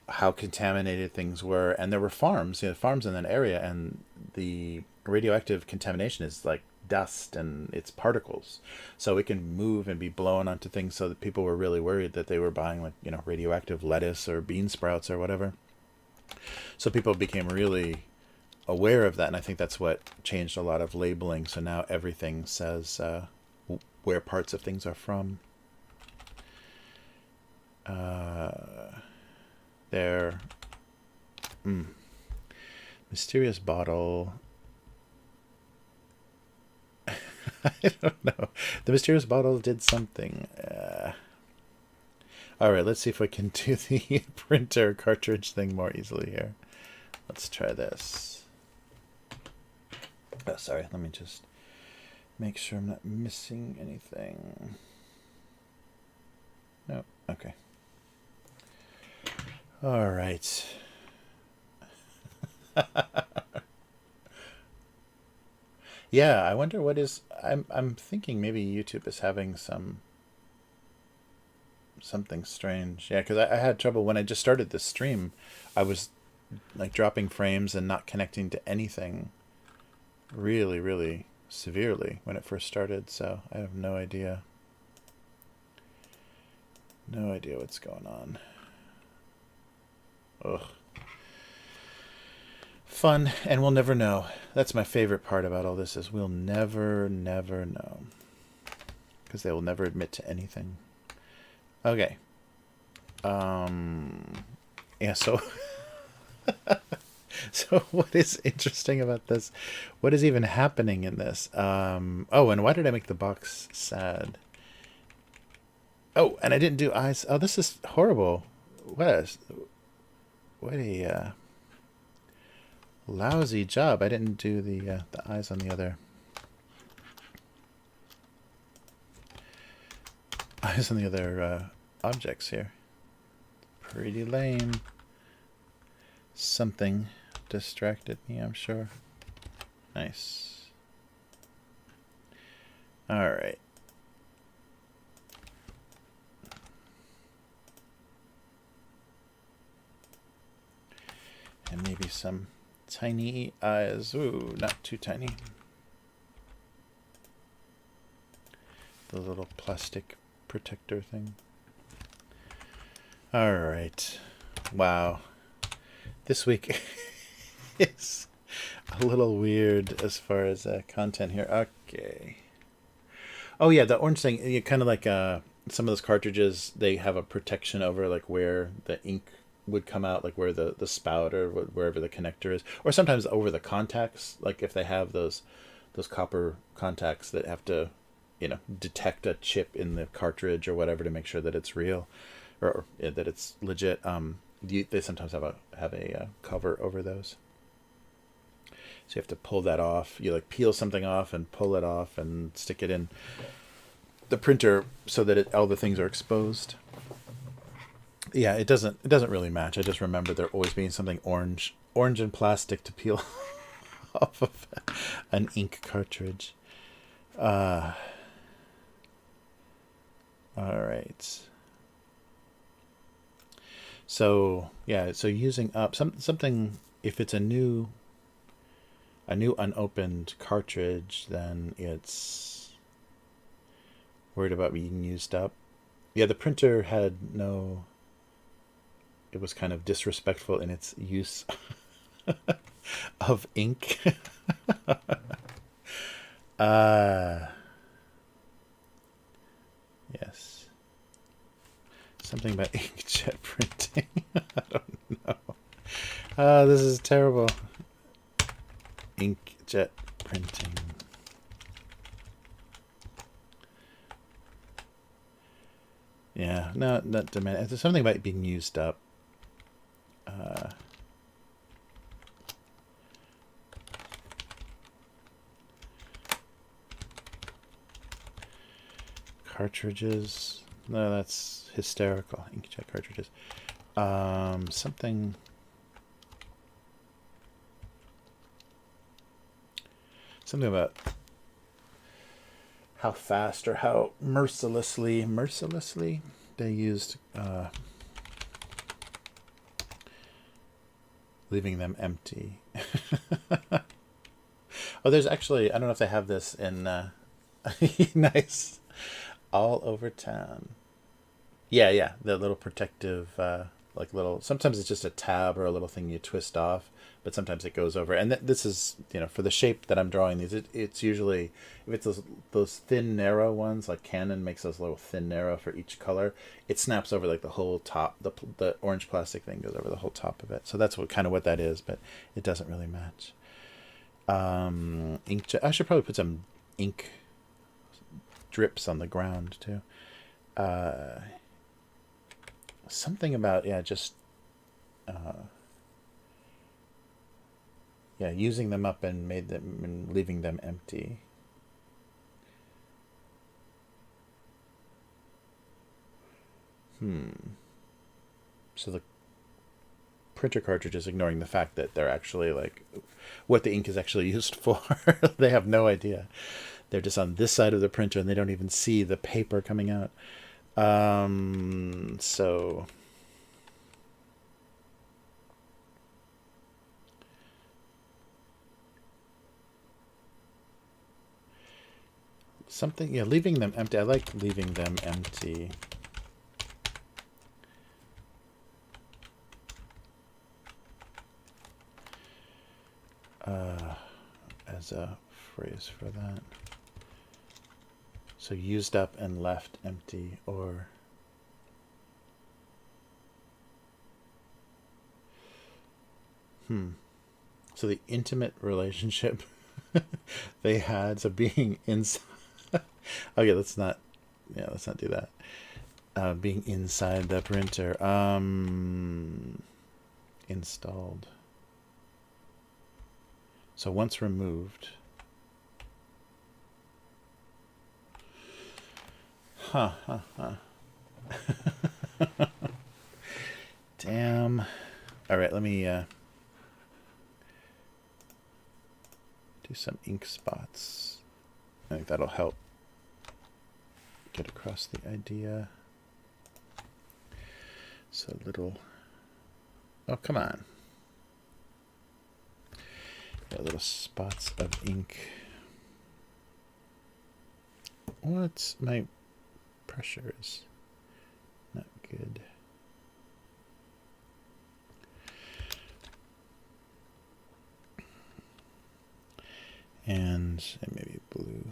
[SPEAKER 1] how contaminated things were, and there were farms, you know, farms in that area, and the radioactive contamination is like dust and it's particles, so it can move and be blown onto things. So that people were really worried that they were buying like, you know, radioactive lettuce or bean sprouts or whatever. So people became really aware of that, and I think that's what changed a lot of labeling. So now everything says where parts of things are from. There. Mysterious bottle. I don't know. The mysterious bottle did something. All right, let's see if we can do the printer cartridge thing more easily here. Let's try this. Oh, sorry. Let me just make sure I'm not missing anything. No. Okay. All right. Yeah, I wonder what is. I'm thinking maybe YouTube is having something strange. Yeah, because I had trouble when I just started this stream. I was like dropping frames and not connecting to anything really, really severely when it first started. So I have no idea. No idea what's going on. Ugh. Fun, and we'll never know. That's my favorite part about all this is we'll never know. Because they will never admit to anything. Okay. Yeah, so so what is interesting about this? What is even happening in this? Oh, and why did I make the box sad? Oh, and I didn't do eyes. Oh, this is horrible. What a lousy job. I didn't do the eyes on the other objects here. Pretty lame. Something distracted me, I'm sure. Nice. All right. And maybe some tiny eyes. Ooh, not too tiny. The little plastic protector thing. All right. Wow. This week is A little weird as far as content here. Okay. Oh yeah, the orange thing. You kind of like some of those cartridges. They have a protection over like where the ink would come out, like where the spout or wherever the connector is, or sometimes over the contacts. Like if they have those copper contacts that have to, detect a chip in the cartridge or whatever to make sure that it's real, or that it's legit. They sometimes have a cover over those. So you have to pull that off. You like peel something off and pull it off and stick it in the printer so that all the things are exposed. Yeah, it doesn't really match. I just remember there always being something orange and plastic to peel off of an ink cartridge. All right. So yeah, so using up something, if it's a new unopened cartridge, then it's worried about being used up. Yeah, the printer had no. It was kind of disrespectful in its use of ink. Yes. Something about inkjet printing. I don't know. This is terrible. Inkjet printing. Yeah, no, not demand. There's something about being used up. Cartridges. No, that's hysterical. Inkjet cartridges. Something about how fast or how mercilessly they used leaving them empty. Oh, there's actually, I don't know if they have this in nice, all over town. Yeah, the little protective like little, sometimes it's just a tab or a little thing you twist off, but sometimes it goes over. And this is, for the shape that I'm drawing these, it's usually, if it's those thin narrow ones, like Canon makes those little thin narrow for each color, it snaps over like the whole top. The orange plastic thing goes over the whole top of it. So that's what that is, but it doesn't really match. Ink. I should probably put some ink drips on the ground too. Something about just using them up and leaving them empty. So the printer cartridge is ignoring the fact that they're actually like what the ink is actually used for. They have no idea. They're just on this side of the printer and they don't even see the paper coming out. So something, leaving them empty. I like leaving them empty. As a phrase for that. So used up and left empty, or so the intimate relationship they had, so being inside. Okay, let's not do that. Being inside the printer. Installed. So once removed. Damn. All right, let me do some ink spots. I think that'll help get across the idea. So little. Oh, come on. Little spots of ink. What? My pressure is not good. And maybe blue.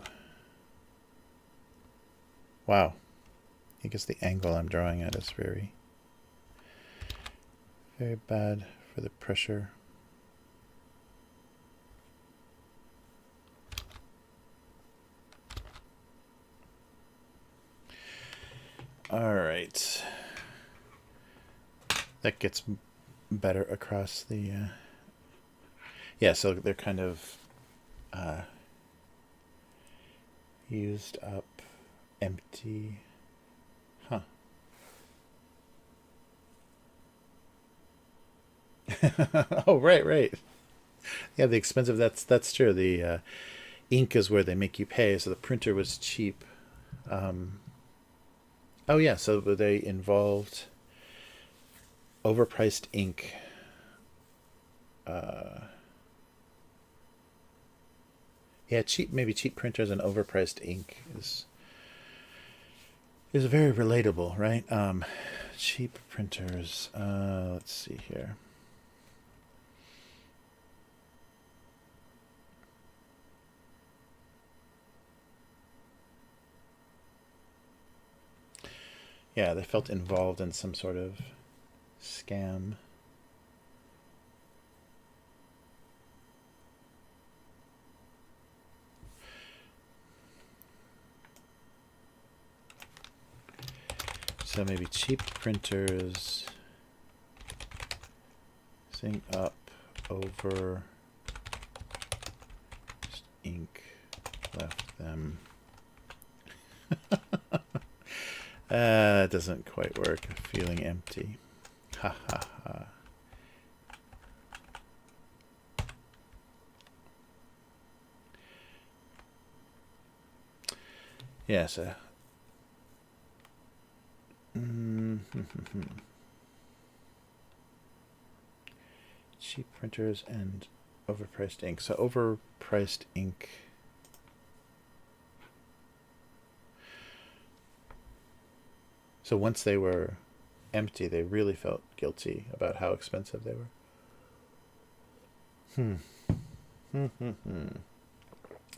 [SPEAKER 1] Wow. I guess the angle I'm drawing at is very, very bad for the pressure. All right. That gets better across the... yeah, so they're kind of used up, empty. Huh. Oh, right. Yeah, the expensive, that's true. The ink is where they make you pay, so the printer was cheap. Oh, yeah, so they involved overpriced ink. Yeah, maybe cheap printers and overpriced ink is very relatable, right? Cheap printers. Let's see here. Yeah, they felt involved in some sort of scam. So maybe cheap printers sing up over ink left them. It doesn't quite work. Feeling empty. Ha ha ha. Yeah, so cheap printers and overpriced ink. So overpriced ink. So once they were empty, they really felt guilty about how expensive they were.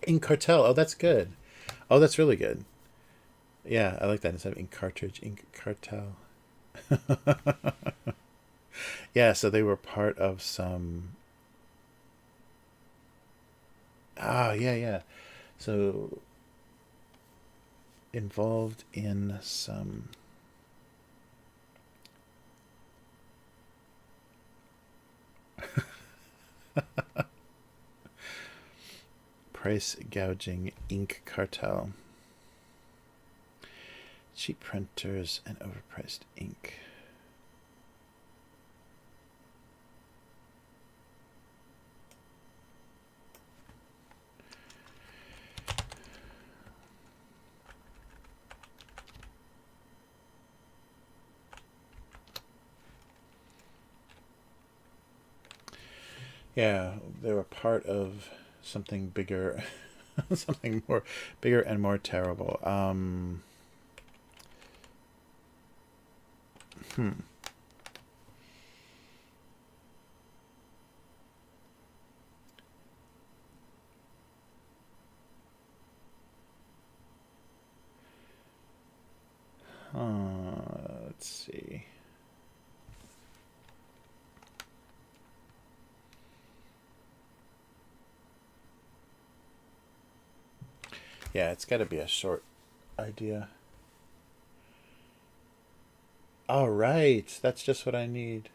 [SPEAKER 1] Ink cartel. Oh, that's good. Oh, that's really good. Yeah, I like that instead of ink cartridge, ink cartel. Yeah, so they were part of some... Ah, yeah. So involved in some... price gouging ink cartel. Cheap printers and overpriced ink. Yeah, they were part of something bigger, something more bigger and more terrible. Let's see. Yeah, it's got to be a short idea. All right, that's just what I need.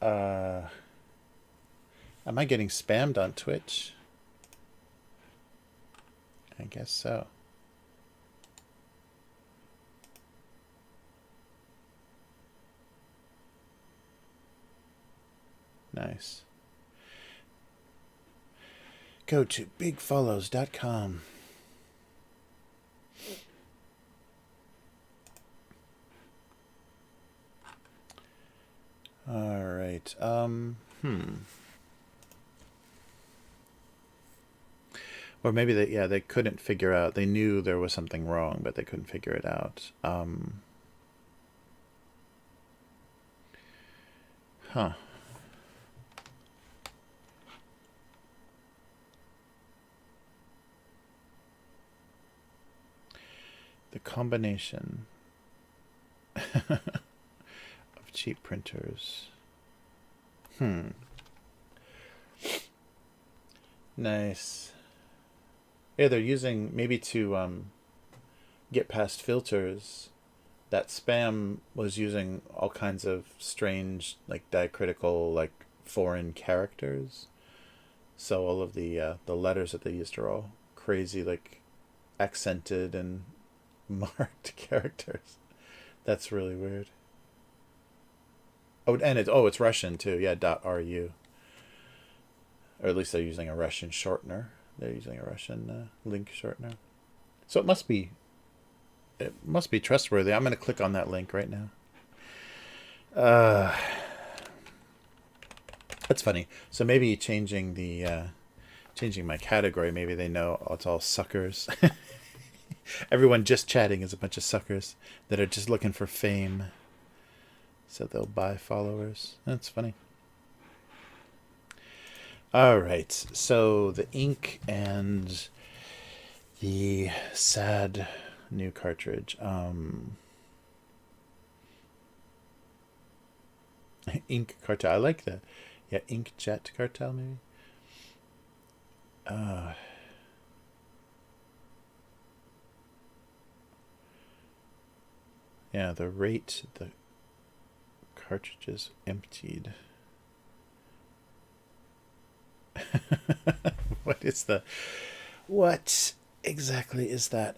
[SPEAKER 1] Am I getting spammed on Twitch? I guess so. Nice. Go to bigfollows.com. All right. Or maybe they couldn't figure out. They knew there was something wrong, but they couldn't figure it out. Huh. the combination of cheap printers. Nice. Yeah, they're using maybe to get past filters. That spam was using all kinds of strange, like diacritical, like foreign characters. So all of the letters that they used are all crazy, like accented and marked characters. That's really weird. Oh, and it's Russian too. Yeah, .ru. Or at least they're using a Russian shortener. They're using a Russian link shortener. So it must be trustworthy. I'm going to click on that link right now. That's funny. So maybe changing my category, maybe they know it's all suckers. Everyone just chatting is a bunch of suckers that are just looking for fame. So they'll buy followers. That's funny. All right. So the ink and the sad new cartridge. Ink cartel. I like that. Yeah, inkjet cartel maybe. Yeah, the rate the cartridges emptied. What exactly is that?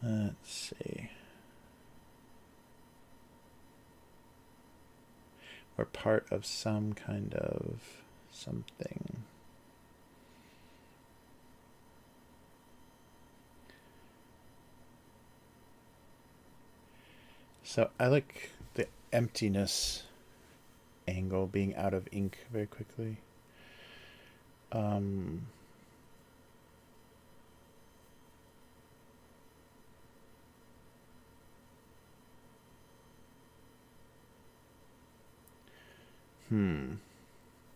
[SPEAKER 1] Let's see. We're part of some kind of something. So I like the emptiness angle, being out of ink very quickly.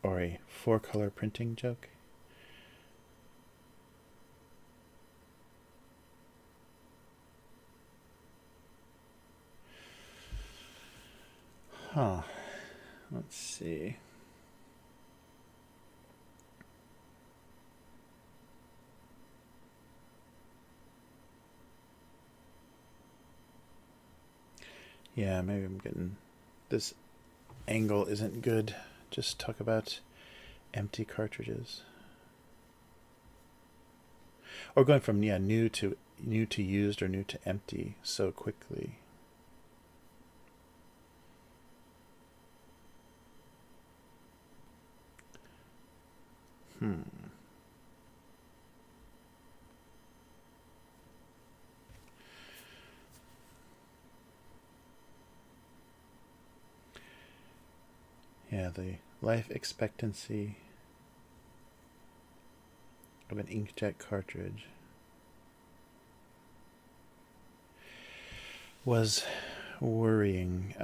[SPEAKER 1] Or a 4-color printing joke. Huh. Let's see. Yeah, maybe I'm getting... This angle isn't good. Just talk about empty cartridges. Or going from new to used or new to empty so quickly. Yeah, the life expectancy of an inkjet cartridge was worrying.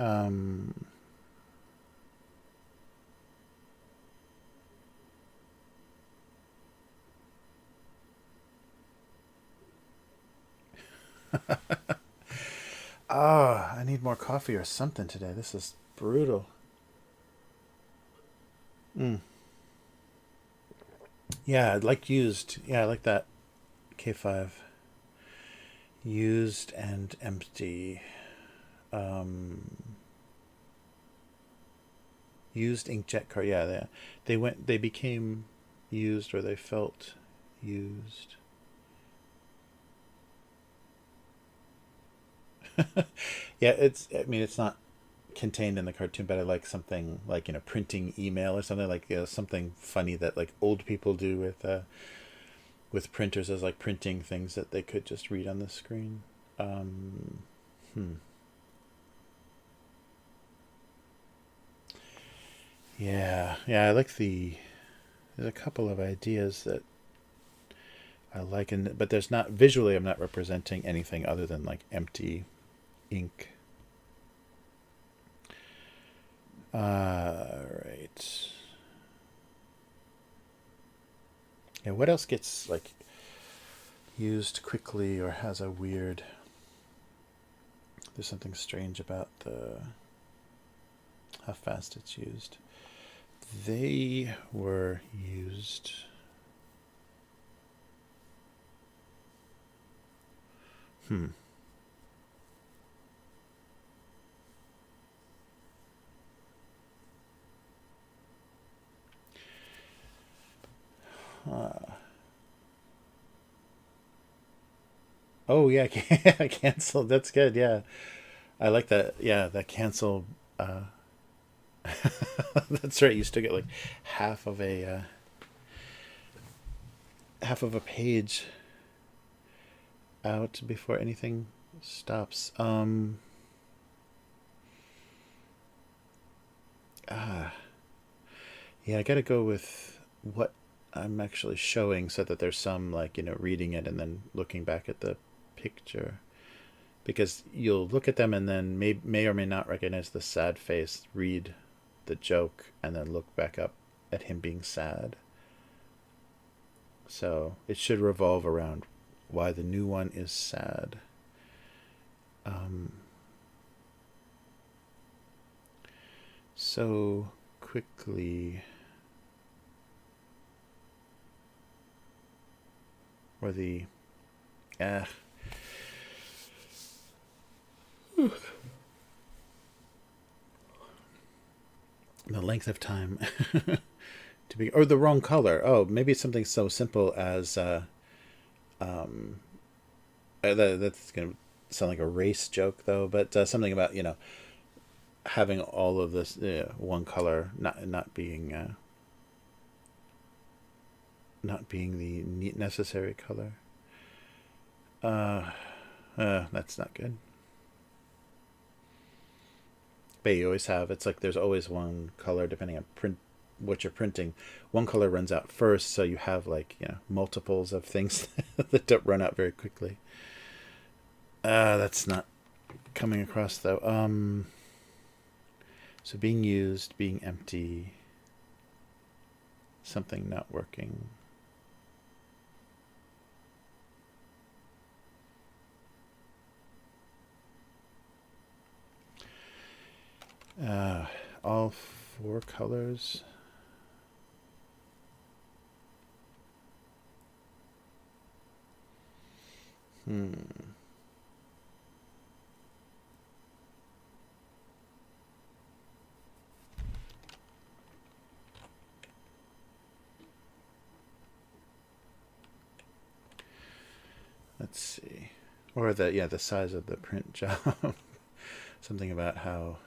[SPEAKER 1] I need more coffee or something today. This is brutal. Yeah, I like used. Yeah, I like that. K5. Used and empty. Used inkjet card. Yeah, they became used, or they felt used. Yeah, it's not contained in the cartoon, but I like something like printing email or something, like something funny that like old people do with printers, as like printing things that they could just read on the screen. Yeah, I like there's a couple of ideas that I like, but there's not visually. I'm not representing anything other than like empty ink. Right. Yeah, what else gets like used quickly or has a weird... There's something strange about the how fast it's used. They were used... Hmm. Oh yeah, cancel. That's good. Yeah, I like that. Yeah, that cancel. Uh, that's right. You still get like half of a half of a page out before anything stops. Yeah, I got to go with what I'm actually showing, so that there's some like reading it and then looking back at the picture, because you'll look at them and then may or may not recognize the sad face, read the joke, and then look back up at him being sad. So it should revolve around why the new one is sad. Um, so quickly, or the ah. The length of time to be, or the wrong color. Oh, maybe it's something so simple as um, that's gonna sound like a race joke though, but something about having all of this one color not being the necessary color. Uh, that's not good. But you always have, it's like there's always one color depending on print what you're printing. One color runs out first, so you have like multiples of things that don't run out very quickly. That's not coming across though. So being used, being empty, something not working. All four colors. Let's see. Or the size of the print job. Something about how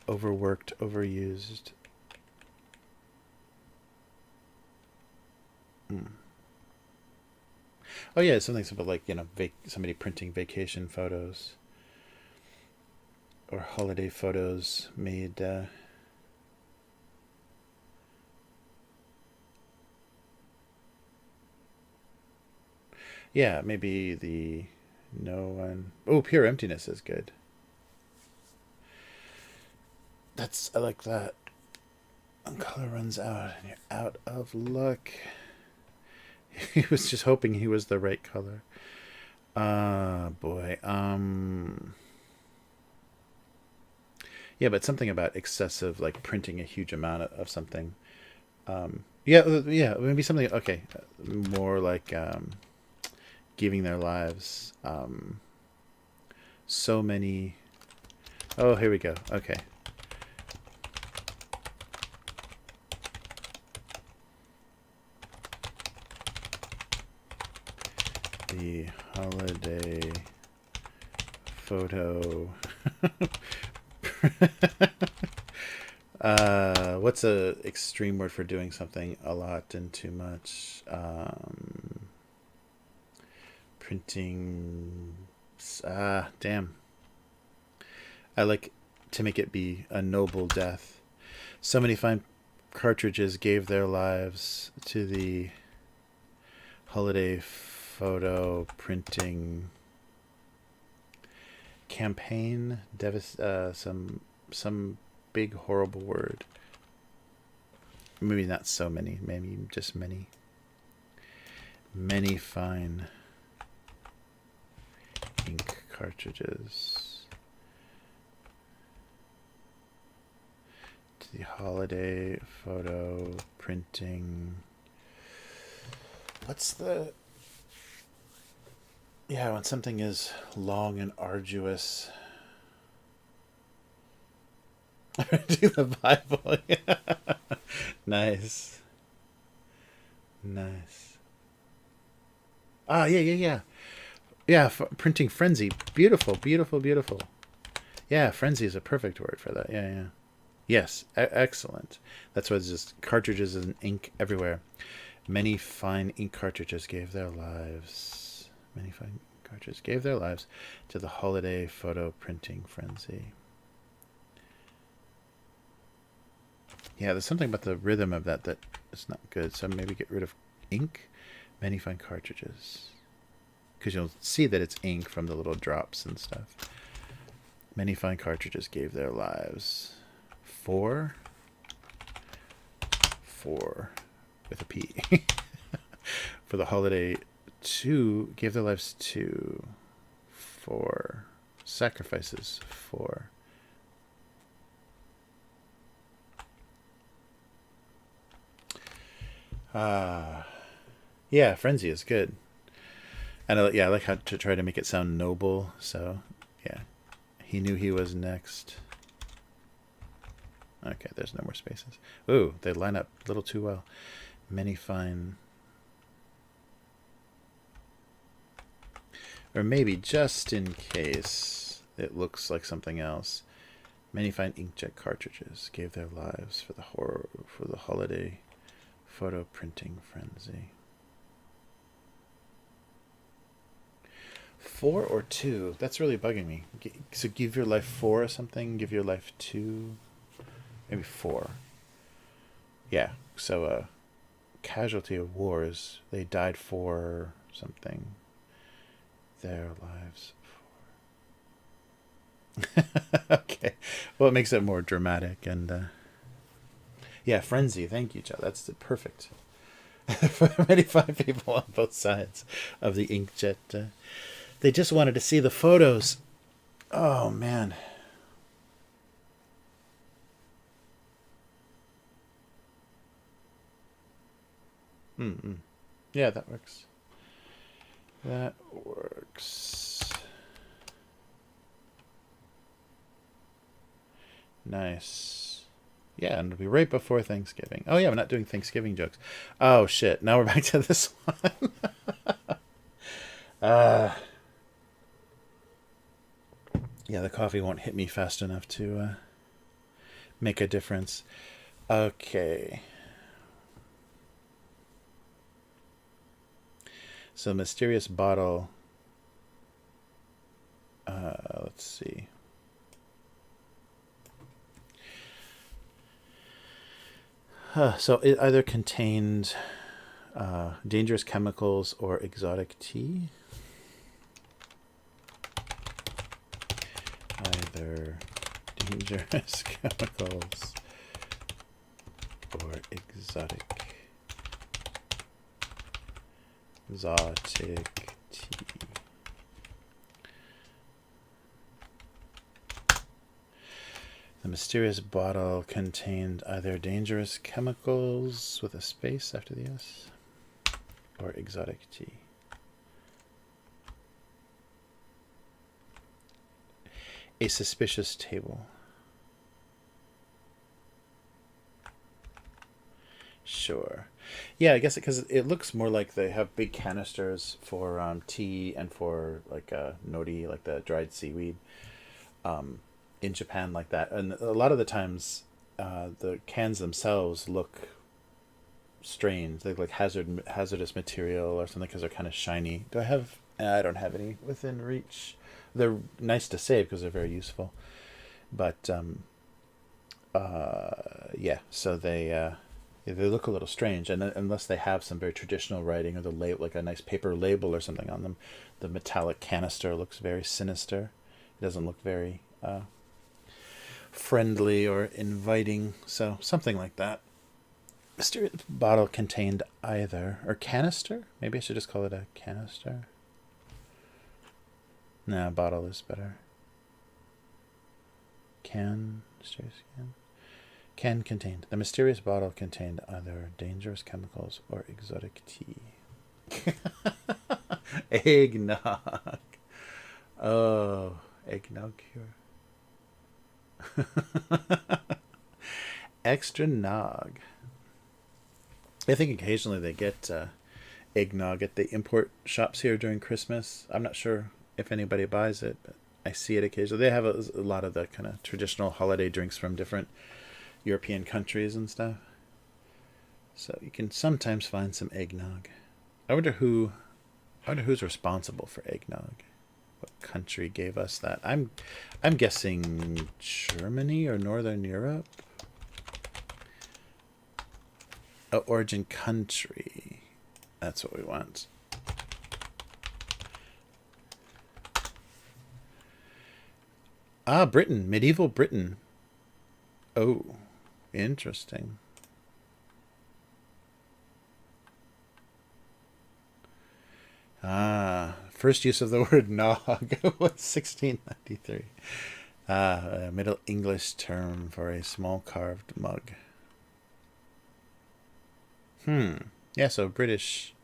[SPEAKER 1] overworked, overused. Oh yeah, something simple like somebody printing vacation photos or holiday photos made. Yeah, maybe the no one. Oh, pure emptiness is good. I like that. One color runs out and you're out of luck. He was just hoping he was the right color. Boy. Yeah, but something about excessive, like printing a huge amount of something. Yeah, maybe something. Okay, more like giving their lives. So many. Oh, here we go. Okay. The holiday photo. What's a extreme word for doing something a lot and too much? Printing. Damn. I like to make it be a noble death. So many fine cartridges gave their lives to the holiday photo printing campaign. Some big horrible word. maybe not so many, maybe just many. Many fine ink cartridges. To the holiday photo printing. What's the... Yeah, when something is long and arduous. Do the Bible. Nice. Nice. Ah, yeah. Yeah, printing frenzy. Beautiful, beautiful, beautiful. Yeah, frenzy is a perfect word for that. Yeah. Yes, excellent. That's why it's just cartridges and ink everywhere. Many fine ink cartridges gave their lives. Many fine cartridges gave their lives to the holiday photo printing frenzy. Yeah, there's something about the rhythm of that is not good. So maybe get rid of ink. Many fine cartridges. Because you'll see that it's ink from the little drops and stuff. Many fine cartridges gave their lives. 4 with a P. For the holiday. 2 gave their lives to. 4 sacrifices. 4. Yeah, frenzy is good. And I like how to try to make it sound noble. So, yeah. He knew he was next. Okay, there's no more spaces. Ooh, they line up a little too well. Many fine... Or maybe just in case it looks like something else. Many fine inkjet cartridges gave their lives for the holiday photo printing frenzy. 4 or 2? That's really bugging me. So give your life 4 or something. Give your life 2. Maybe 4. Yeah. So casualty of wars. They died for something. Their lives for. Okay. Well, it makes it more dramatic and. Yeah, frenzy. Thank you, Joe. That's perfect. For many fine people on both sides of the inkjet. They just wanted to see the photos. Oh, man. Yeah, that works. That works. Nice. Yeah, and it'll be right before Thanksgiving. Oh, yeah, we're not doing Thanksgiving jokes. Oh, shit. Now we're back to this one. Yeah, the coffee won't hit me fast enough to make a difference. Okay. So, mysterious bottle. Let's see. So it either contained dangerous chemicals or exotic tea. Either dangerous chemicals or exotic tea. The mysterious bottle contained either dangerous chemicals with a space after the S or exotic tea. A suspicious table. Sure. Yeah, I guess because it looks more like they have big canisters for tea and for like nori, like the dried seaweed. In Japan like that, and a lot of the times the cans themselves look strange. They look like hazardous material or something because they're kind of shiny. I don't have any within reach. They're nice to save because they're very useful, but yeah, so they look a little strange, and unless they have some very traditional writing or the label, like a nice paper label or something on them, the metallic canister looks very sinister. It doesn't look very friendly or inviting, so something like that. Mysterious bottle contained either, or canister? Maybe I should just call it a canister. Nah, bottle is better. Mysterious can. Can contained. The mysterious bottle contained either dangerous chemicals or exotic tea. Eggnog. Oh, eggnog cure. Extra nog. I think occasionally they get eggnog at the import shops here during Christmas. I'm not sure if anybody buys it, but I see it occasionally. They have a lot of the kind of traditional holiday drinks from different European countries and stuff. So you can sometimes find some eggnog. I wonder who's responsible for eggnog. What country gave us that? I'm guessing Germany or Northern Europe. Oh, origin country. That's what we want. Ah, Britain. Medieval Britain. Oh, interesting. Ah, first use of the word nog was 1693. A Middle English term for a small carved mug. Yeah, so British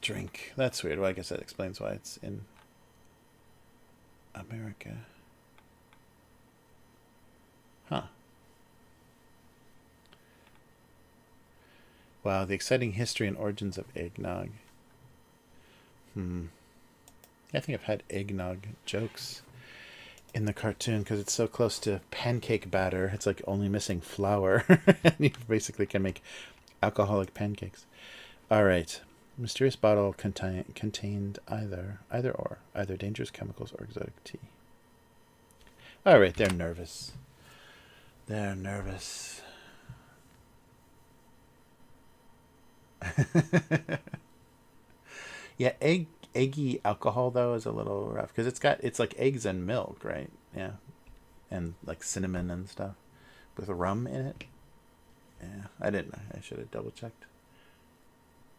[SPEAKER 1] drink. That's weird. Well, I guess that explains why it's in America. Huh. Wow, the exciting history and origins of eggnog. I think I've had eggnog jokes in the cartoon because it's so close to pancake batter. It's like only missing flour. And you basically can make alcoholic pancakes. All right. Mysterious bottle contained either dangerous chemicals or exotic tea. All right, they're nervous. They're nervous. Yeah, eggy alcohol though is a little rough because it's like eggs and milk, right? Yeah, and like cinnamon and stuff with rum in it. Yeah, I didn't know. I should have double checked.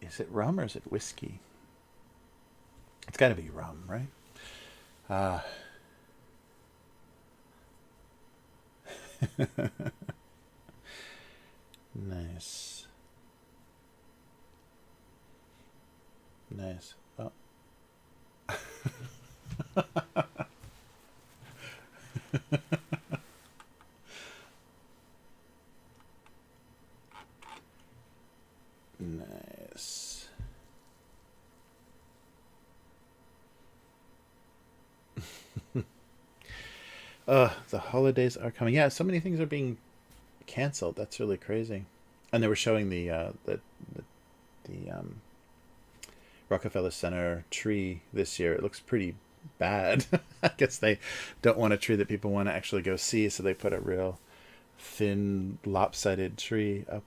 [SPEAKER 1] Is it rum or is it whiskey? It's got to be rum, right? Ah. Nice. Nice. Oh. Nice. The holidays are coming. Yeah, so many things are being canceled. That's really crazy. And they were showing the Rockefeller Center tree this year. It looks pretty bad. I guess they don't want a tree that people want to actually go see, so they put a real thin, lopsided tree up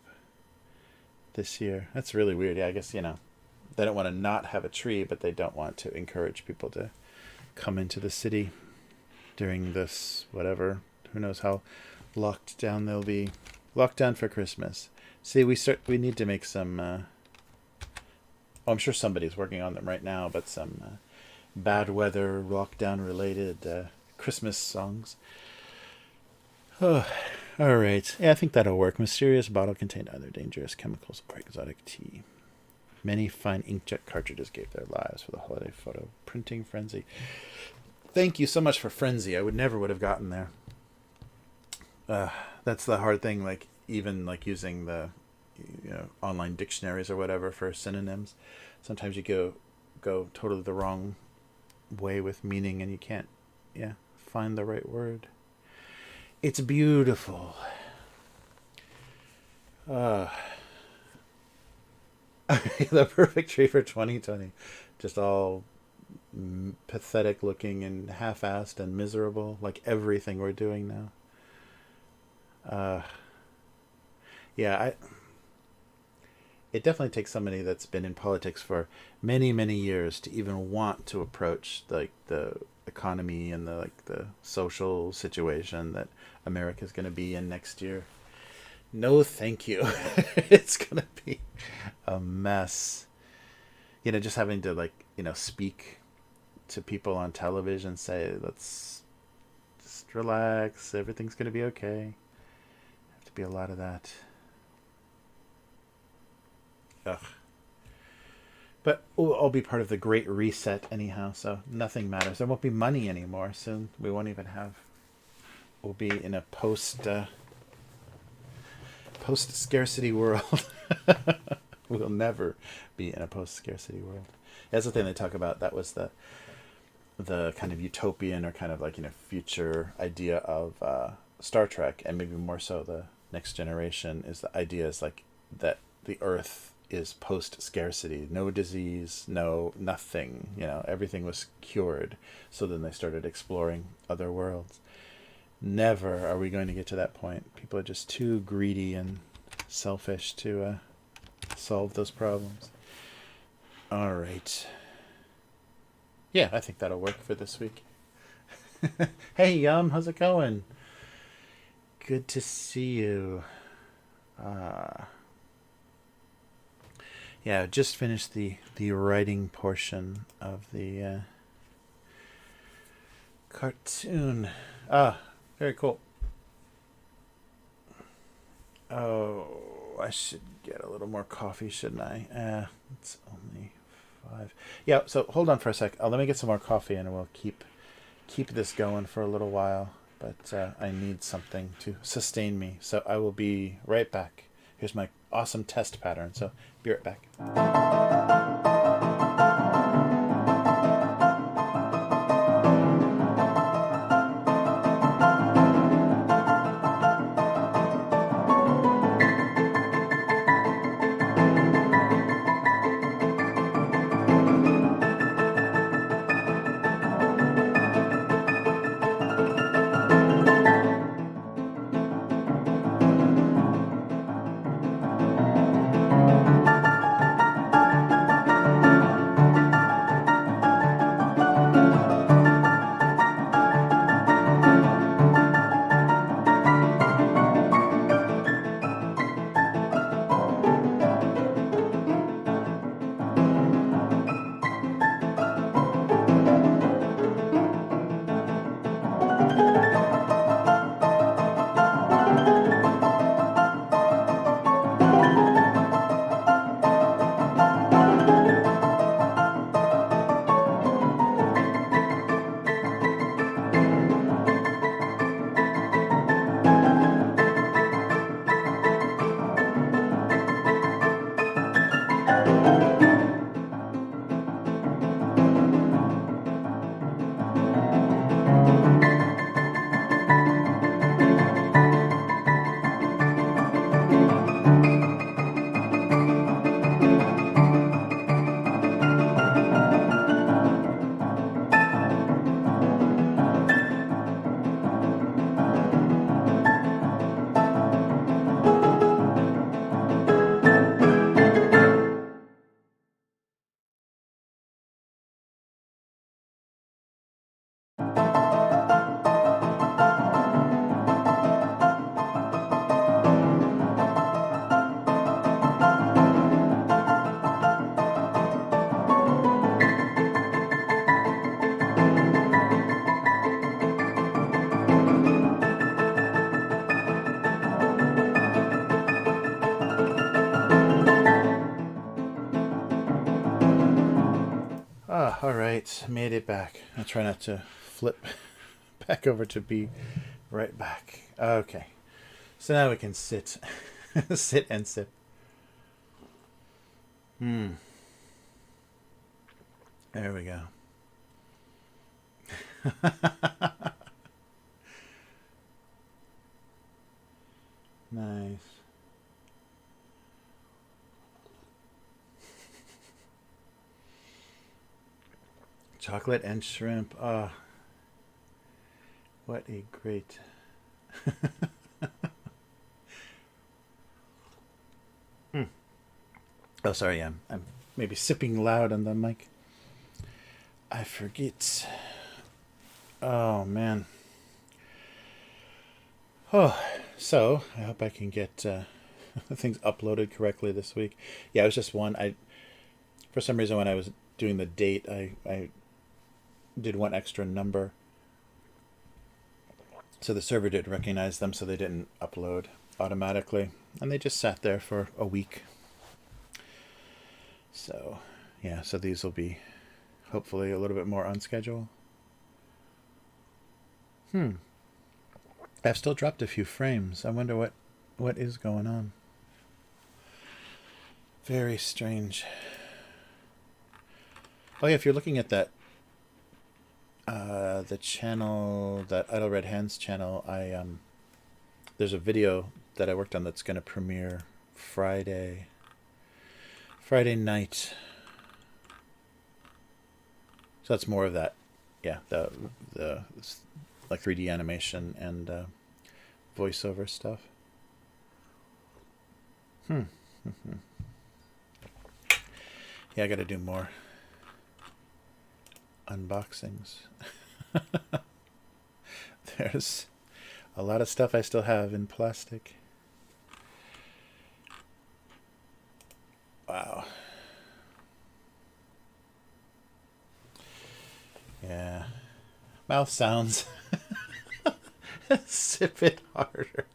[SPEAKER 1] this year. That's really weird. Yeah, I guess, they don't want to not have a tree, but they don't want to encourage people to come into the city during this, whatever. Who knows how locked down they'll be. Locked down for Christmas. See, we need to make some... I'm sure somebody's working on them right now, but some bad weather, lockdown related Christmas songs. Oh, all right. Yeah, I think that'll work. Mysterious bottle contained either dangerous chemicals or exotic tea. Many fine inkjet cartridges gave their lives for the holiday photo printing frenzy. Thank you so much for frenzy. I would have gotten there. That's the hard thing. Like even like using the online dictionaries or whatever for synonyms. Sometimes you go totally the wrong way with meaning and you can't find the right word. It's beautiful. The perfect tree for 2020. Just all pathetic looking and half-assed and miserable, like everything we're doing now. It definitely takes somebody that's been in politics for many, many years to even want to approach like the economy and the social situation that America's going to be in next year. No, thank you. It's gonna be a mess. Just having to speak to people on television, say, let's just relax, everything's gonna be okay. Have to be a lot of that. Ugh. But I'll be part of the Great Reset anyhow, so nothing matters. There won't be money anymore soon. We won't even have. We'll be in a post scarcity world. We'll never be in a post scarcity world. That's the thing they talk about. That was the kind of utopian or kind of future idea of Star Trek, and maybe more so the Next Generation. Is the idea is that the Earth is post scarcity, no disease, no nothing. Everything was cured. So then they started exploring other worlds. Never are we going to get to that point. People are just too greedy and selfish to solve those problems. All right. Yeah, I think that'll work for this week. Hey, Yum, how's it going? Good to see you. Yeah, just finished the writing portion of the cartoon. Very cool. Oh, I should get a little more coffee, shouldn't I? It's only 5. Yeah, so hold on for a sec. Let me get some more coffee and we'll keep this going for a little while. But I need something to sustain me. So I will be right back. Here's my awesome test pattern. So be right back. All right, made it back. I'll try not to flip back over to be right back. Okay, so now we can sit, sit and sip. There we go. Nice. Chocolate and shrimp. Ah, what a great. Oh, sorry. I'm maybe sipping loud on the mic. I forget. Oh man. Oh, So I hope I can get things uploaded correctly this week. Yeah, it was just one. For some reason when I was doing the date, I did one extra number, so the server didn't recognize them, so they didn't upload automatically, and they just sat there for a week. So yeah, so these will be hopefully a little bit more on schedule. I've still dropped a few frames. I wonder what is going on. Very strange. Oh yeah, if you're looking at that the channel, that Idle Red Hands channel, there's a video that I worked on that's going to premiere Friday night. So that's more of that, yeah, the like 3D animation and voiceover stuff. Yeah, I got to do more unboxings. There's a lot of stuff I still have in plastic. Wow. Yeah. Mouth sounds. Sip it harder.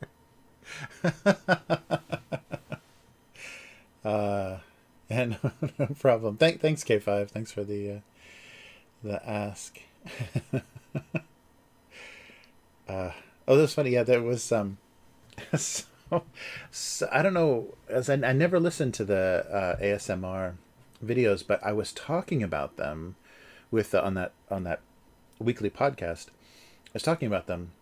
[SPEAKER 1] And no problem. Thanks K5. Thanks for the ask. Oh, that's funny. Yeah, there was so, I don't know, as I never listened to the ASMR videos, but I was talking about them with on that weekly podcast. I was talking about them,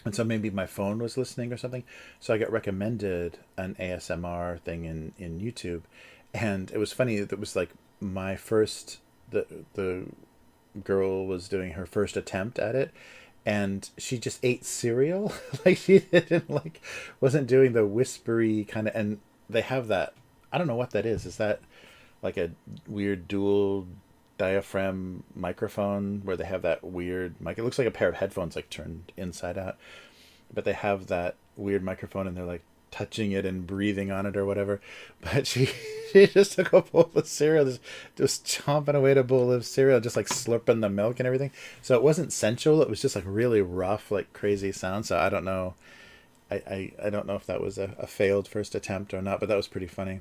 [SPEAKER 1] and so maybe my phone was listening or something. So I got recommended an ASMR thing in YouTube, and it was funny. It was like my first the girl was doing her first attempt at it, and she just ate cereal. Like she didn't wasn't doing the whispery kind of. And they have that. I don't know what that is. Is that like a weird dual diaphragm microphone where they have that weird mic? It looks like a pair of headphones like turned inside out, but they have that weird microphone, and they're like touching it and breathing on it or whatever. But she just took a bowl of cereal, just chomping away at a bowl of cereal, just like slurping the milk and everything. So it wasn't sensual. It was just like really rough, like crazy sound. So I don't know. I don't know if that was a failed first attempt or not, but that was pretty funny.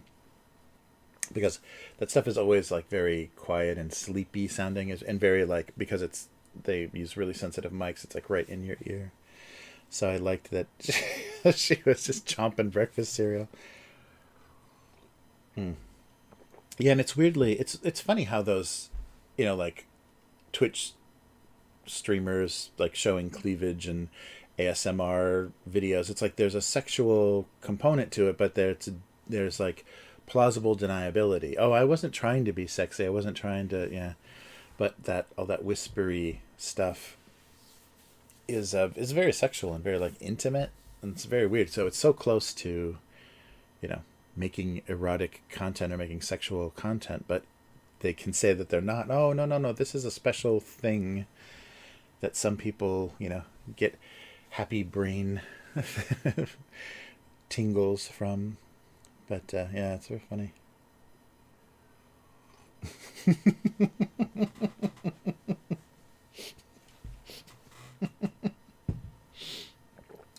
[SPEAKER 1] Because that stuff is always like very quiet and sleepy sounding, and very like, because they use really sensitive mics, it's like right in your ear. So I liked that she was just chomping breakfast cereal. Yeah, and it's weirdly, it's funny how those, like Twitch streamers like showing cleavage and ASMR videos. It's like there's a sexual component to it, but there's like plausible deniability. Oh, I wasn't trying to be sexy. I wasn't trying to, yeah. But all that whispery stuff is very sexual and very like intimate, and it's very weird. So it's so close to, making erotic content or making sexual content, but they can say that they're not. Oh, no, this is a special thing that some people, get happy brain tingles from. But yeah, it's very funny.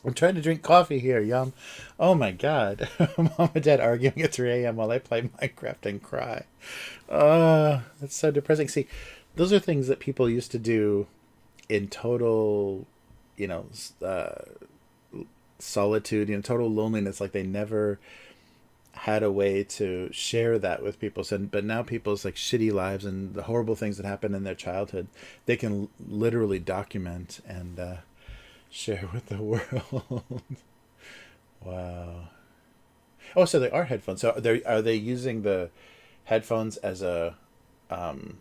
[SPEAKER 1] I'm trying to drink coffee here, yum. Oh my god. Mom and Dad arguing at 3 a.m. while I play Minecraft and cry. That's so depressing. See, those are things that people used to do in total, solitude, total loneliness. Like they never had a way to share that with people. So, but now people's like shitty lives and the horrible things that happened in their childhood, they can literally document and share with the world. Wow. Oh, so they are headphones. So are they using the headphones as a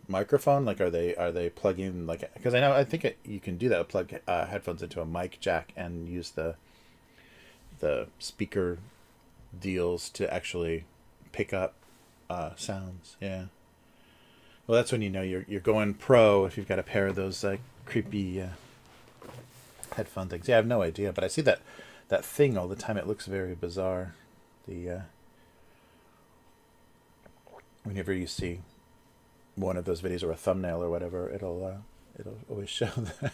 [SPEAKER 1] microphone? Like, are they plugging, like, because I think you can do that, plug headphones into a mic jack and use the speaker deals to actually pick up sounds. Yeah. Well, that's when you're going pro, if you've got a pair of those creepy headphone things. Yeah, I have no idea, but I see that that thing all the time. It looks very bizarre. The whenever you see one of those videos or a thumbnail or whatever, it'll always show that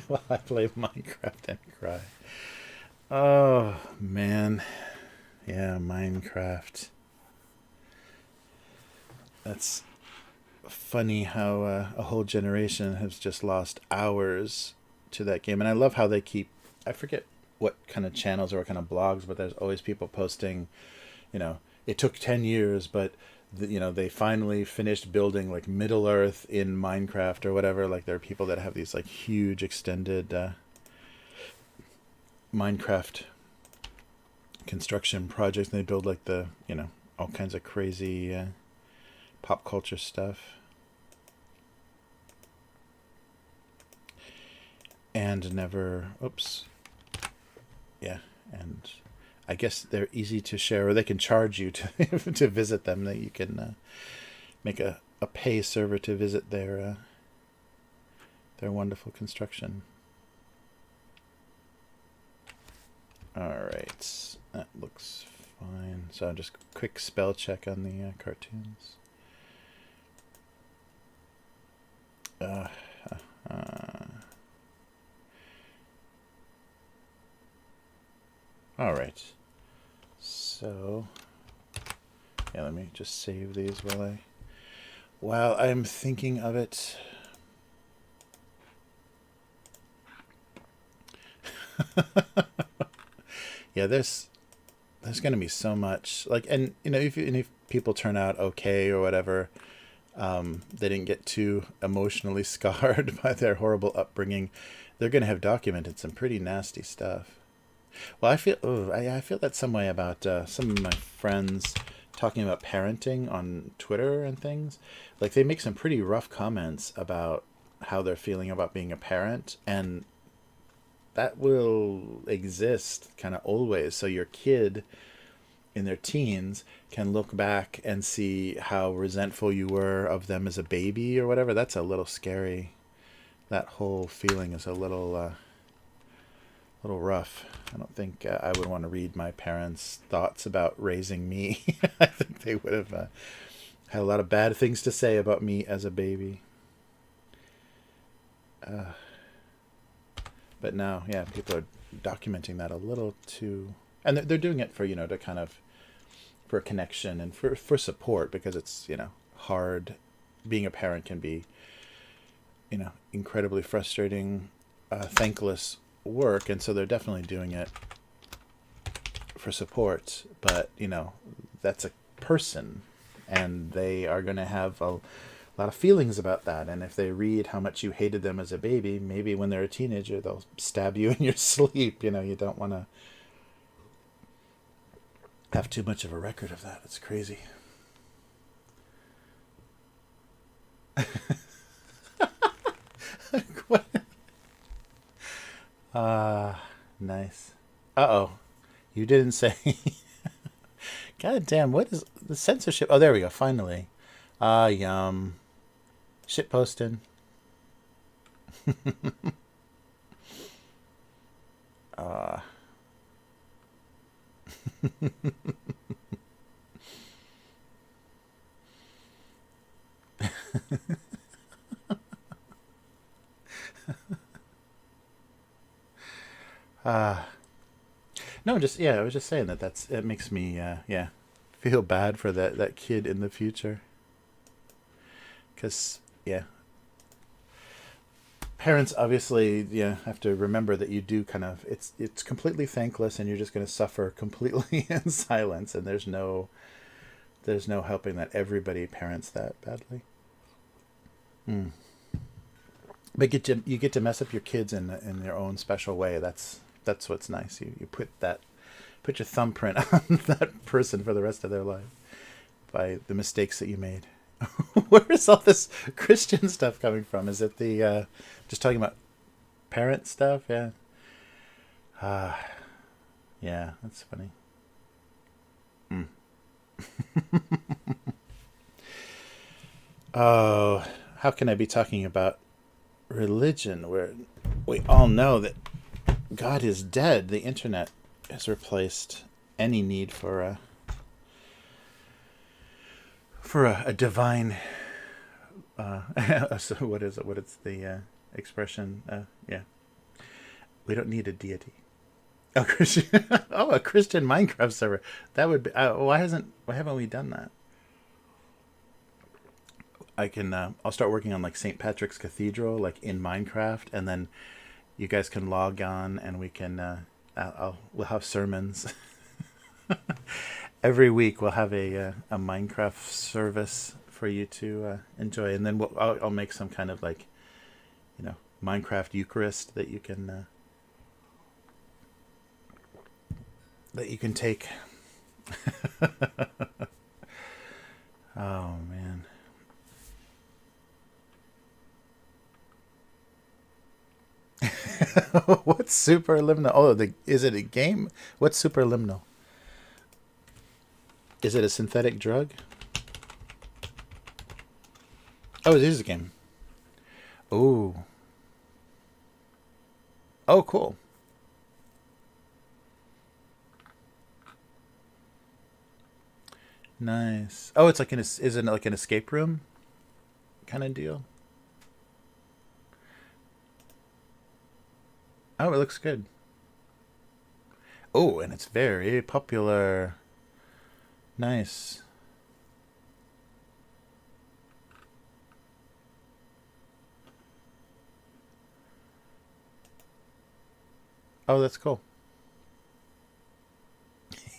[SPEAKER 1] while I play Minecraft and cry. Oh man, yeah, Minecraft. That's funny how a whole generation has just lost hours to that game. And I love how they keep, I forget what kind of channels or what kind of blogs, but there's always people posting, it took 10 years, but they finally finished building like Middle Earth in Minecraft or whatever. Like there are people that have these like huge extended Minecraft construction projects, and they build like the all kinds of crazy pop culture stuff. And never, yeah, and I guess they're easy to share, or they can charge you to to visit them. That you can make a pay server to visit their wonderful construction. All right, that looks fine. So just quick spell check on the cartoons. All right. So, yeah, let me just save these while I'm thinking of it. Yeah, there's going to be so much, like, and if people turn out okay or whatever, they didn't get too emotionally scarred by their horrible upbringing, they're going to have documented some pretty nasty stuff. Well, I feel that some way about some of my friends talking about parenting on Twitter and things. Like they make some pretty rough comments about how they're feeling about being a parent, and that will exist kind of always. So your kid in their teens can look back and see how resentful you were of them as a baby or whatever. That's a little scary. That whole feeling is a little rough. I don't think I would want to read my parents' thoughts about raising me. I think they would have had a lot of bad things to say about me as a baby. But now, yeah, people are documenting that a little too, and they're doing it for to kind of for a connection and for support, because it's hard. Being a parent can be incredibly frustrating, thankless work, and so they're definitely doing it for support, but that's a person, and they are going to have a lot of feelings about that. And if they read how much you hated them as a baby, maybe when they're a teenager they'll stab you in your sleep. You don't want to have too much of a record of that. It's crazy. What? Nice. Uh-oh. You didn't say. God damn, what is the censorship? Oh, there we go, finally. Yum. Shit posting. No, I was just saying it makes me feel bad for that kid in the future, because parents obviously have to remember that you do kind of, it's completely thankless, and you're just going to suffer completely in silence, and there's no helping that. Everybody parents that badly. But you get to mess up your kids in their own special way. That's what's nice. You put your thumbprint on that person for the rest of their life by the mistakes that you made. Where is all this Christian stuff coming from? Is it the just talking about parent stuff? Yeah. Yeah, that's funny. Oh, how can I be talking about religion where we all know that God is dead. The internet has replaced any need for a divine. So what is it? What is the expression? Yeah, we don't need a deity. Oh, Christian. Oh, a Christian Minecraft server. That would be. Why haven't we done that? I can. I'll start working on like St. Patrick's Cathedral, like in Minecraft, and then you guys can log on, and we can. We'll have sermons every week. We'll have a Minecraft service for you to enjoy, and then I'll make some kind of like, Minecraft Eucharist that you can take. Oh man. What's superliminal? Oh, is it a game? What's superliminal? Is it a synthetic drug? Oh, it is a game. Oh. Oh, cool. Nice. Oh, it's like is it like an escape room kind of deal? Oh, it looks good. Oh, and it's very popular. Nice. Oh, that's cool.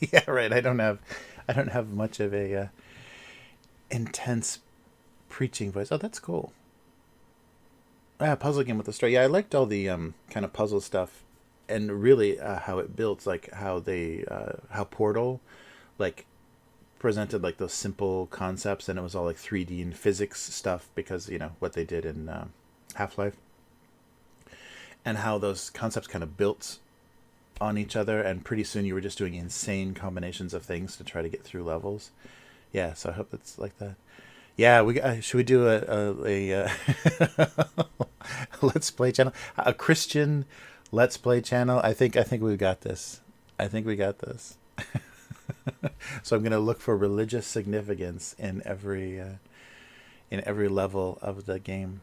[SPEAKER 1] Yeah, right. I don't have much of a intense preaching voice. Oh, that's cool. Yeah, puzzle game with a story. Yeah, I liked all the kind of puzzle stuff, and really how it builds, like how Portal, like presented like those simple concepts, and it was all like 3D and physics stuff because what they did in Half Life, and how those concepts kind of built on each other, and pretty soon you were just doing insane combinations of things to try to get through levels. Yeah, so I hope it's like that. Yeah, we should we do a let's play channel, a Christian let's play channel. I think we got this. I think we got this. So I'm gonna look for religious significance in every level of the game.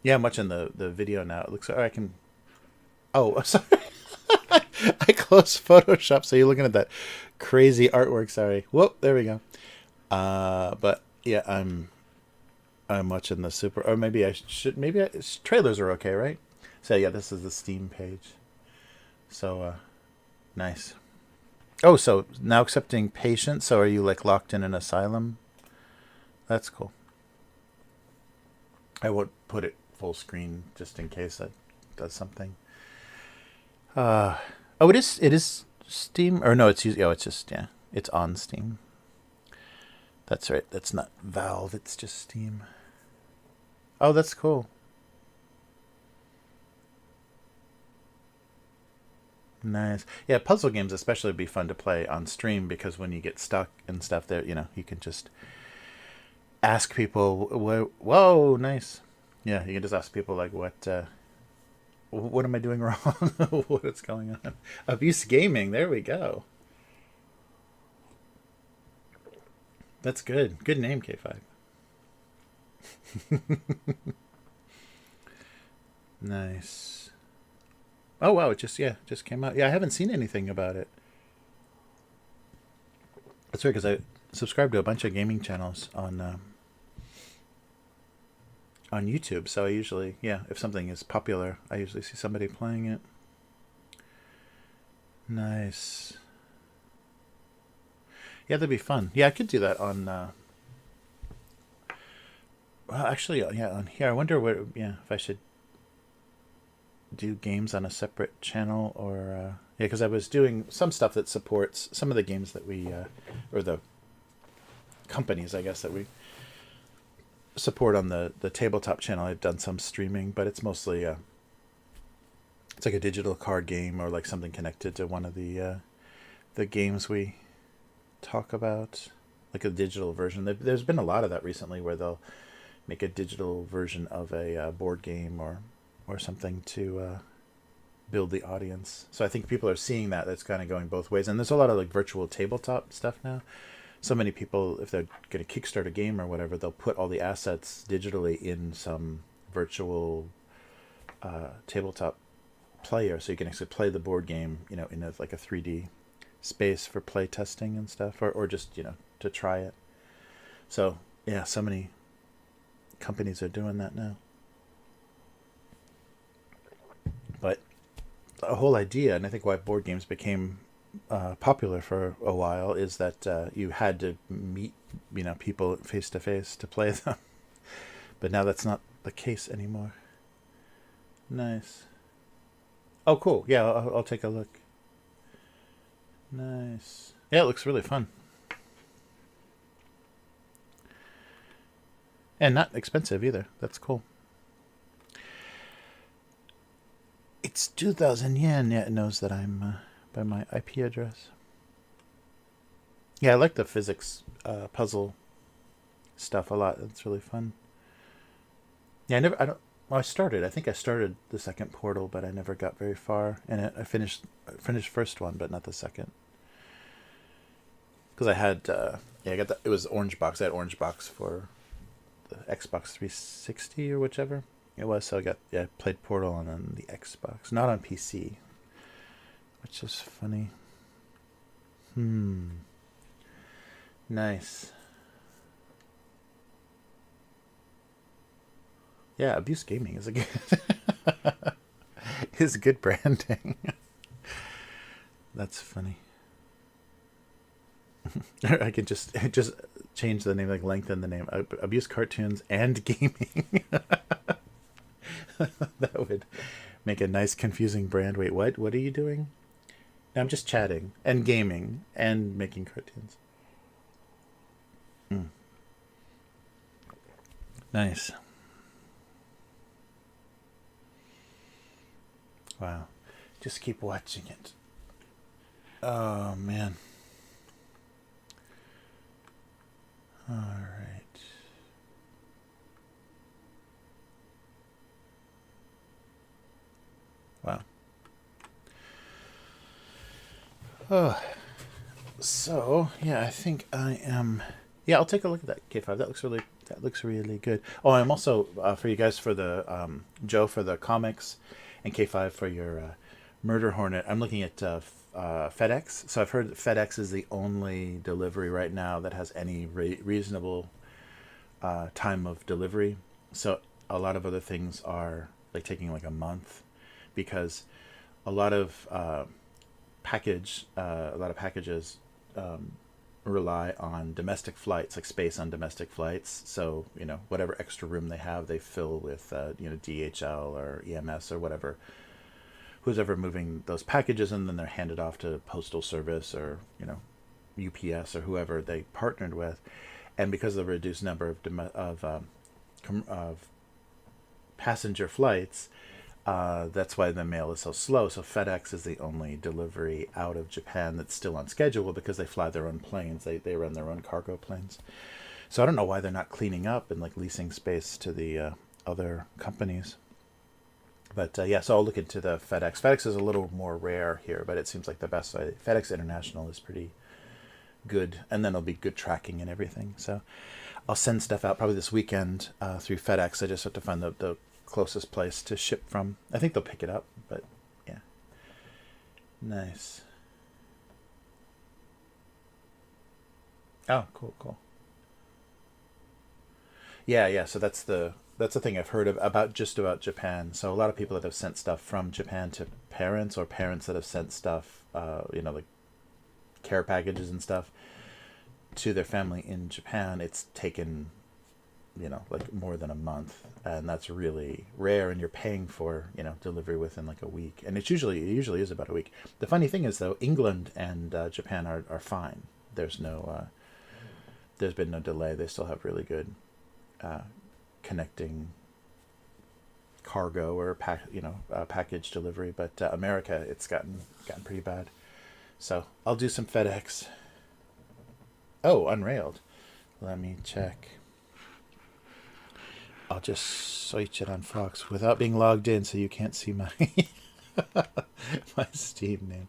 [SPEAKER 1] Yeah, I'm watching the video now. It looks. Oh, I can. Oh, sorry. I closed Photoshop, so you're looking at that crazy artwork. Sorry. Whoop. There we go. But yeah, I'm watching the super. Or maybe I should. Trailers are okay, right? So yeah, this is the Steam page. So nice. Oh, so now accepting patients. So are you like locked in an asylum? That's cool. I won't put it full screen just in case that does something. Uh oh, it is Steam, or no? It's usually, it's just, yeah, it's on Steam. That's right. That's not Valve. It's just Steam. Oh, that's cool. Nice. Yeah, puzzle games especially would be fun to play on stream because when you get stuck and stuff, there, you can just ask people. Whoa, nice. Yeah, you can just ask people like, what am I doing wrong? What is going on? Abuse Gaming. There we go. That's good. Good name, K5. Nice. Oh wow, it just came out. Yeah, I haven't seen anything about it. That's weird because I subscribe to a bunch of gaming channels on YouTube. So I usually, yeah, if something is popular, I usually see somebody playing it. Nice. Yeah, that'd be fun. Yeah, I could do that on. Well, actually, yeah, on here. I wonder what. Yeah, if I should do games on a separate channel or. Yeah, because I was doing some stuff that supports some of the games that we, or the companies, I guess, that we support on the tabletop channel. I've done some streaming, but it's mostly it's like a digital card game or like something connected to one of the games we talk about, like a digital version. There's been a lot of that recently where they'll make a digital version of a board game or something to build the audience. So I think people are seeing that. That's kind of going both ways. And there's a lot of like virtual tabletop stuff now. So many people, if they're going to kickstart a game or whatever, they'll put all the assets digitally in some virtual tabletop player, so you can actually play the board game, in like a 3D space for play testing and stuff, or just to try it. So yeah, so many companies are doing that now. But the whole idea, and I think why board games became popular for a while, is that you had to meet people face to face to play them. But now that's not the case anymore. Nice. Oh, cool. Yeah, I'll take a look. Nice. Yeah, it looks really fun. And not expensive either. That's cool. It's 2,000 yen. Yeah, it knows that I'm by my IP address. Yeah, I like the physics puzzle stuff a lot. It's really fun. Yeah, I think I started the second Portal, but I never got very far. And I finished first one, but not the second. Because I had, I got it was Orange Box. I had Orange Box for the Xbox 360 or whichever it was. So I played Portal on the Xbox, not on PC, which is funny. Nice. Yeah, Abuse Gaming is a good is good branding. That's funny. I can just change the name, like lengthen the name. Abuse Cartoons and Gaming. That would make a nice confusing brand. Wait, what? What are you doing? No, I'm just chatting and gaming and making cartoons. Nice. Wow. Just keep watching it. Oh, man. All right. Wow. Oh. So, yeah, I think I am... Yeah, I'll take a look at that K5. That looks really good. Oh, I'm also, for you guys, for the, Joe for the comics, and K5 for your Murder Hornet, I'm looking at FedEx. So I've heard that FedEx is the only delivery right now that has any reasonable time of delivery. So a lot of other things are like taking like a month, because a lot of packages rely on domestic flights, like space on domestic flights. So whatever extra room they have, they fill with DHL or EMS or whatever, who's ever moving those packages, and then they're handed off to Postal Service or UPS or whoever they partnered with. And because of the reduced number of passenger flights, that's why the mail is so slow. So FedEx is the only delivery out of Japan that's still on schedule, because they fly their own planes. They run their own cargo planes. So I don't know why they're not cleaning up and like leasing space to the other companies. But so I'll look into the FedEx. FedEx is a little more rare here, but it seems like the best. FedEx International is pretty good, and then it'll be good tracking and everything. So I'll send stuff out probably this weekend through FedEx. I just have to find the closest place to ship from. I think they'll pick it up, but yeah. Nice. Oh, cool. Yeah. So that's the thing I've heard about Japan. So a lot of people that have sent stuff from Japan to parents, or parents that have sent stuff, like care packages and stuff to their family in Japan, it's taken like more than a month, and that's really rare, and you're paying for delivery within like a week, and it usually is about a week. The funny thing is, though, England and Japan are fine. There's been no delay. They still have really good connecting cargo or package delivery, but America, it's gotten pretty bad. So I'll do some FedEx. Oh, Unrailed. Let me check. I'll just search it on Fox without being logged in, so you can't see my My Steam name.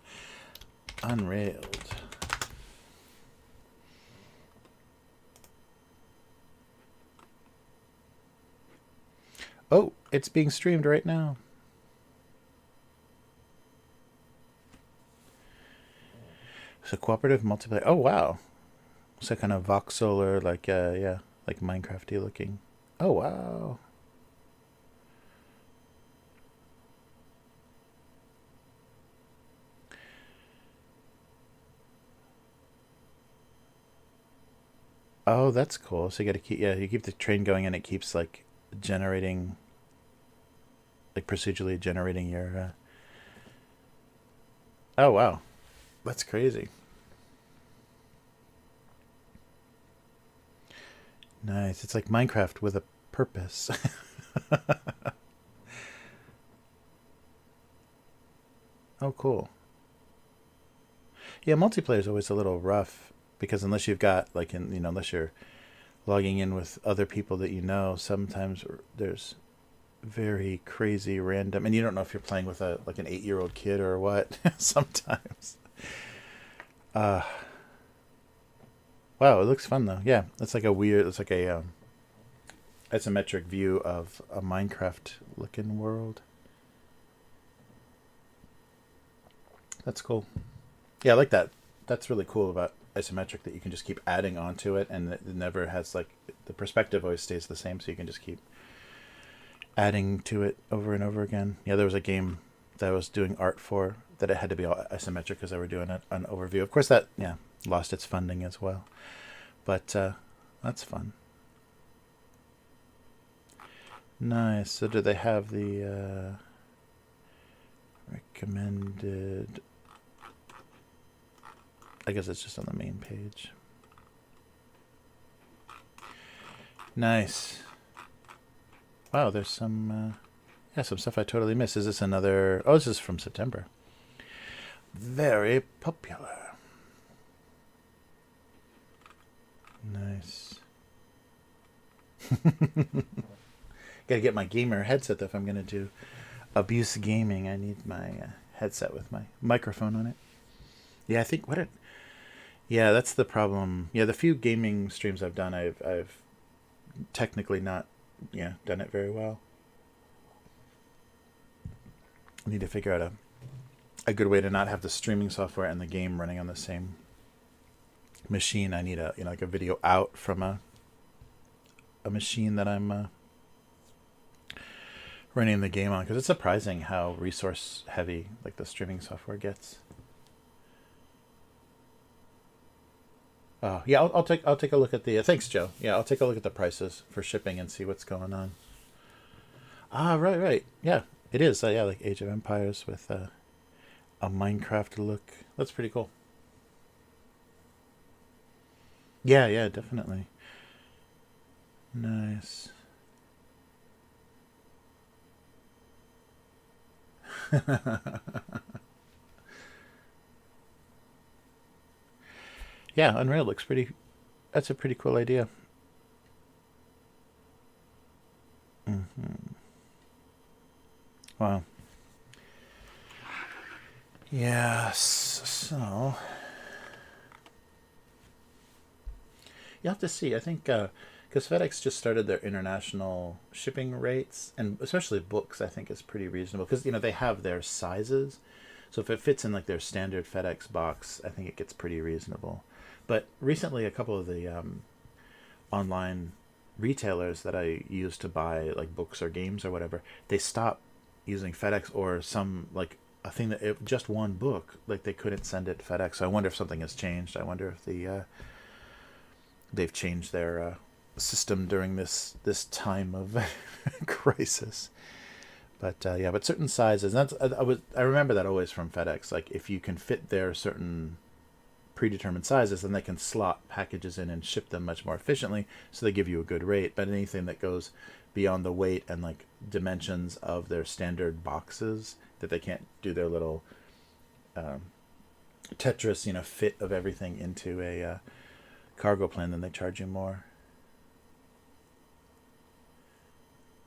[SPEAKER 1] Unrailed. Oh, it's being streamed right now. So cooperative multiplayer. Oh, wow. So kind of voxel or like, yeah, like Minecrafty looking. Oh, wow. Oh, that's cool. So you got to keep, yeah, you keep the train going and it keeps like generating, like procedurally generating your. Oh, wow. That's crazy. Nice. It's like Minecraft with a purpose. Oh, cool. Yeah, multiplayer is always a little rough because unless you've got like unless you're logging in with other people that you know, sometimes there's very crazy random, and you don't know if you're playing with a like an 8-year-old kid or what. Sometimes. Uh, wow, it looks fun though. Yeah, it's like a weird. It's like a isometric view of a Minecraft looking world. That's cool. Yeah, I like that. That's really cool about isometric that you can just keep adding onto it, and it never has like the perspective always stays the same, so you can just keep adding to it over and over again. Yeah, there was a game that I was doing art for that it had to be all isometric because they were doing an overview. Of course, that lost its funding as well, but that's fun. Nice. So do they have the recommended? I guess it's just on the main page. Nice. Wow, there's some some stuff I totally missed. Is this another? Oh, this is from September. Very popular. Nice. Gotta get my gamer headset though if I'm gonna do abuse gaming. I need my headset with my microphone on it. Yeah, I think what it. Yeah, that's the problem. Yeah, the few gaming streams I've done, I've technically not, done it very well. I need to figure out a good way to not have the streaming software and the game running on the same machine. I need a like a video out from a machine that I'm running the game on because it's surprising how resource heavy like the streaming software gets. Yeah, I'll take a look at the. Thanks, Joe. Yeah, I'll take a look at the prices for shipping and see what's going on. Ah, right. Yeah, it is. Yeah, like Age of Empires with a Minecraft look. That's pretty cool. Yeah, definitely. Nice. Yeah, Unreal looks pretty. That's a pretty cool idea. Hmm. Wow. Yes. So you have to see. I think because FedEx just started their international shipping rates, and especially books, I think is pretty reasonable because they have their sizes. So if it fits in like their standard FedEx box, I think it gets pretty reasonable. But recently, a couple of the online retailers that I use to buy like books or games or whatever, they stopped using FedEx or some like a thing that just one book like they couldn't send it FedEx. So I wonder if something has changed. I wonder if they've changed their system during this time of crisis. But yeah, but certain sizes. And that's I remember that always from FedEx. Like if you can fit their certain predetermined sizes, then they can slot packages in and ship them much more efficiently. So they give you a good rate. But anything that goes beyond the weight and like dimensions of their standard boxes, that they can't do their little Tetris, fit of everything into a cargo plane, then they charge you more.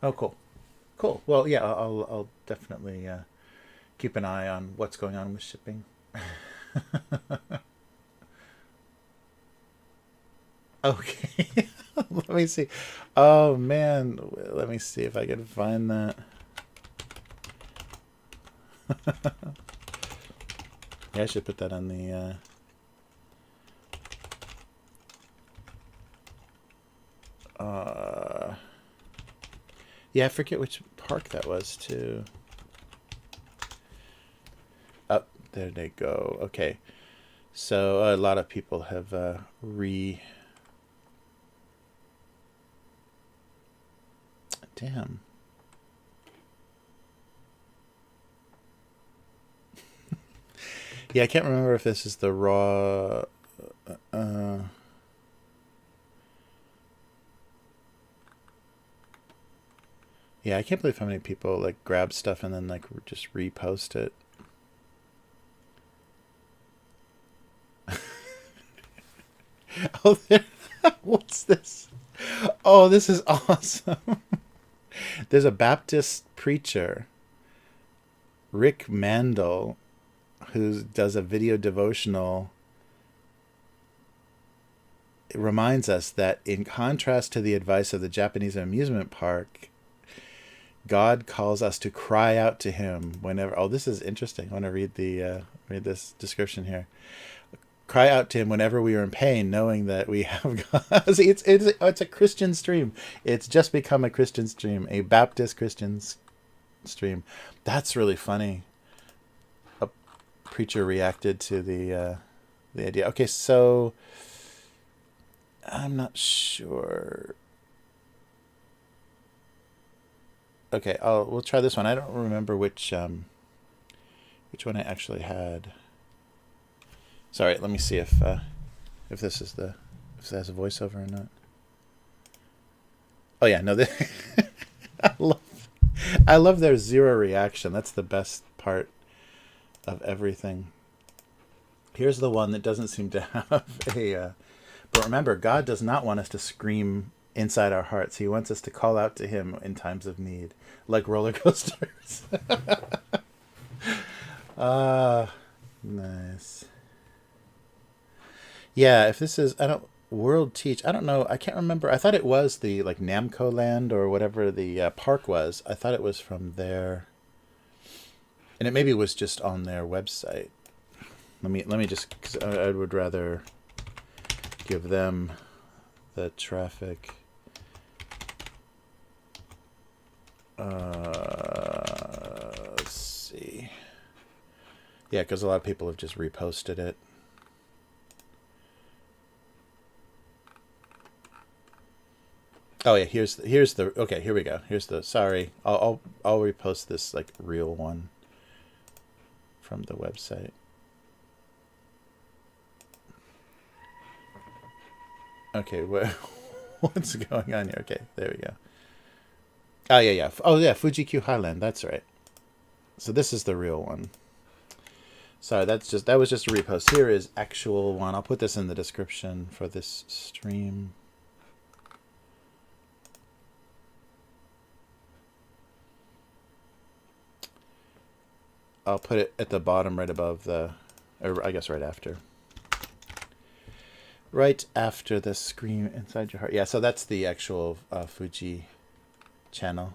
[SPEAKER 1] Oh, cool. Cool. Well, yeah, I'll definitely keep an eye on what's going on with shipping. Okay. Let me see. Oh man, let me see if I can find that. Yeah, I should put that on the yeah, I forget which park that was too. Oh, there they go. Okay. So a lot of people have Damn. Yeah, I can't remember if this is the raw. Uh, yeah, I can't believe how many people like grab stuff and then like just repost it. Oh, what's this? Oh, this is awesome. There's a Baptist preacher, Rick Mandel, who does a video devotional. It reminds us that in contrast to the advice of the Japanese amusement park, God calls us to cry out to him whenever. Oh, this is interesting. I want to read read this description here. Cry out to him whenever we are in pain, knowing that we have God. See, it's a Christian stream. It's just become a Christian stream, a Baptist Christian stream. That's really funny. A preacher reacted to the idea. Okay, so I'm not sure. Okay, we'll try this one. I don't remember which one I actually had. Sorry, let me see if this is if it has a voiceover or not. Oh yeah, no. I love their zero reaction. That's the best part of everything. Here's the one that doesn't seem to have a. But remember, God does not want us to scream inside our hearts. He wants us to call out to him in times of need, like roller coasters. Nice. Yeah, if this is, I don't, World Teach, I don't know, I can't remember. I thought it was the, like, Namco Land or whatever the park was. I thought it was from there. And it maybe was just on their website. Let me just, because I would rather give them the traffic. Let's see. Yeah, because a lot of people have just reposted it. Oh yeah, here's the okay, here we go. Here's the sorry. I'll repost this like real one from the website. Okay, what's going on here? Okay, there we go. Oh yeah, yeah. Oh yeah, Fuji-Q Highland, that's right. So this is the real one. Sorry, that was just a repost. Here is actual one. I'll put this in the description for this stream. I'll put it at the bottom right above the, or I guess right after. Right after the scream inside your heart. Yeah, so that's the actual Fuji channel.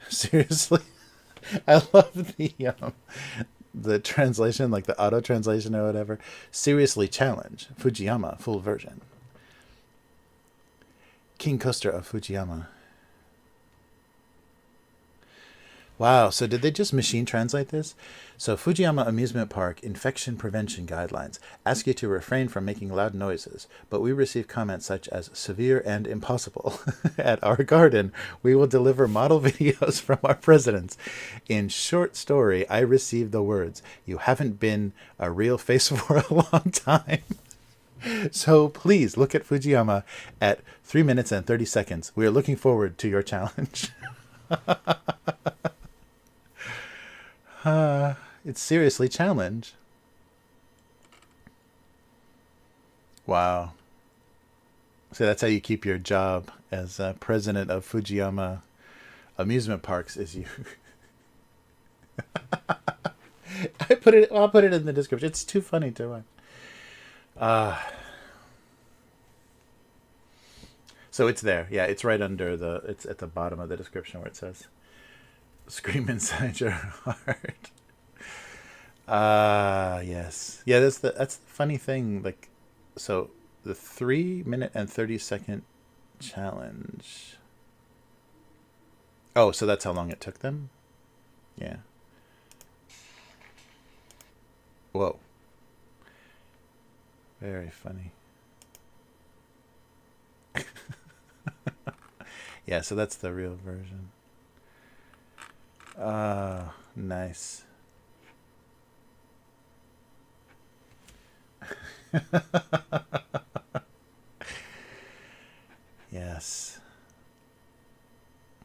[SPEAKER 1] Seriously. I love the translation, like the auto translation or whatever. Seriously challenge. Fujiyama, full version. King Coaster of Fujiyama. Wow, so did they just machine translate this? So Fujiyama Amusement Park Infection Prevention Guidelines ask you to refrain from making loud noises, but we receive comments such as severe and impossible. At our garden, we will deliver model videos from our presidents. In short story, I received the words, "You haven't been a real face for a long time." So please look at Fujiyama at 3 minutes and 30 seconds. We are looking forward to your challenge. It's seriously challenge. Wow. So that's how you keep your job as president of Fujiyama Amusement Parks, is you I'll put it in the description. It's too funny to watch. So it's there. Yeah, it's right under it's at the bottom of the description where it says "Scream inside your heart." Yes. Yeah, that's the funny thing. Like, so the 3 minute and 30-second challenge. Oh, so that's how long it took them? Yeah. Whoa. Very funny. Yeah, so that's the real version. Nice. Yes.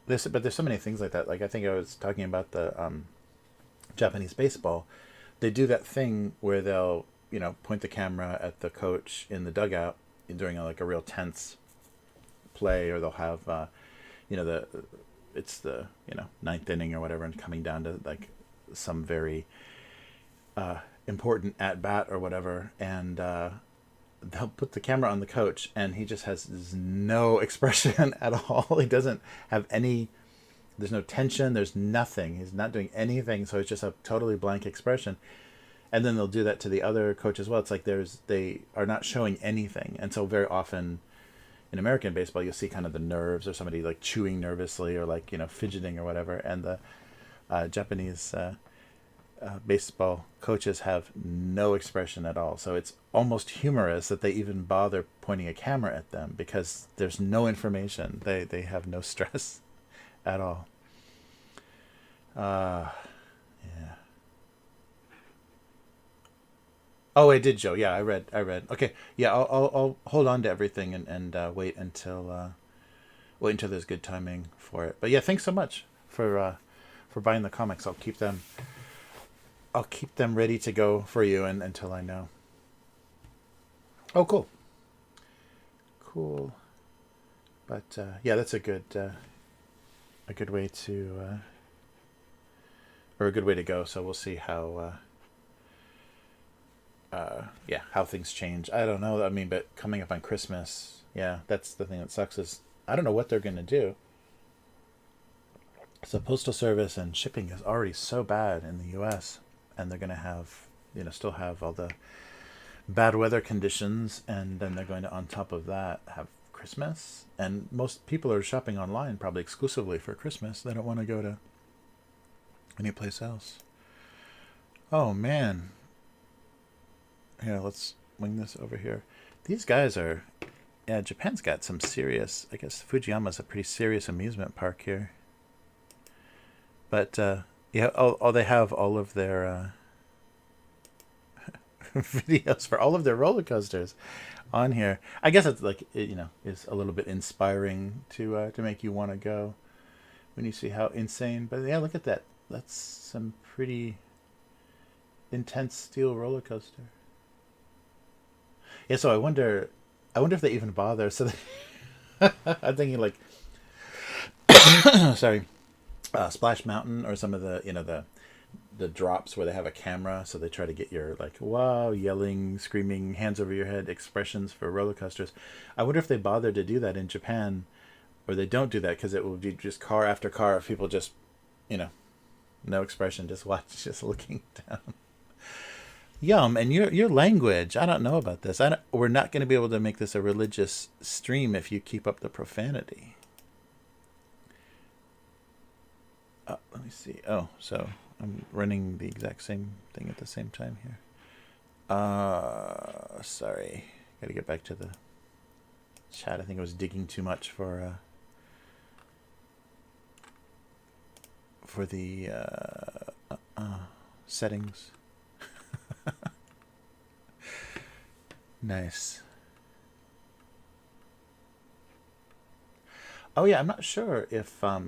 [SPEAKER 1] But there's so many things like that. Like, I think I was talking about the Japanese baseball. They do that thing where they'll, point the camera at the coach in the dugout during like a real tense play, or they'll have, it's the ninth inning or whatever, and coming down to like some very important at bat or whatever, and they'll put the camera on the coach, and he just has no expression at all. He doesn't have any. There's no tension. There's nothing. He's not doing anything. So it's just a totally blank expression. And then they'll do that to the other coach as well. It's like they are not showing anything. And so very often in American baseball, you'll see kind of the nerves, or somebody like chewing nervously, or like, fidgeting or whatever. And the Japanese baseball coaches have no expression at all. So it's almost humorous that they even bother pointing a camera at them, because there's no information. They have no stress at all. Yeah. Oh, I did, Joe. Yeah, I read. Okay. Yeah, I'll hold on to everything and wait until there's good timing for it. But yeah, thanks so much for buying the comics. I'll keep them ready to go for you until I know. Oh, cool. But yeah, that's a good way to or a good way to go. So we'll see how how things change. I don't know. I mean, but coming up on Christmas, yeah, that's the thing that sucks, is I don't know what they're gonna do. So postal service and shipping is already so bad in the U.S., and they're gonna have still have all the bad weather conditions, and then they're going to, on top of that, have Christmas. And most people are shopping online probably exclusively for Christmas. They don't want to go to any place else. Oh man. Here, let's wing this over here. These guys are, yeah, Japan's got some serious, I guess Fujiyama's a pretty serious amusement park here. But yeah, they have all of their videos for all of their roller coasters on here. I guess it's like is a little bit inspiring to make you want to go when you see how insane. But yeah, look at that. That's some pretty intense steel roller coaster. Yeah, so I wonder if they even bother. So I'm thinking like, sorry, Splash Mountain, or some of the the drops where they have a camera, so they try to get your like wow, yelling, screaming, hands over your head expressions for roller coasters. I wonder if they bother to do that in Japan, or they don't do that, because it will be just car after car of people just no expression, just looking down. Yum. And your language, I don't know about this. We're not going to be able to make this a religious stream if you keep up the profanity. Let me see. Oh, so I'm running the exact same thing at the same time here. Sorry. Got to get back to the chat. I think I was digging too much for the settings. Nice. Oh yeah, I'm not sure if I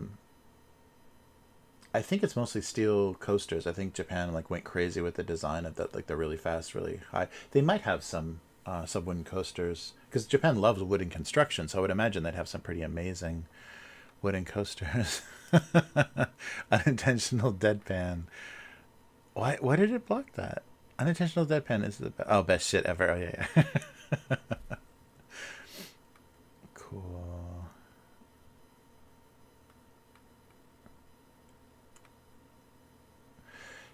[SPEAKER 1] think it's mostly steel coasters. I think Japan like went crazy with the design of that, like the really fast, really high. They might have some wooden coasters, because Japan loves wooden construction, so I would imagine they'd have some pretty amazing wooden coasters. Unintentional deadpan. Why did it block that? Unintentional deadpan is the best shit ever. Oh yeah, yeah. Cool.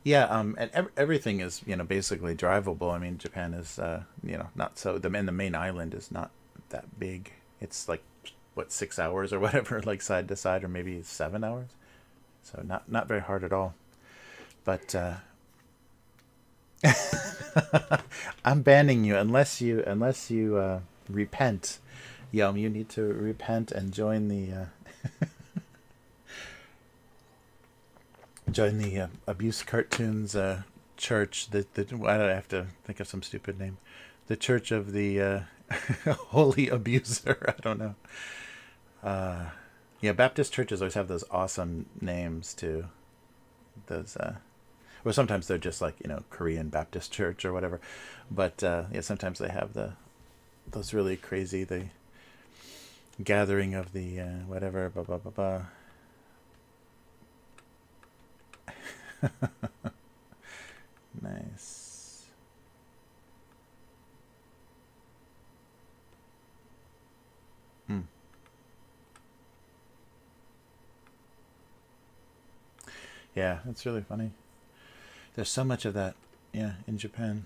[SPEAKER 1] Yeah, and everything is, basically drivable. I mean, Japan is, not so, and the main island is not that big. It's like, what, 6 hours or whatever, like side to side, or maybe 7 hours. So not very hard at all. But I'm banning you unless you repent. Yum, you need to repent and join the abuse cartoons church. Why do I have to think of some stupid name? The Church of the Holy Abuser. I don't know. Yeah, Baptist churches always have those awesome names too. Those, well, sometimes they're just like Korean Baptist Church or whatever, but yeah, sometimes they have those really crazy gathering of the whatever blah blah blah blah. Nice. Hmm. Yeah, it's really funny. There's so much of that, yeah, in Japan.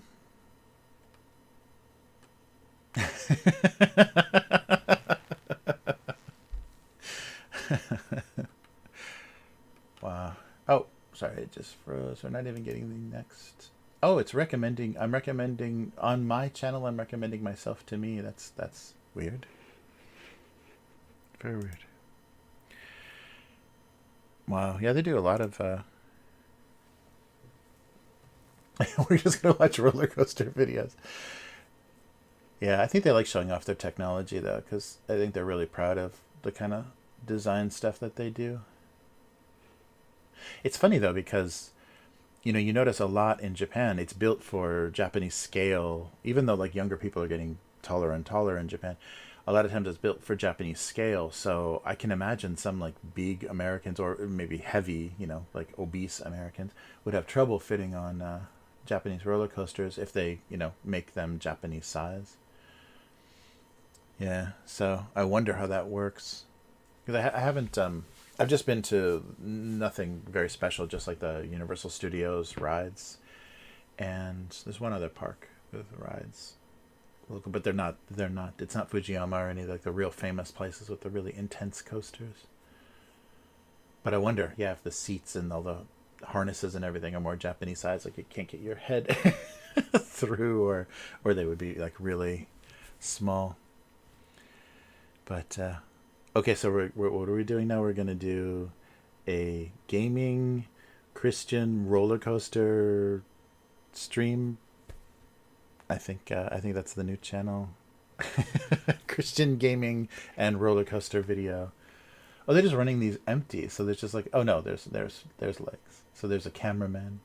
[SPEAKER 1] Wow. Oh, sorry, it just froze. We're not even getting the next. Oh, it's recommending. I'm recommending on my channel. I'm recommending myself to me. That's weird. Very weird. Wow. Yeah, they do a lot of. We're just gonna watch roller coaster videos. Yeah, I think they like showing off their technology though, because I think they're really proud of the kind of design stuff that they do. It's funny though because you notice a lot in Japan. It's built for Japanese scale, even though like younger people are getting taller and taller in Japan. A lot of times it's built for Japanese scale, so I can imagine some like big Americans or maybe heavy, like obese Americans would have trouble fitting on Japanese roller coasters if they, make them Japanese size. Yeah, so I wonder how that works because I haven't. I've just been to nothing very special, just like the Universal Studios rides, and there's one other park with rides, local, but they're not. They're not. It's not Fujiyama or any like the real famous places with the really intense coasters. But I wonder, yeah, if the seats and all the harnesses and everything are more Japanese size, like you can't get your head through, or they would be like really small. But okay, so what are we doing now? We're gonna do a gaming Christian roller coaster stream. I think that's the new channel. Christian gaming and roller coaster video. Oh, they're just running these empty. So there's just like, oh no, there's legs. So there's a cameraman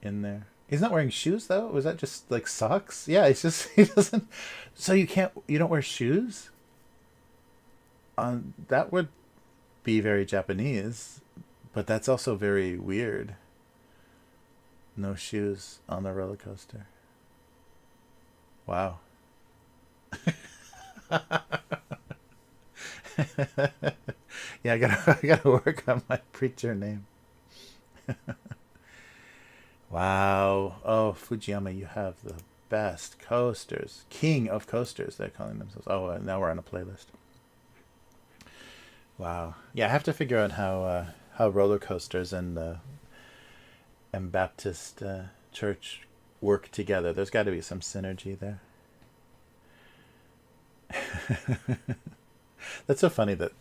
[SPEAKER 1] in there. He's not wearing shoes though. Was that just like socks? Yeah, it's just he doesn't. So you don't wear shoes. That would be very Japanese, but that's also very weird. No shoes on the roller coaster. Wow. Yeah, I gotta work on my preacher name. Wow. Oh, Fujiyama, you have the best coasters. King of coasters, they're calling themselves. Oh, now we're on a playlist. Wow. Yeah, I have to figure out how roller coasters and Baptist church work together. There's got to be some synergy there. That's so funny that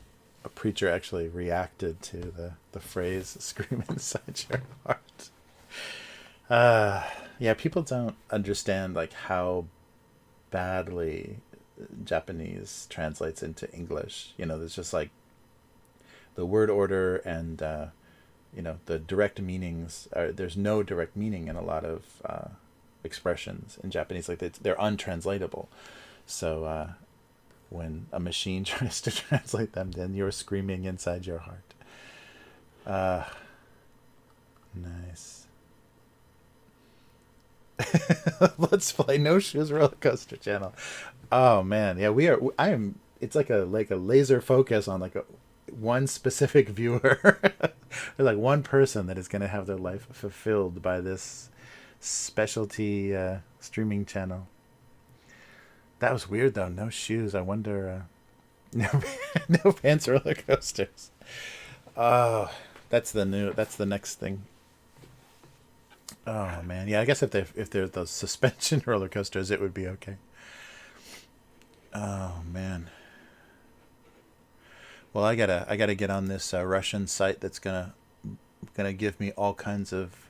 [SPEAKER 1] a preacher actually reacted to the phrase "scream inside your heart." Uh, yeah, people don't understand like how badly Japanese translates into English. There's just like the word order and the direct meanings. There's no direct meaning in a lot of expressions in Japanese. Like they're untranslatable. So when a machine tries to translate them, then you're screaming inside your heart. Uh, nice. Let's play No Shoes Roller Coaster channel. Oh man, yeah, we are. I am. It's like a laser focus on like a one specific viewer. There's like one person that is going to have their life fulfilled by this specialty streaming channel. That was weird though. No shoes. I wonder. No, no pants roller coasters. Oh, that's the new. That's the next thing. Oh man, yeah. I guess if they're those suspension roller coasters, it would be okay. Oh man. Well, I gotta get on this Russian site that's gonna give me all kinds of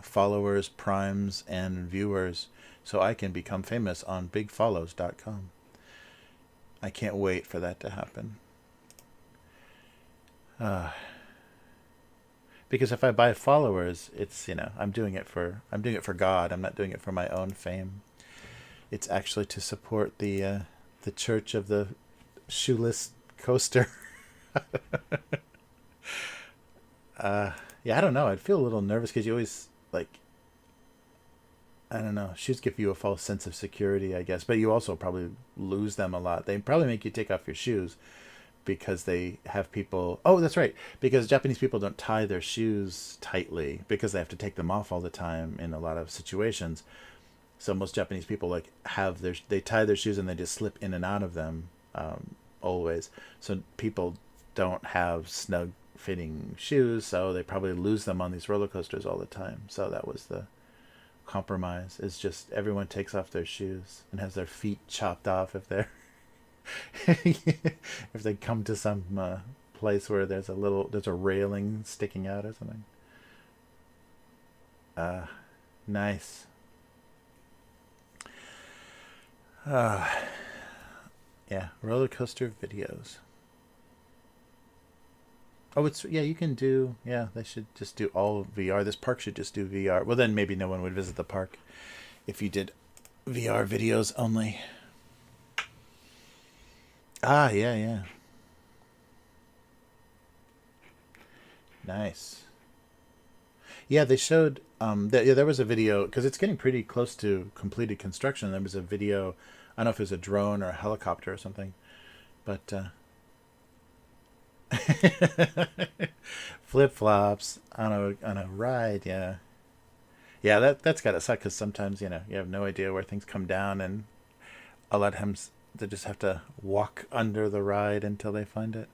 [SPEAKER 1] followers, primes, and viewers, so I can become famous on bigfollows.com. I can't wait for that to happen. Uh, because if I buy followers, it's I'm doing it for God. I'm not doing it for my own fame. It's actually to support the Church of the Shoeless Coaster. Yeah, I don't know. I'd feel a little nervous because you always like, I don't know. Shoes give you a false sense of security, I guess, but you also probably lose them a lot. They probably make you take off your shoes because they have people. Oh, that's right. Because Japanese people don't tie their shoes tightly because they have to take them off all the time in a lot of situations. So most Japanese people like they tie their shoes and they just slip in and out of them always. So people don't have snug fitting shoes, so they probably lose them on these roller coasters all the time. So that was the compromise. Is just everyone takes off their shoes and has their feet chopped off if they're if they come to some place where there's a railing sticking out or something. Uh, nice. Uh, yeah, roller coaster videos. Oh, it's yeah. You can do yeah. They should just do all VR. This park should just do VR. Well, then maybe no one would visit the park if you did VR videos only. Ah, yeah, yeah. Nice. Yeah, they showed. Yeah, there was a video because it's getting pretty close to completed construction. There was a video. I don't know if it was a drone or a helicopter or something, but flip flops on a ride. Yeah, yeah. That's gotta suck because sometimes you have no idea where things come down, and a lot of times they just have to walk under the ride until they find it.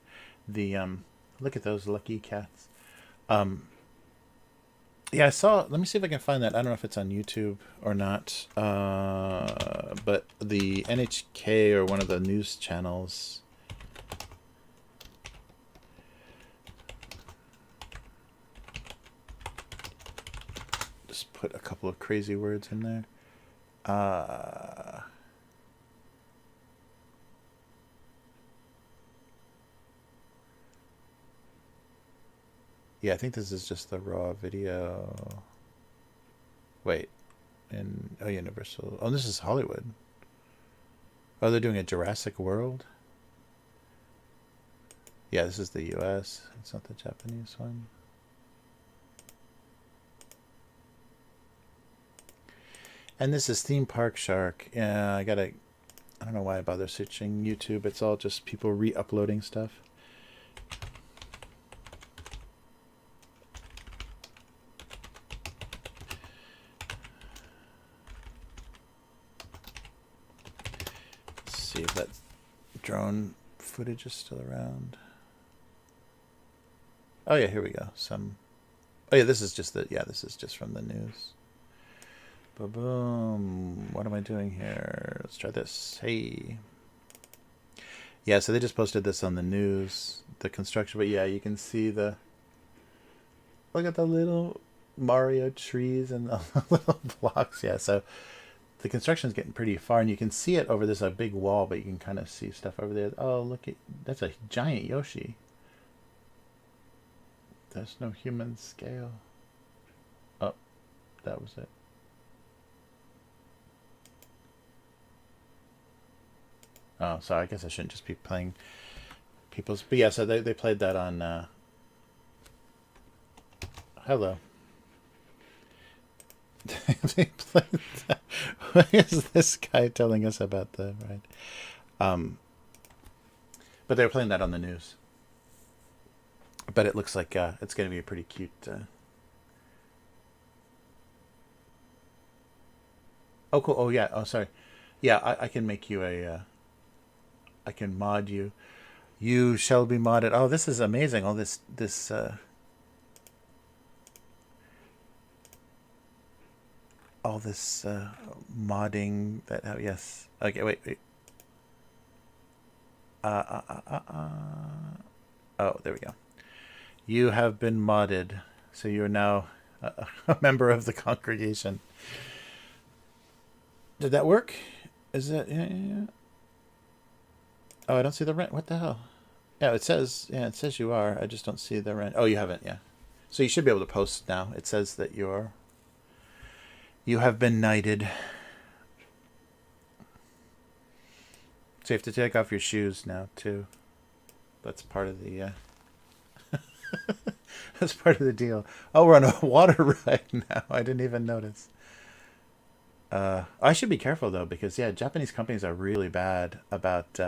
[SPEAKER 1] The Look at those lucky cats. Um, yeah, I saw. Let me see if I can find that. I don't know if it's on YouTube or not. But the NHK or one of the news channels just put a couple of crazy words in there. Uh, yeah, I think this is just the raw video. Wait, Universal. Oh, this is Hollywood. Oh, they're doing a Jurassic World. Yeah, this is the U.S. It's not the Japanese one. And this is Theme Park Shark. Yeah, I don't know why I bother searching YouTube. It's all just people re-uploading stuff. Let's see if that drone footage is still around. Oh yeah, here we go. Oh yeah, this is just from the news. Boom. What am I doing here? Let's try this. Hey. Yeah, so they just posted this on the news, the construction. But yeah, you can see look at the little Mario trees and the little blocks. Yeah, so the construction's getting pretty far, and you can see it over this big wall, but you can kind of see stuff over there. Oh, that's a giant Yoshi. There's no human scale. Oh, that was it. Oh, so I guess I shouldn't just be playing people's. But yeah, so they played that on. Hello. They played that. What is this guy telling us about the right? Um, but they were playing that on the news. But it looks like it's going to be a pretty cute. Oh, cool. Oh, yeah. Oh, sorry. Yeah, I can make you a. I can mod you. You shall be modded. Oh, this is amazing. All this. All this modding that. Yes. Okay. Wait. Uh, uh, uh, uh, oh, there we go. You have been modded, so you are now a member of the congregation. Did that work? Is that yeah? Oh, I don't see the rent. What the hell? Yeah, it says it says you are. I just don't see the rent. Oh, you haven't. Yeah, so you should be able to post now. It says that you have been knighted. So you have to take off your shoes now too. That's part of the. That's part of the deal. Oh, we're on a water ride now. I didn't even notice. I should be careful though because yeah, Japanese companies are really bad about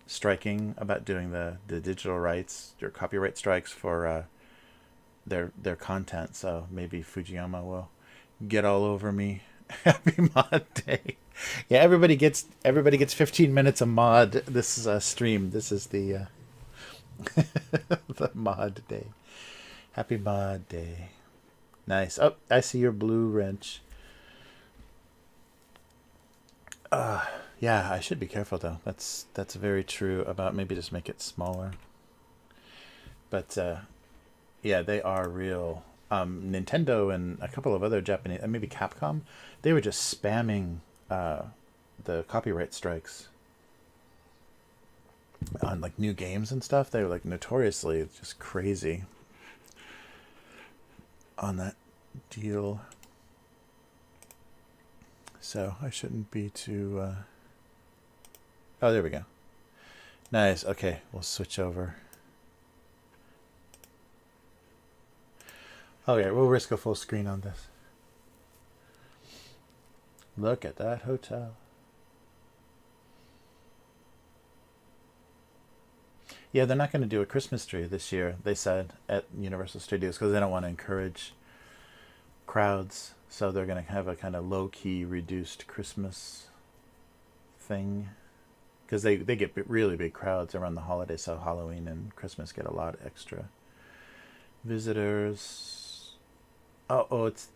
[SPEAKER 1] striking, about doing the digital rights or copyright strikes for their content. So maybe Fujiyama will get all over me. Happy mod day. Yeah, everybody gets 15 minutes of mod. This is a stream. This is the the mod day. Happy mod day. Nice. Oh, I see your blue wrench. Yeah, I should be careful though. That's very true about maybe just make it smaller. But yeah, they are real. Nintendo and a couple of other Japanese, maybe Capcom, they were just spamming the copyright strikes on like new games and stuff. They were like notoriously just crazy on that deal. So I shouldn't be too. Oh, there we go. Nice. Okay, we'll switch over. Okay, we'll risk a full screen on this. Look at that hotel. Yeah, they're not going to do a Christmas tree this year, they said at Universal Studios, because they don't want to encourage crowds. So they're going to have a kind of low key, reduced Christmas thing. Because they get really big crowds around the holidays. So Halloween and Christmas get a lot extra visitors. Oh, it's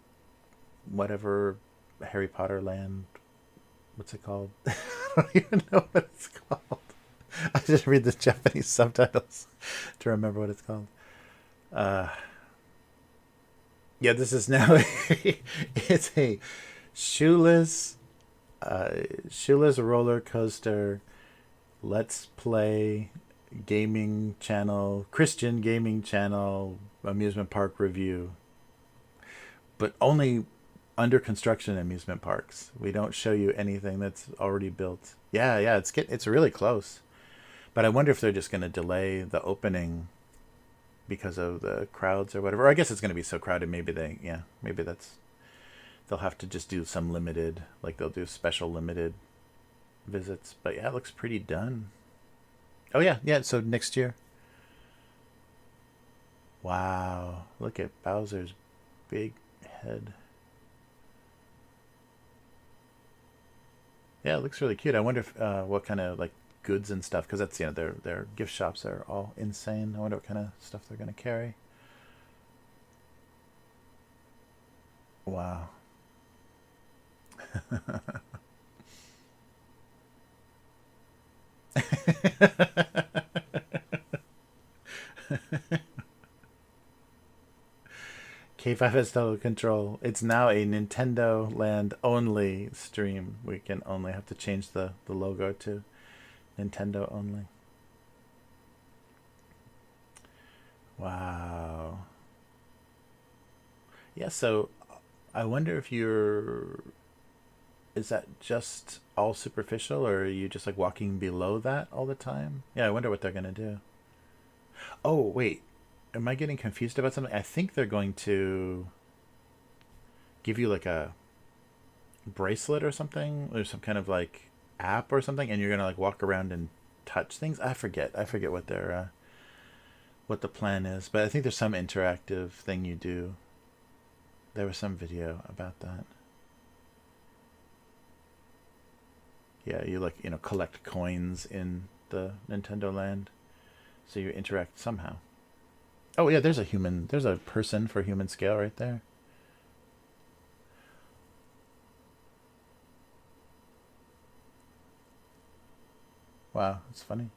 [SPEAKER 1] whatever Harry Potter land. What's it called? I don't even know what it's called. I just read the Japanese subtitles to remember what it's called. Uh, yeah, this is now it's a shoeless shoeless roller coaster. Let's play gaming channel, Christian gaming channel, amusement park review, but only under construction amusement parks. We don't show you anything that's already built. Yeah, it's really close. But I wonder if they're just going to delay the opening because of the crowds or whatever. Or I guess it's going to be so crowded. Maybe they'll have to just do some limited, like they'll do special limited visits. But yeah, it looks pretty done. Oh yeah. So next year. Wow, look at Bowser's big head. Yeah, it looks really cute. I wonder if what kind of like goods and stuff, because that's their gift shops are all insane. I wonder what kind of stuff they're gonna carry. Wow. K5 has total control. It's now a Nintendo Land only stream. We can only have to change the logo to Nintendo only. Wow. Yeah, so I wonder if you're. Is that just all superficial, or are you just like walking below that all the time? Yeah, I wonder what they're gonna do. Oh, wait. Am I getting confused about something? I think they're going to. give you like a bracelet or something, or some kind of like app or something, and you're gonna like walk around and touch things. I forget what their what the plan is, but I think there's some interactive thing you do. There was some video about that. Yeah, you like, you know, collect coins in the Nintendo Land, so you interact somehow. Oh yeah, there's a person for human scale right there. Wow, that's funny.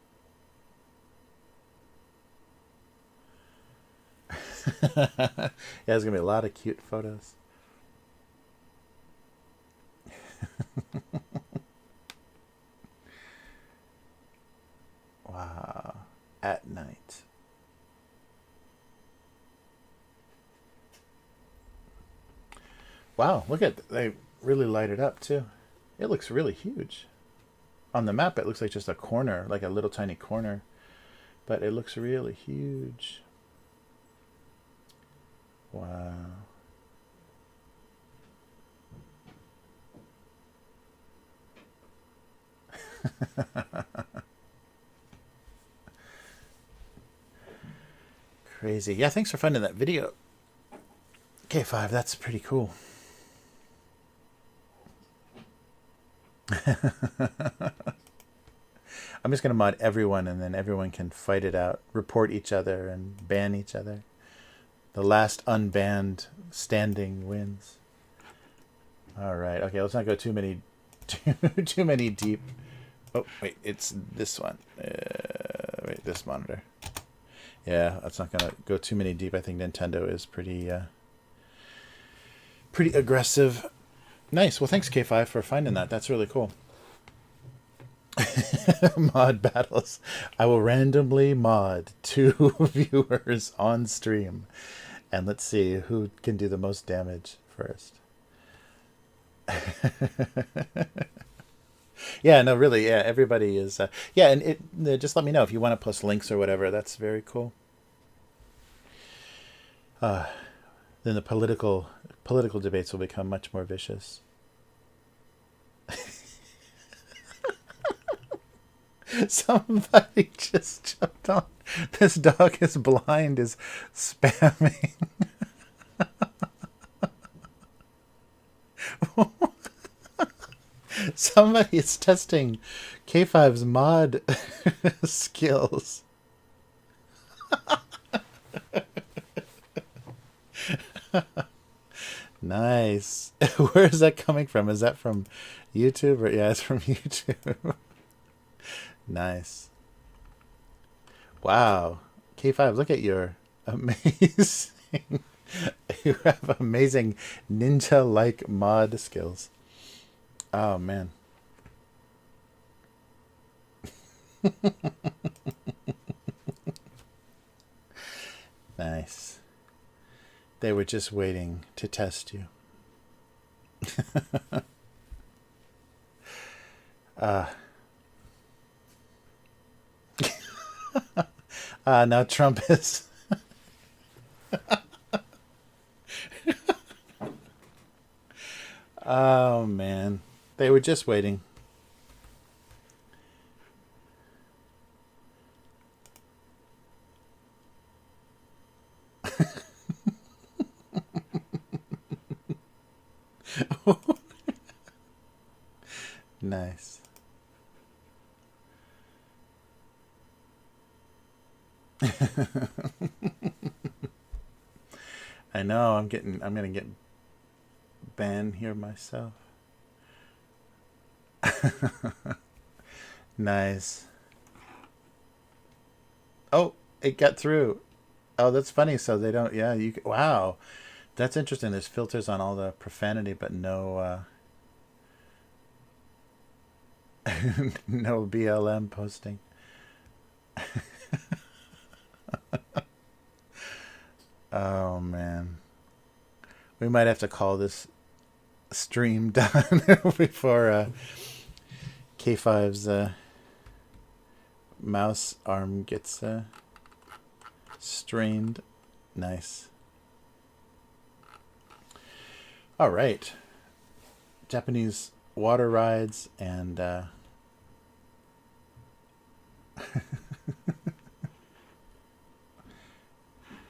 [SPEAKER 1] Yeah, there's gonna be a lot of cute photos. Wow, at night. Wow, look at, they really light it up too. It looks really huge. On the map, it looks like just a corner, like a little tiny corner, but it looks really huge. Wow. Crazy. Yeah, thanks for finding that video. K5, that's pretty cool. I'm just going to mod everyone, and then everyone can fight it out, report each other, and ban each other. The last unbanned standing wins. All right. Okay, let's not go too many deep. Oh, wait, it's this one. Wait, this monitor. Yeah, that's not going to go too many deep. I think Nintendo is pretty aggressive. Nice. Well, thanks, K5, for finding that. That's really cool. Mod battles. I will randomly mod 2 viewers on stream. And let's see who can do the most damage first. Yeah, no, really, yeah, everybody is. Yeah, and just let me know if you want to post links or whatever. That's very cool. Then the political debates will become much more vicious. Somebody just jumped on. This dog is blind, is spamming. Somebody is testing K5's mod skills. Nice. Where is that coming from? Is that from YouTube? Or, yeah, it's from YouTube. Nice. Wow. K5, look at your amazing... You have amazing ninja-like mod skills. Oh, man. Nice. They were just waiting to test you. Now Trump is... Oh, man. They were just waiting. Nice. I know, I'm gonna get banned here myself. Nice. Oh, it got through. Oh, that's funny. So they don't, yeah, wow. That's interesting. There's filters on all the profanity, but no, no BLM posting. Oh, man. We might have to call this stream done before K5's mouse arm gets strained. Nice. All right. Japanese water rides and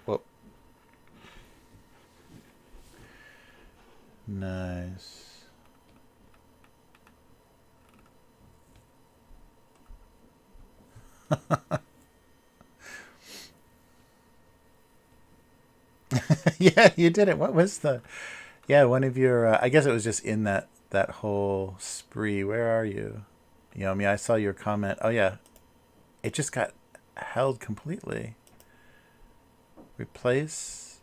[SPEAKER 1] well, nice. Yeah, you did it. What was the? Yeah, one of your. I guess it was just in that whole spree. Where are you? Yomi, I saw your comment. Oh yeah, it just got held completely. Replace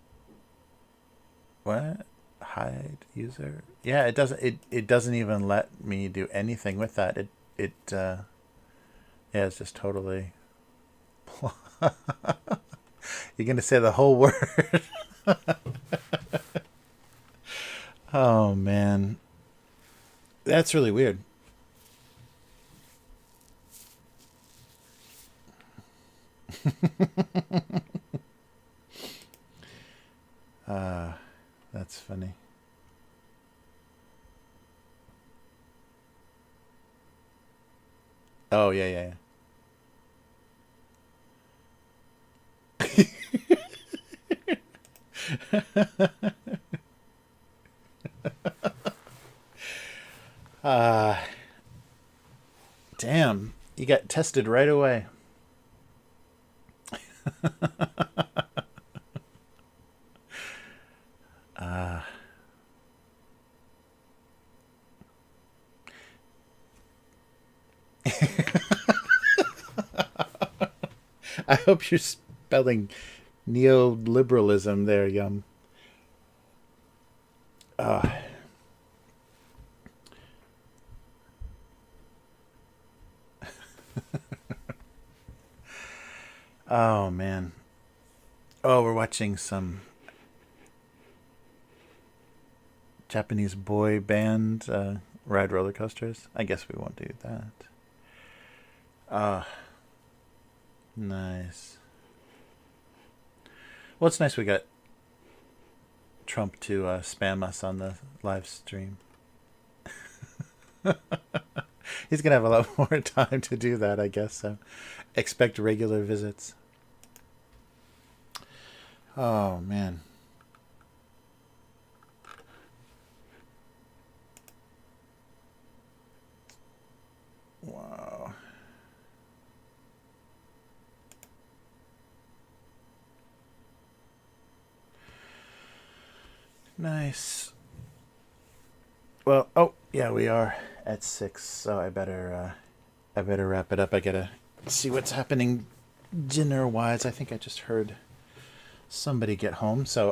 [SPEAKER 1] what? Hide user. Yeah, it doesn't. It doesn't even let me do anything with that. Yeah, it's just totally. You're gonna say the whole word. Oh man, that's really weird. Uh, that's funny. Oh yeah, yeah, yeah. Damn, you got tested right away. Uh, I hope you're spelling neoliberalism there, Yum. Uh, oh man. Oh, we're watching some Japanese boy band ride roller coasters. I guess we won't do that. Ah, nice. Well, it's nice we got Trump to spam us on the live stream. He's gonna have a lot more time to do that, I guess. So expect regular visits. Oh man. Wow. Nice. Well, oh yeah, we are at 6, so I better wrap it up. I gotta see what's happening dinner wise. I think I just heard somebody get home, so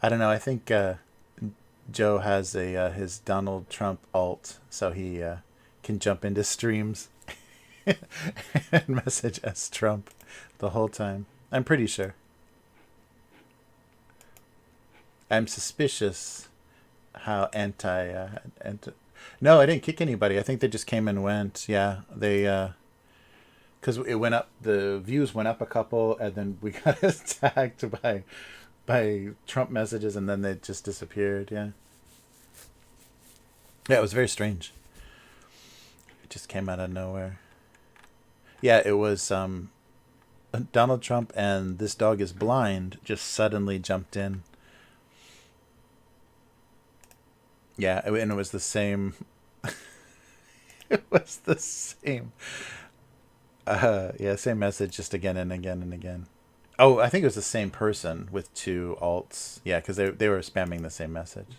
[SPEAKER 1] I don't know. I think Joe has a his Donald Trump alt, so he can jump into streams and message as Trump the whole time. I'm pretty sure. I'm suspicious how anti. No, I didn't kick anybody. I think they just came and went. Yeah, they because it went up. The views went up a couple, and then we got attacked by Trump messages, and then they just disappeared. Yeah, yeah, it was very strange. It just came out of nowhere. Yeah, it was Donald Trump and This Dog Is Blind just suddenly jumped in. Yeah, and it was the same. It was the same. Yeah, same message, just again and again and again. Oh, I think it was the same person with two alts. Yeah, because they were spamming the same message.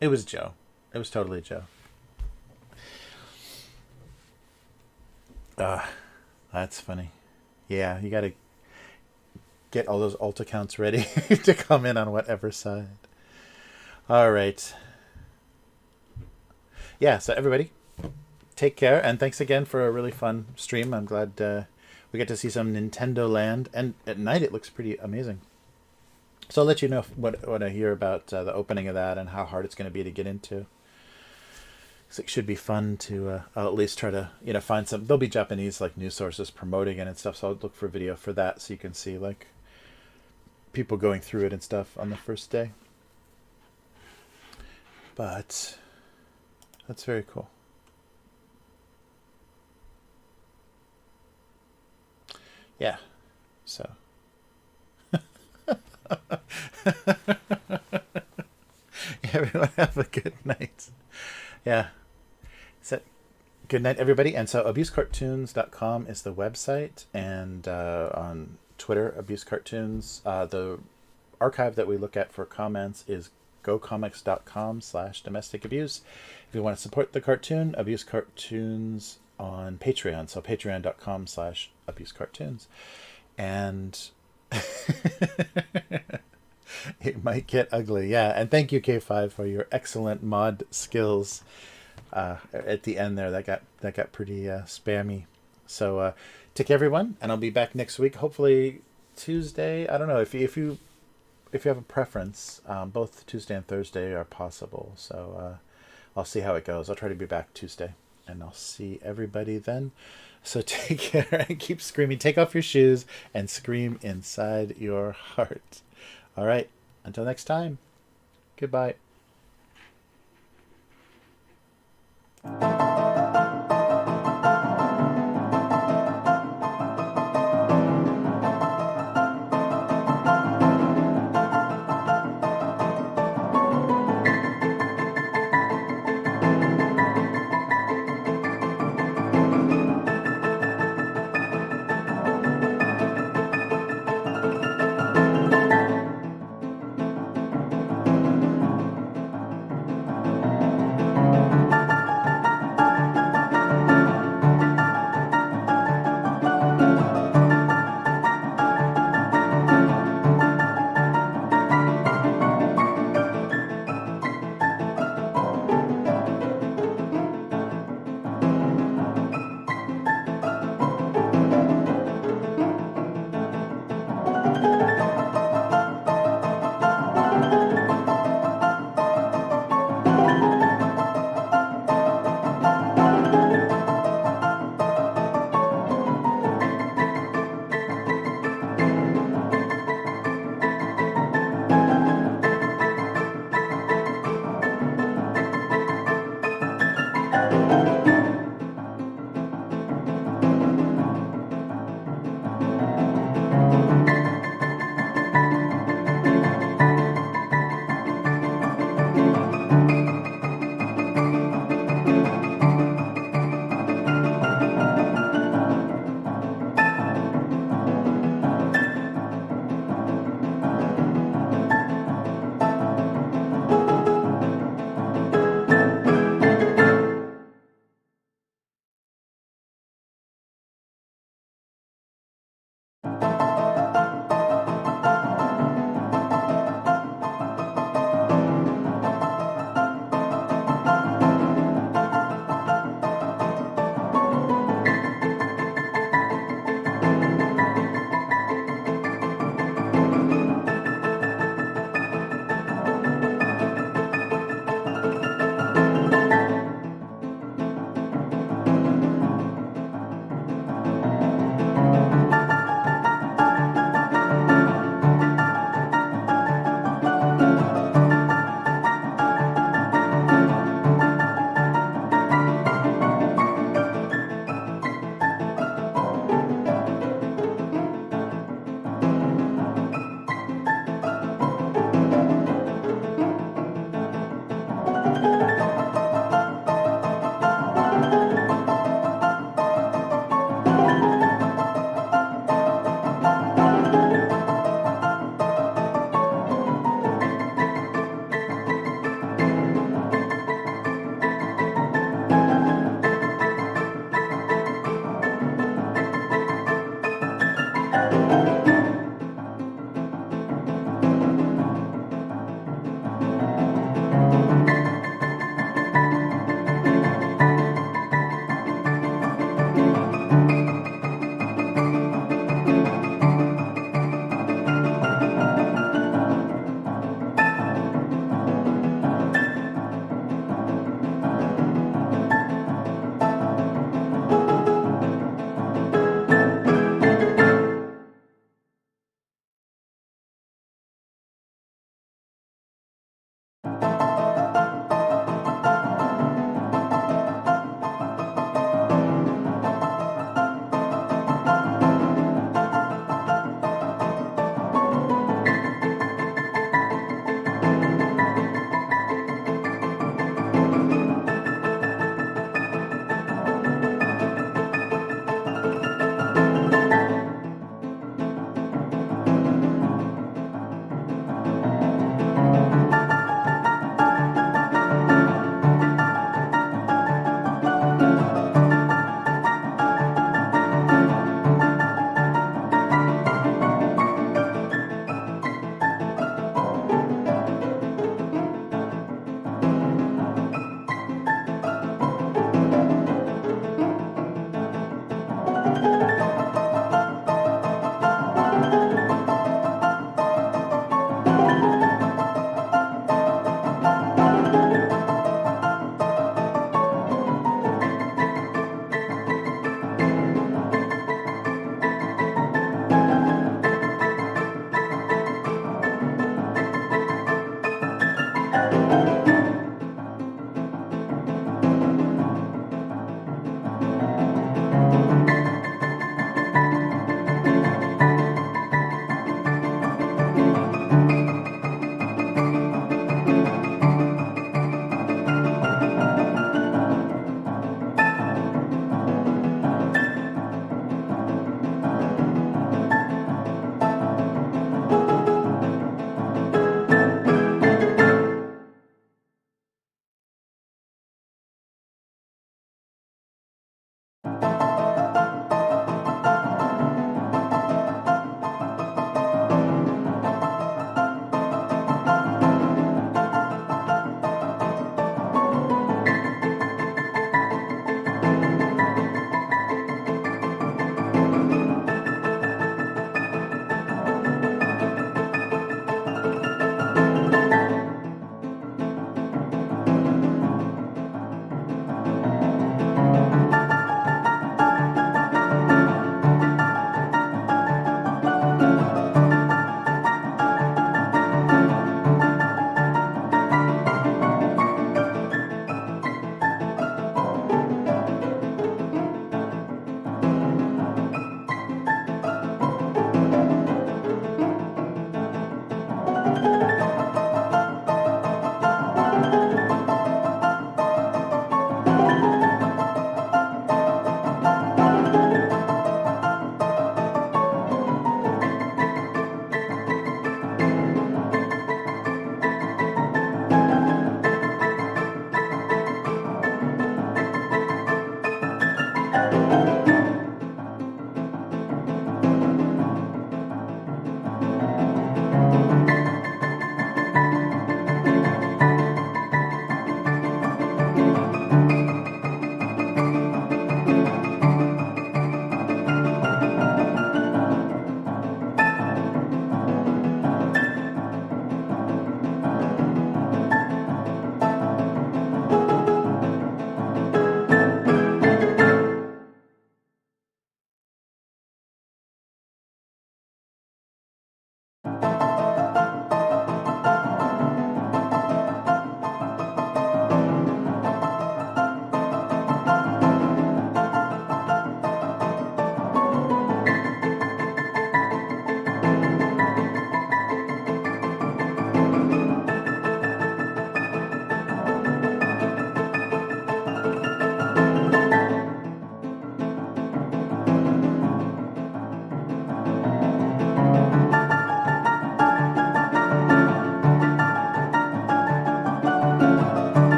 [SPEAKER 1] It was Joe. It was totally Joe. Uh, that's funny. Yeah, you got to get all those alt accounts ready to come in on whatever side. All right. Yeah, so everybody, take care, and thanks again for a really fun stream. I'm glad we get to see some Nintendo Land, and at night it looks pretty amazing. So I'll let you know what I hear about the opening of that and how hard it's going to be to get into. it should be fun to I'll at least try to find some. There'll be Japanese like news sources promoting it and stuff, so I'll look for video for that so you can see like people going through it and stuff on the first day. But that's very cool. Yeah. So. Everyone have a good night. Yeah. So, good night, everybody. And so abusecartoons.com is the website, and on Twitter, abusecartoons. The archive that we look at for comments is gocomics.com/domestic abuse. If you want to support the cartoon, Abuse Cartoons on Patreon. So patreon.com/abuse cartoons. And it might get ugly. Yeah. And thank you, K5, for your excellent mod skills at the end there. That got pretty spammy. So take care, everyone, and I'll be back next week, hopefully Tuesday. I don't know if you have a preference. Both Tuesday and Thursday are possible. So I'll see how it goes. I'll try to be back Tuesday, and I'll see everybody then. So take care and keep screaming. Take off your shoes and scream inside your heart. All right. Until next time. Goodbye.